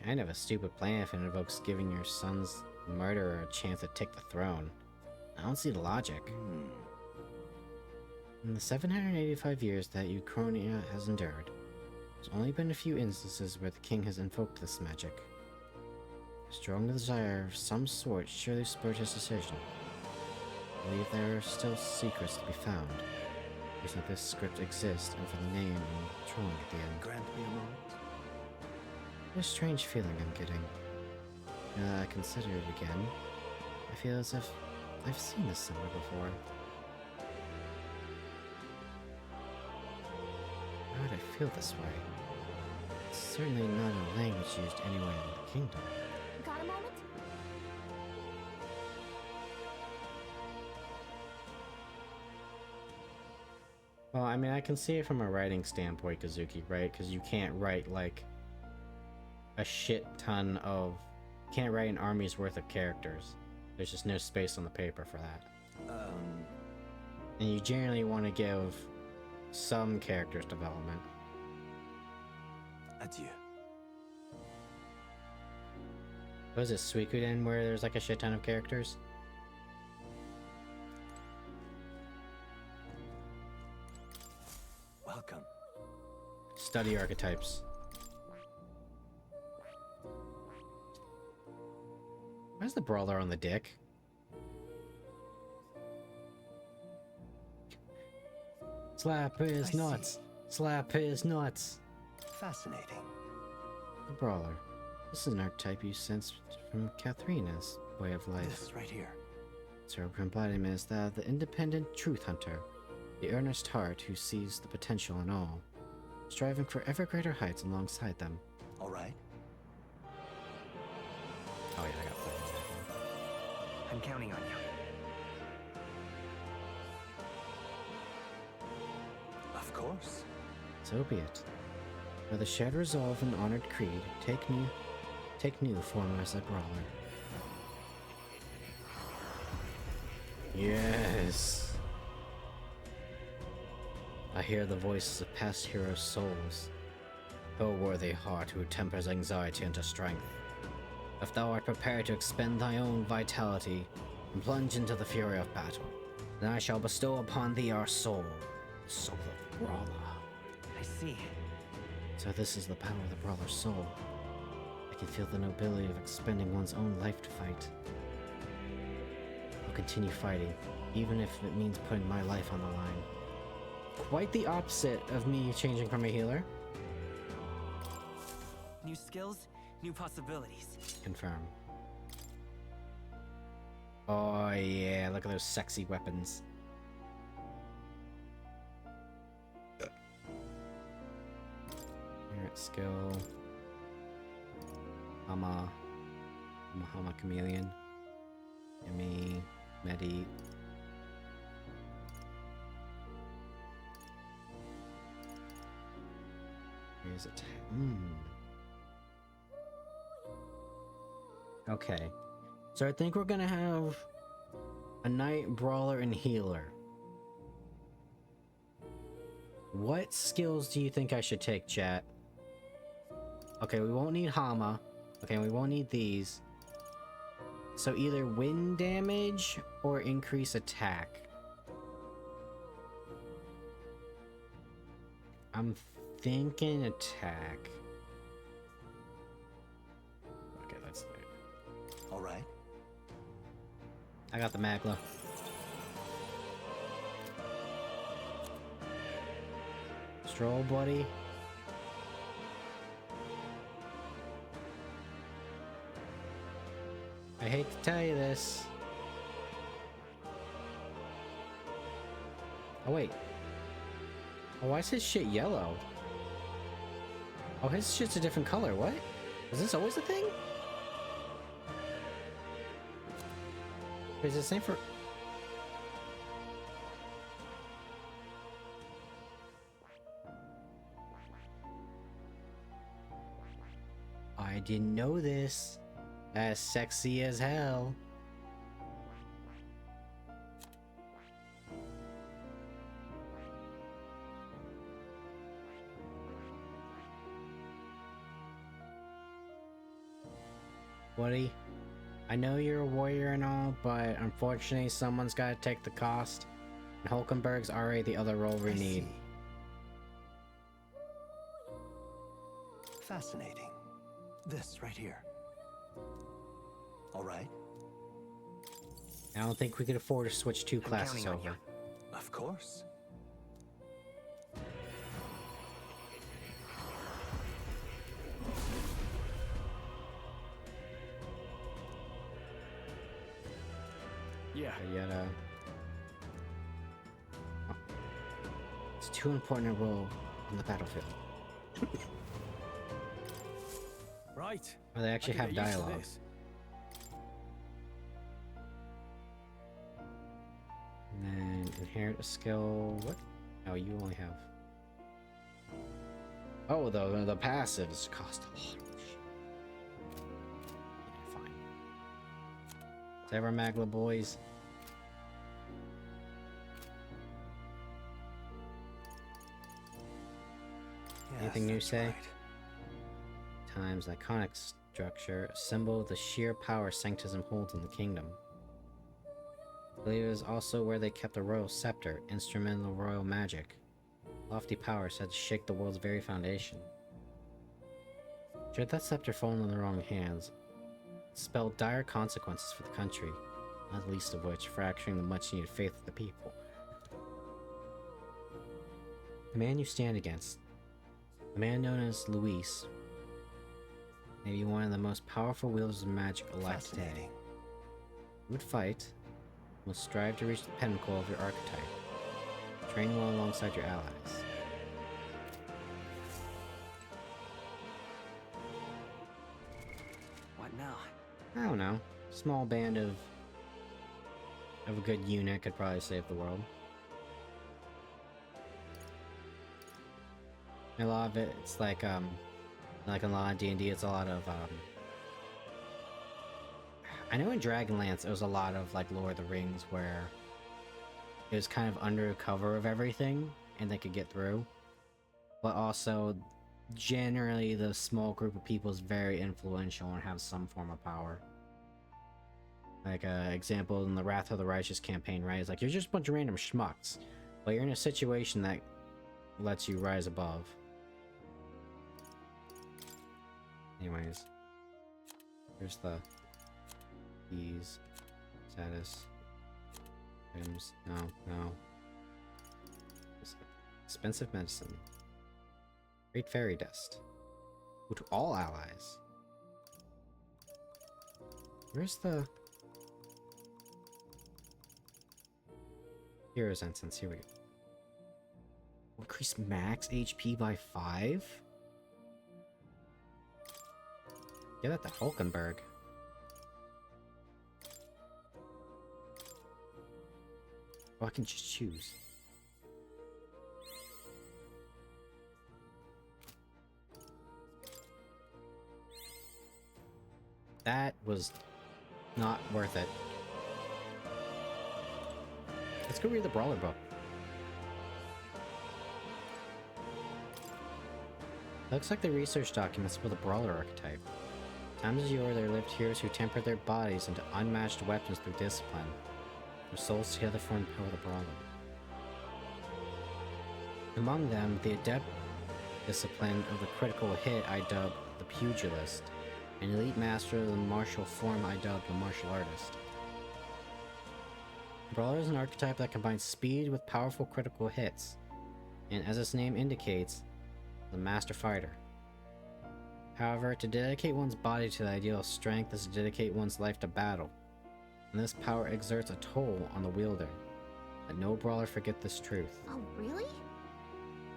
Kind of a stupid plan if it invokes giving your son's murderer a chance to take the throne. I don't see the logic. In the 785 years that Uchronia has endured, there's only been a few instances where the king has invoked this magic. A strong desire of some sort surely spurred his decision. I believe there are still secrets to be found. Reason that this script exists and for the name and trolling at the end. Grant me a moment. What a strange feeling I'm getting. Now that I consider it again, I feel as if I've seen this somewhere before. Why would I feel this way? It's certainly not a language used anywhere in the kingdom. Got a moment? Well, I mean, I can see it from a writing standpoint, Kazuki, right? Because you can't write, like, a shit ton of... You can't write an army's worth of characters. There's just no space on the paper for that. And you generally want to give some characters development. Adieu. Was it Suikoden where there's like a shit ton of characters? Welcome. Study archetypes. Why's the brawler on the dick? Slap his I nuts! Slap his nuts! Fascinating. The brawler. This is an archetype you sensed from Katharina's way of life. This right here. Its embodiment is that of the independent truth hunter, the earnest heart who sees the potential in all, striving for ever greater heights alongside them. All right. Oh yeah, I got that. I'm counting on you. Of course. So be it. By the shared resolve and honored creed, take new form as a brawler. Yes! I hear the voices of past heroes' souls. O worthy heart who tempers anxiety into strength. If thou art prepared to expend thy own vitality and plunge into the fury of battle, then I shall bestow upon thee our soul, the soul of brawler. I see. So this is the power of the Brawler's soul. I can feel the nobility of expending one's own life to fight. I'll continue fighting, even if it means putting my life on the line. Quite the opposite of me changing from a healer. New skills, new possibilities. Confirm. Oh yeah, look at those sexy weapons. Merit skill. Hama Chameleon. Gimme. Medi. Here's a Okay. So I think we're gonna have a knight, brawler, and healer. What skills do you think I should take, chat? Okay, we won't need Hama. Okay, we won't need these. So either wind damage or increase attack. I'm thinking attack. Okay, that's it. All right. I got the Magla. Stroll, buddy. I hate to tell you this. Oh wait. Oh, why is his shit yellow? Oh, his shit's a different color. What? Was this always a thing? Is it the same for... I didn't know this. That's sexy as hell. Woody, I know you're a warrior and all, but unfortunately someone's gotta take the cost. And Hulkenberg's already the other role we need. Fascinating. This right here. All right. I don't think we could afford to switch two classes over. Of course. Yeah. Yada. Oh. It's too important a role on the battlefield. Right. Oh, they actually have dialogue. And then inherit a skill. What? Oh, you only have. Oh, the passives cost a lot. Yeah, fine. Is that ever Magla boys? Yes, Anything new, that's say? right. Times iconic structure, a symbol of the sheer power Sanctism holds in the kingdom. I believe it is also where they kept the royal scepter, instrument of the royal magic. Lofty power said to shake the world's very foundation. Should that scepter fall in the wrong hands, it spelled dire consequences for the country, not the least of which fracturing the much-needed faith of the people. The man you stand against, the man known as Luis, may be one of the most powerful wielders of magic alive today. You would fight, will strive to reach the pinnacle of your archetype. Train well alongside your allies. What now? I don't know. Small band of a good unit could probably save the world. A lot of it, it's like a lot of D&D, it's a lot of I know in Dragonlance it was a lot of like Lord of the Rings where it was kind of under cover of everything and they could get through. But also generally the small group of people is very influential and have some form of power. Like example in the Wrath of the Righteous campaign, right? It's like you're just a bunch of random schmucks, but you're in a situation that lets you rise above. Anyways, here's the keys, status, items. No. Expensive medicine. Great fairy dust. Go to all allies. Where's the hero's incense? Here we go. Increase max HP by 5? Give that to Hulkenberg. Oh, I can just choose. That was not worth it. Let's go read the Brawler book. Looks like the research documents for the Brawler archetype. Times of yore, there lived heroes who tempered their bodies into unmatched weapons through discipline. Their souls together formed the power of the Brawler. Among them, the adept discipline of the critical hit I dubbed the Pugilist. An elite master of the martial form I dubbed the Martial Artist. Brawler is an archetype that combines speed with powerful critical hits, and as its name indicates, the Master Fighter. However, to dedicate one's body to the ideal of strength is to dedicate one's life to battle, and this power exerts a toll on the wielder. Let no brawler forget this truth. Oh, really?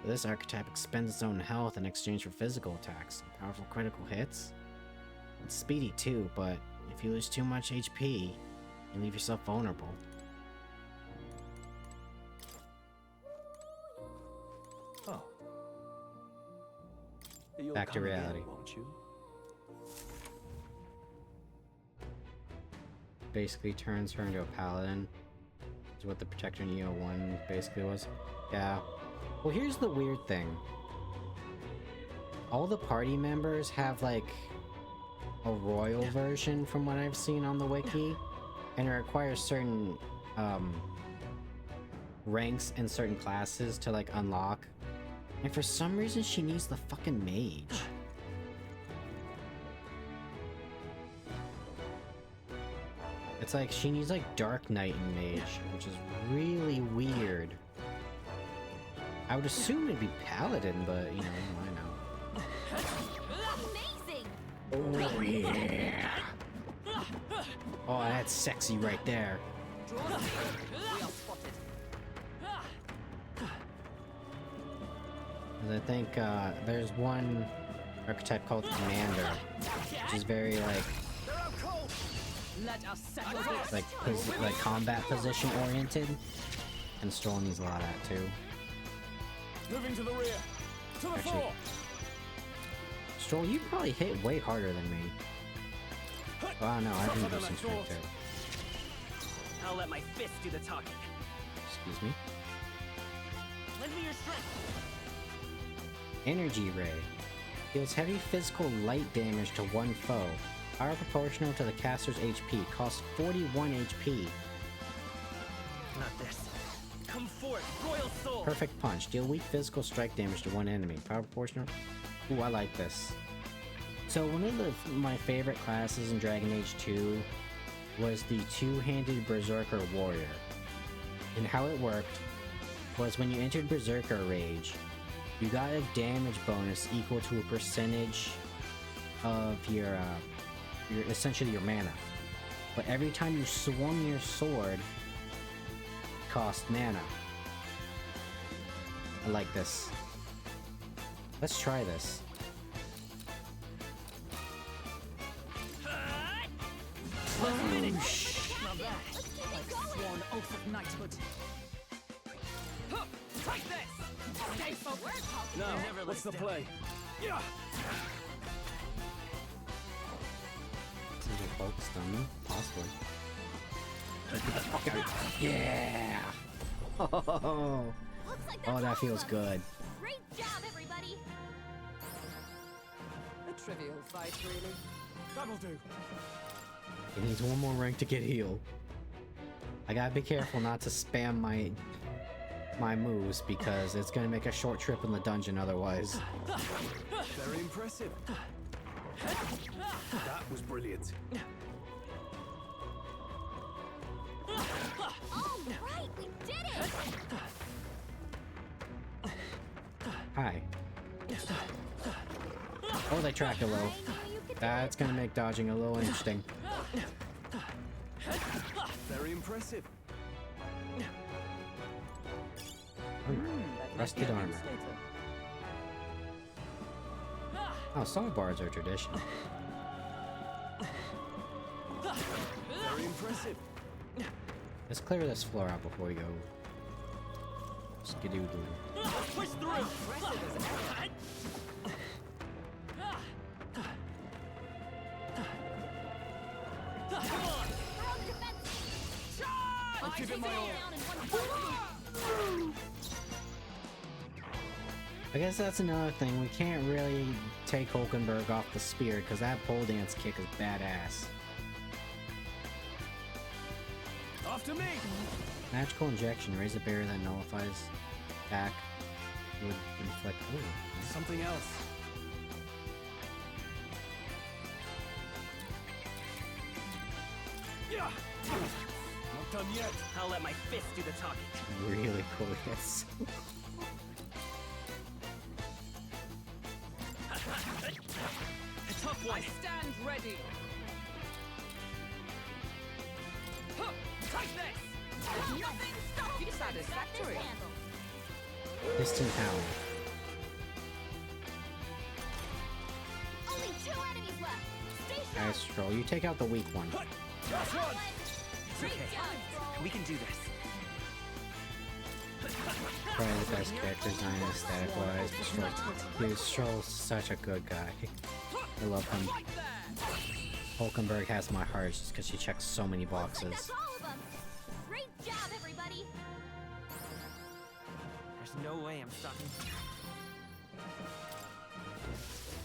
This archetype expends its own health in exchange for physical attacks and powerful critical hits. It's speedy too, but if you lose too much HP, you leave yourself vulnerable. Oh. You'll Back to come again, reality. won't you? Basically turns her into a paladin. Is what the Protector Neo 1 basically was. Yeah. Well, here's the weird thing. All the party members have like a royal version from what I've seen on the wiki, and it requires certain ranks and certain classes to like unlock, and for some reason she needs the fucking mage. It's like she needs like Dark Knight and mage, which is really weird. I would assume it'd be paladin, but you know, I know. Amazing! Oh yeah! Oh, that's sexy right there. I think there's one archetype called Commander, which is very like combat position oriented, and Stroll needs a lot of that too. Moving to the rear. To the Actually, fore. Stroll, you probably hit way harder than me. Well, I don't know, I didn't do some strength too. I'll let my fist do the talking. Excuse me. Lend me your strength. Energy Ray. Deals heavy physical light damage to one foe. Power proportional to the caster's HP. Costs 41 HP. Not this. Come forth, Royal Soul! Perfect Punch. Deal weak physical strike damage to one enemy. Power proportional. Ooh, I like this. So one of my favorite classes in Dragon Age 2 was the two-handed Berserker Warrior. And how it worked was when you entered Berserker Rage, you got a damage bonus equal to a percentage of your essentially your mana. But every time you swung your sword, it cost mana. I like this. Let's try this. Oh, shh. Now that, like sworn oath of knighthood. Take this! Stay focused! Now, Never what's the let down. play? Yeah. Seems like Hulk stun them. Possibly. Yeah! Oh, Looks like oh, that's that all feels of us. good. Great job, everybody! A trivial fight, really. That'll do. He needs one more rank to get healed. I gotta be careful not to spam my moves because it's gonna make a short trip in the dungeon otherwise. Very impressive. That was brilliant. All right, we did it! Hi. Oh, they tracked a little. That's gonna make dodging a little interesting. Very impressive. Rusted armor. Oh, saw bars are traditional. Very impressive. Let's clear this floor out before we go. Skidoodle. Push through. I'll give it my all. I guess that's another thing. We can't really take Hulkenberg off the spear because that pole dance kick is badass. After me. Magical injection. Raise a barrier that nullifies back. Would inflict. Ooh. Something else. Yeah. Not done yet. I'll let my fist do the talking. Really cool. Yes. A tough one. I stand ready. Take this. Nothing stops us. Satisfactory. Distant power. Only 2 enemies left. Stay sharp. Nice stroll. You take out the weak one. Last one. It's okay. We can do this. Probably the best character design aesthetic wise. Dude, Stroll's such a good guy. I love him. Hulkenberg has my heart just because she checks so many boxes. That's all of them. Great job, everybody. There's no way I'm stopping.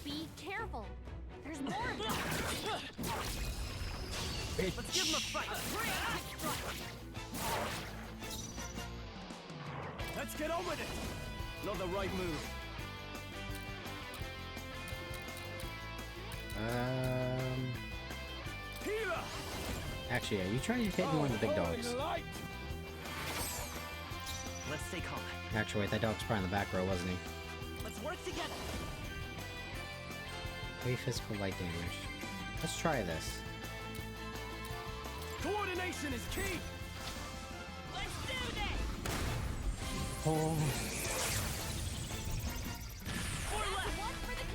Be careful. There's more of them. Let's give him a fight. Let's get on with it. Not the right move. Healer. Actually, yeah, you try to hit one of the big dogs. Let's stay calm. Actually, wait, that dog's probably in the back row, wasn't he? Let's work together. Heavy physical light damage. Let's try this. Coordination is key. Let's do this. Oh,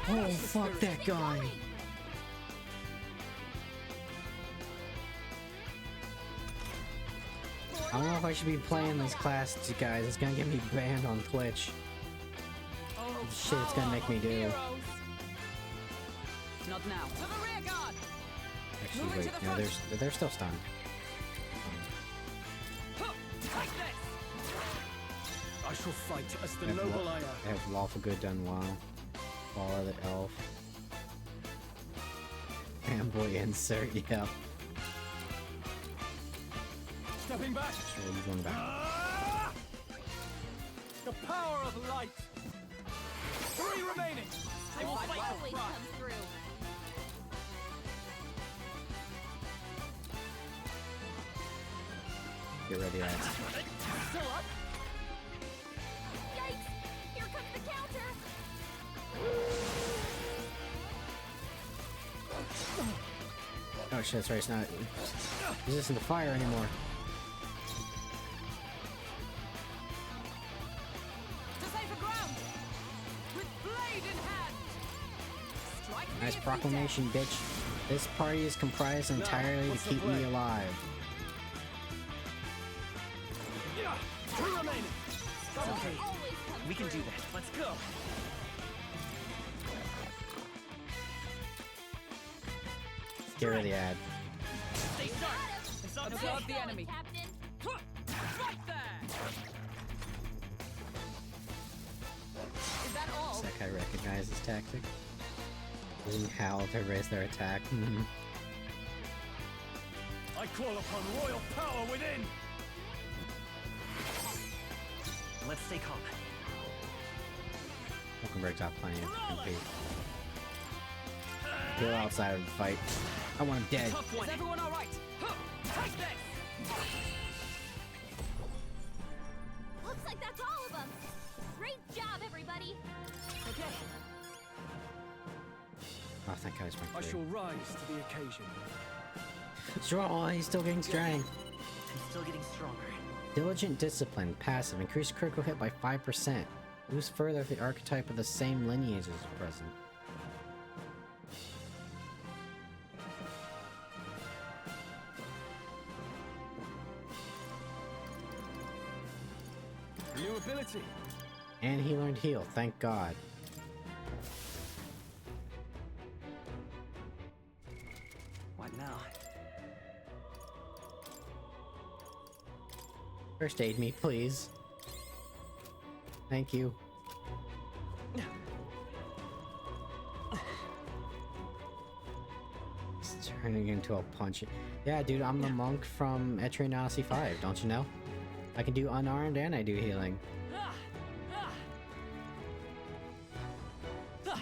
oh, fuck that guy. I don't know if I should be playing this class, guys. It's gonna get me banned on Twitch. Shit, it's gonna make me do. Not now. To the rear guard. Actually, wait, no, they're still stunned. I shall fight as the I have noble I am. I have lawful good done well. Follow the elf. Fanboy insert, yeah. Stepping back. Sure, you going back. The power of light. 3 remaining. I will fight always comes through. Get ready, lads. Still up? Yikes! Here comes the counter. Oh shit, that's right, it's not resistant to fire anymore. To safer ground. With blade in hand. Strike me Nice if you proclamation, bitch. This party is comprised entirely to what's the keep me play? alive. 2 remaining. It's okay. We can do this. Let's go. Get rid of the ad. Stay sharp. It's up to Absorb you. the enemy. Captain. Right there. Is that all? Does that guy recognize his tactic? Doesn't howl to raise their attack. I call upon royal power within. Let's stay calm. Hulkenberg's out plenty of MP. heal outside of the fight. I want him dead. Tough one. Is everyone all right? Take this. Looks like that's all of them. Great job, everybody. Okay. Oh, thank God he's I my shall rise to the occasion. Strong. Oh, he's still getting strength. I'm still getting stronger. Diligent Discipline, passive, increase critical hit by 5%. Boost further if the archetype of the same lineage is present. New ability. And he learned heal, thank God. What now? First aid me, please. Thank you. It's turning into a punch. Yeah, dude, I'm the monk from Etrian 5, don't you know? I can do unarmed and I do healing. All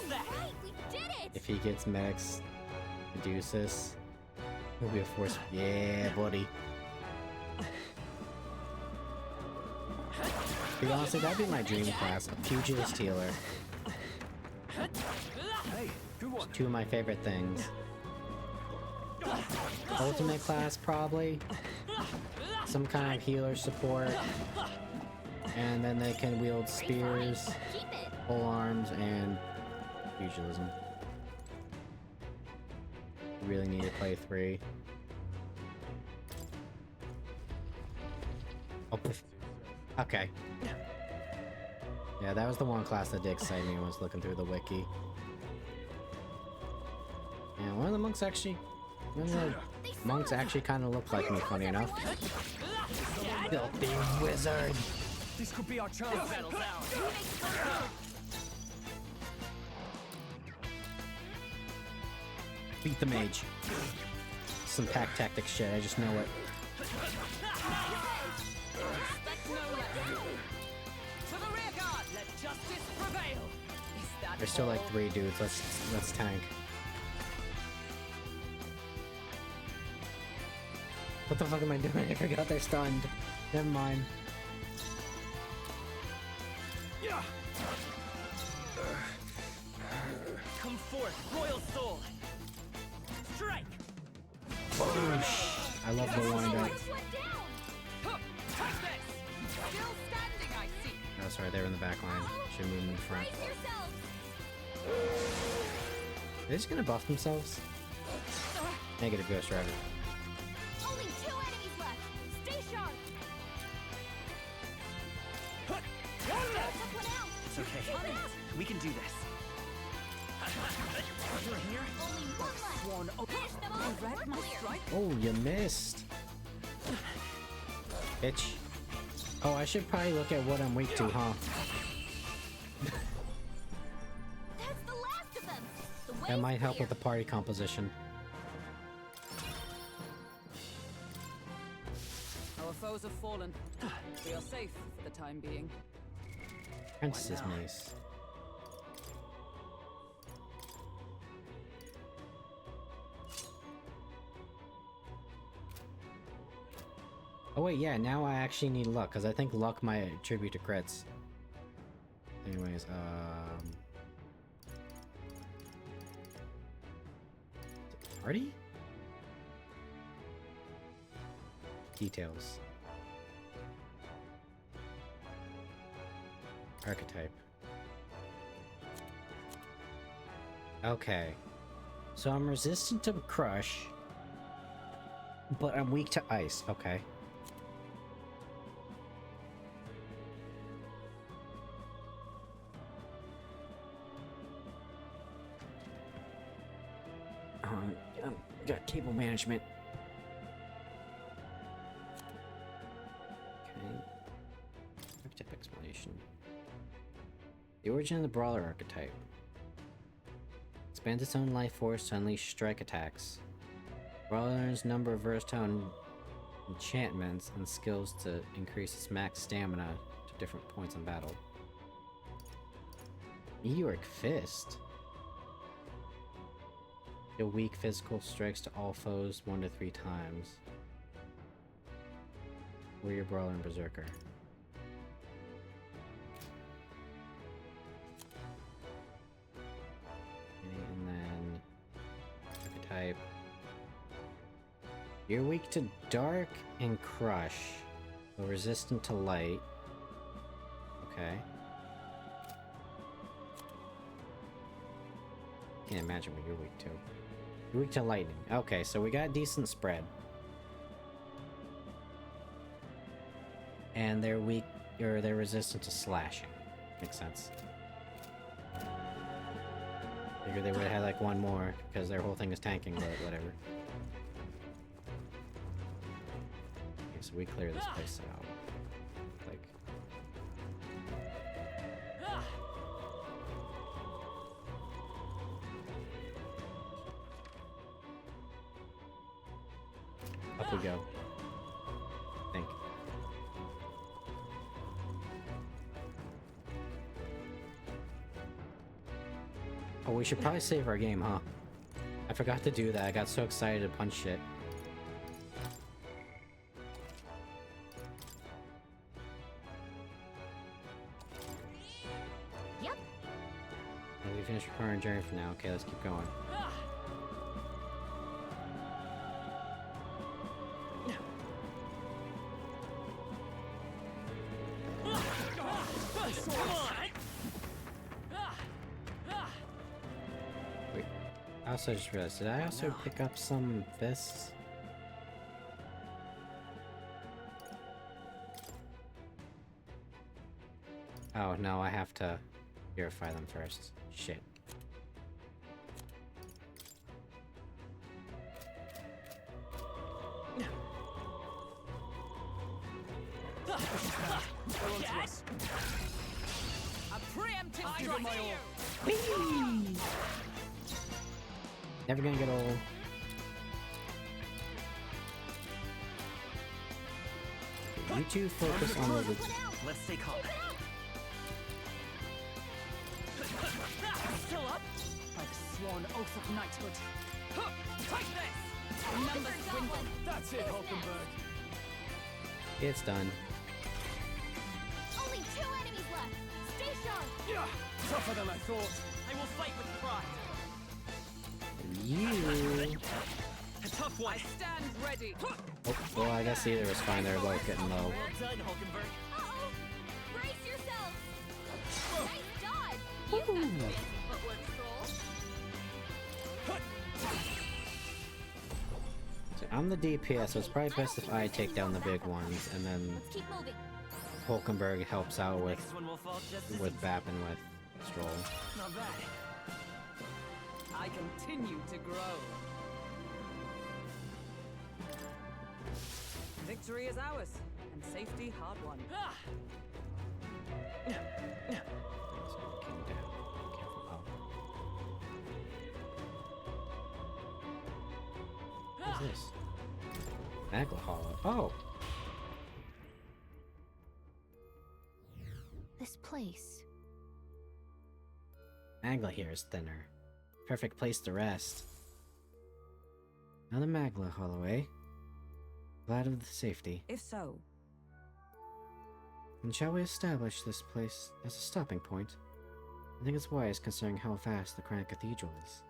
right, we did it. If he gets Mex, Medusis, he'll be a force. Yeah, buddy. Dude, honestly, that'd be my dream class, a pugilist healer. Hey, good one. Two of my favorite things. Ultimate class, probably. Some kind of healer support. And then they can wield spears, Keep it. pole arms, and pugilism. Really need to play 3. Oh, okay. Yeah, that was the one class that did excite me when I was looking through the wiki. Yeah, one of the monks actually kind of looked like me, funny enough. Filthy wizard! This could be our chance. Battle's ours. Beat the mage. Some pack tactic shit, I just know it. Expect no less. To the rear guard. Let justice prevail. Is that There's still like all? 3 dudes, let's tank. What the fuck am I doing? I forgot they're stunned. Never mind. Yeah. Come forth, royal soul. Strike. I love the wind up. This went down. Take this. Still standing, I see. Oh, sorry, they were in the back line. Should move in the front. Brace yourselves. Are they just gonna buff themselves? Negative Ghost Rider. Only 2 enemies left. Stay sharp. Took one out. It's okay. Take it out. We can do this. You're here? Only one left. One. Oh, Finish them off. read We're my clear. strike. Oh, you missed. Bitch. Oh, I should probably look at what I'm weak to, huh? That's the last of them. The That way's might help clear. with the party composition. Our foes have fallen. We are safe for the time being. Princess's now? Mace. Oh wait, yeah, now I actually need luck, because I think luck might attribute to crits. Anyways, party? Details. Archetype. Okay. So I'm resistant to crush, but I'm weak to ice. Okay. Got cable management. Okay. Archetype explanation. The origin of the Brawler archetype. Expands its own life force to unleash strike attacks. Brawler learns a number of versatile enchantments and skills to increase its max stamina to different points in battle. Meteoric Fist. Deal weak physical strikes to all foes 1 to 3 times. Warrior, Brawler, and Berserker. Okay, and then archetype. You're weak to Dark and Crush, but resistant to Light. Okay. Can't imagine what you're weak to. You're weak to lightning. Okay, so we got decent spread. And they're weak, or they're resistant to slashing. Makes sense. Figured they would have had like one more, because their whole thing is tanking, but whatever. Okay, so we clear this place out. Like... Up we go. I think. Oh, we should probably save our game, huh? I forgot to do that. I got so excited to punch shit. Yep. We finished our current journey for now. Okay, let's keep going. Wait, I also just realized, did I also pick up some fists? Oh, no, I have to purify them first. Shit. A preemptive strike here! Never gonna get old. You two focus on the... Let's stay calm. Still up? By the sworn oath of knighthood. Take this! Numbers dwindle. That's it, Hulkenberg. It's done. Only 2 enemies left. Stay sharp. Yeah, tougher than I thought. I will fight with pride. You... A tough one. I stand ready. Oh, well, I guess either was fine. They're both getting low. Well done, Hulkenberg. Uh-oh. Brace yourselves. Nice dodge. You have fancy footwork, Stroll. So I'm the DPS, so it's probably best if I take down the big ones, and then Let's keep moving. Hulkenberg helps out with Next one will fall just as Bap and with Stroll. Not bad. I continue to grow. Victory is ours, and safety hard won. So it came down. Careful. Oh. What's this? Magla Hollow. Oh! This place. Magla here is thinner. Perfect place to rest. Another Magla Hollow, eh? Glad of the safety. If so, And shall we establish this place as a stopping point? I think it's wise considering how vast the Crown Cathedral is.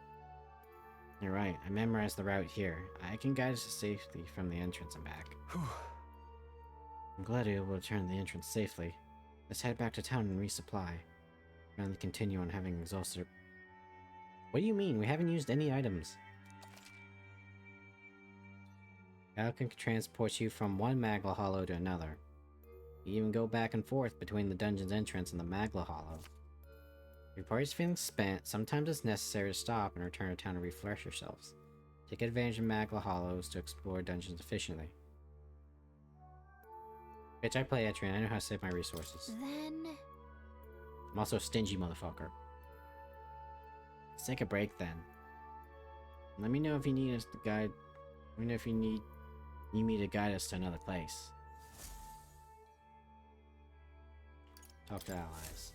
You're right, I memorized the route here. I can guide us to safety from the entrance and back. I'm glad you're able to return to the entrance safely. Let's head back to town and resupply. Rather than continue on having exhausted... What do you mean? We haven't used any items. Falcon can transport you from one Magla Hollow to another. You even go back and forth between the dungeon's entrance and the Magla Hollow. If your party's feeling spent, sometimes it's necessary to stop and return to town to refresh yourselves. Take advantage of Magla Hollows to explore dungeons efficiently. Bitch, I play Etrian. I know how to save my resources. Then... I'm also a stingy motherfucker. Let's take a break then. Let me know if you need us to guide... Let me know if you need me to guide us to another place. Talk to allies.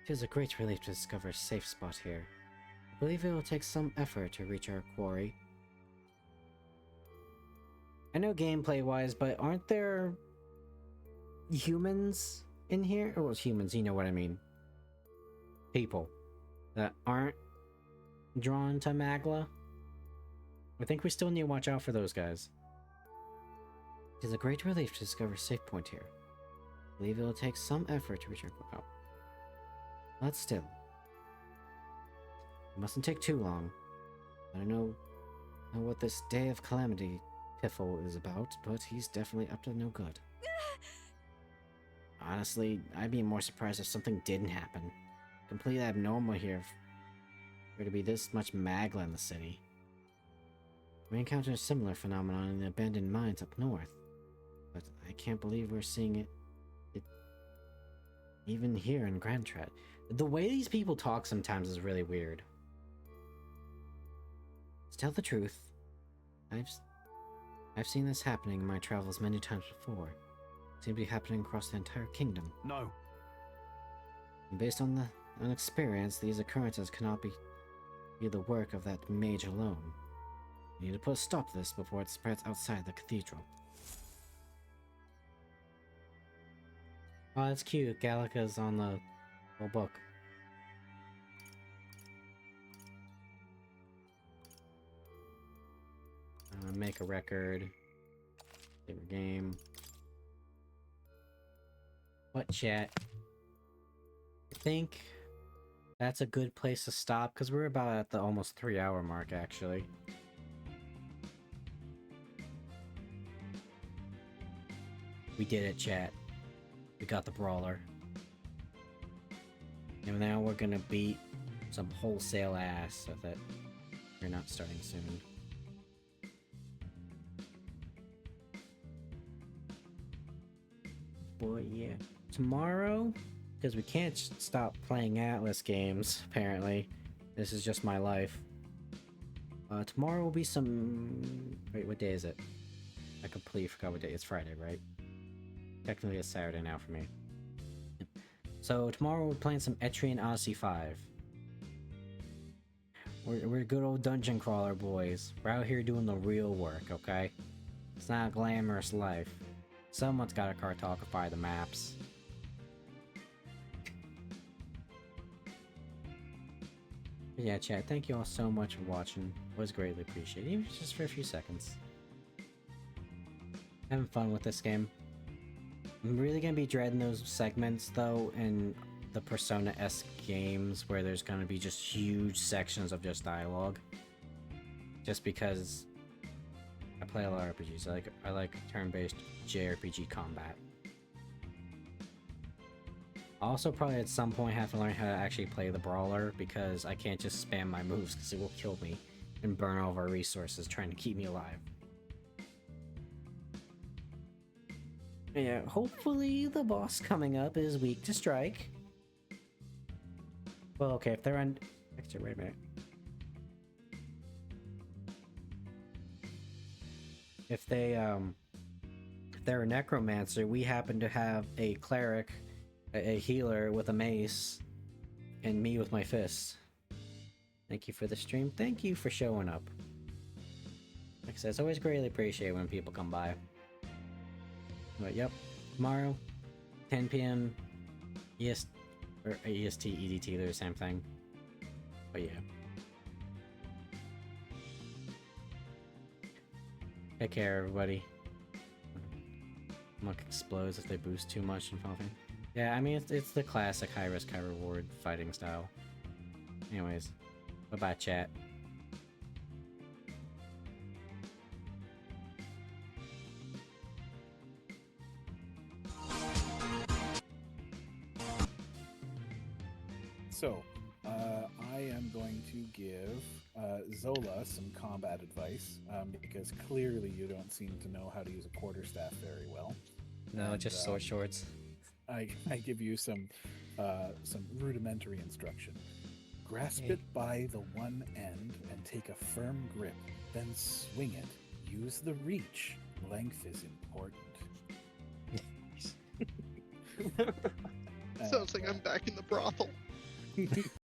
It is a great relief to discover a safe spot here. believe it will take some effort to reach our quarry. I know gameplay-wise, but aren't there humans in here? Or humans, you know what I mean. People that aren't drawn to Magla. I think we still need to watch out for those guys. It is a great relief to discover a safe point here. I believe it will take some effort to reach our quarry. But still. It mustn't take too long. I don't know what this day of calamity Piffle is about, but he's definitely up to no good. Honestly, I'd be more surprised if something didn't happen. Completely abnormal here for there to be this much Magla in the city. We encountered a similar phenomenon in the abandoned mines up north, but I can't believe we're seeing it even here in Grand Tret. The way these people talk sometimes is really weird. To tell the truth, I've seen this happening in my travels many times before. It seems to be happening across the entire kingdom. No. And based on experience, these occurrences cannot be the work of that mage alone. We need to put a stop to this before it spreads outside the cathedral. Oh, that's cute. Gallica's on the whole book. Make a record. Save a game. What, chat? I think that's a good place to stop, because we're about at the almost 3-hour mark, actually. We did it, chat. We got the brawler. And now we're gonna beat some wholesale ass with it. We're not starting soon. Boy, yeah. Tomorrow, because we can't stop playing Atlas games, apparently. This is just my life. Tomorrow will be some... Wait, what day is it? I completely forgot what day. It's Friday, right? Technically it's Saturday now for me. So tomorrow we're playing some Etrian Odyssey 5. We're good old dungeon crawler boys. We're out here doing the real work, okay? It's not a glamorous life. Someone's gotta cartography the maps. But yeah, chat, thank you all so much for watching. It was greatly appreciated, even just for a few seconds. Having fun with this game. I'm really gonna be dreading those segments, though, in the Persona-esque games where there's gonna be just huge sections of just dialogue. Just because I play a lot of RPGs. I like turn-based JRPG combat. I'll also probably at some point have to learn how to actually play the brawler, because I can't just spam my moves because it will kill me and burn all of our resources trying to keep me alive. Yeah, hopefully the boss coming up is weak to strike. Well, okay, if they're on... Actually, wait a minute. If they're a necromancer, we happen to have a cleric, a healer with a mace, and me with my fists. Thank you for the stream. Thank you for showing up. Like I said, it's always greatly appreciated when people come by. But yep, tomorrow, 10 p.m. EST, EDT, they're the same thing. But yeah. Take care, everybody. Muck explodes if they boost too much and something. Yeah, I mean, it's the classic high risk, high reward fighting style. Anyways, bye-bye, chat. So, I am going to give Zola some combat advice, because clearly you don't seem to know how to use a quarterstaff very well. No, and, just sword shorts. I give you some rudimentary instruction. Grasp it by the one end and take a firm grip, then swing it. Use the reach. Length is important. Sounds like I'm back in the brothel.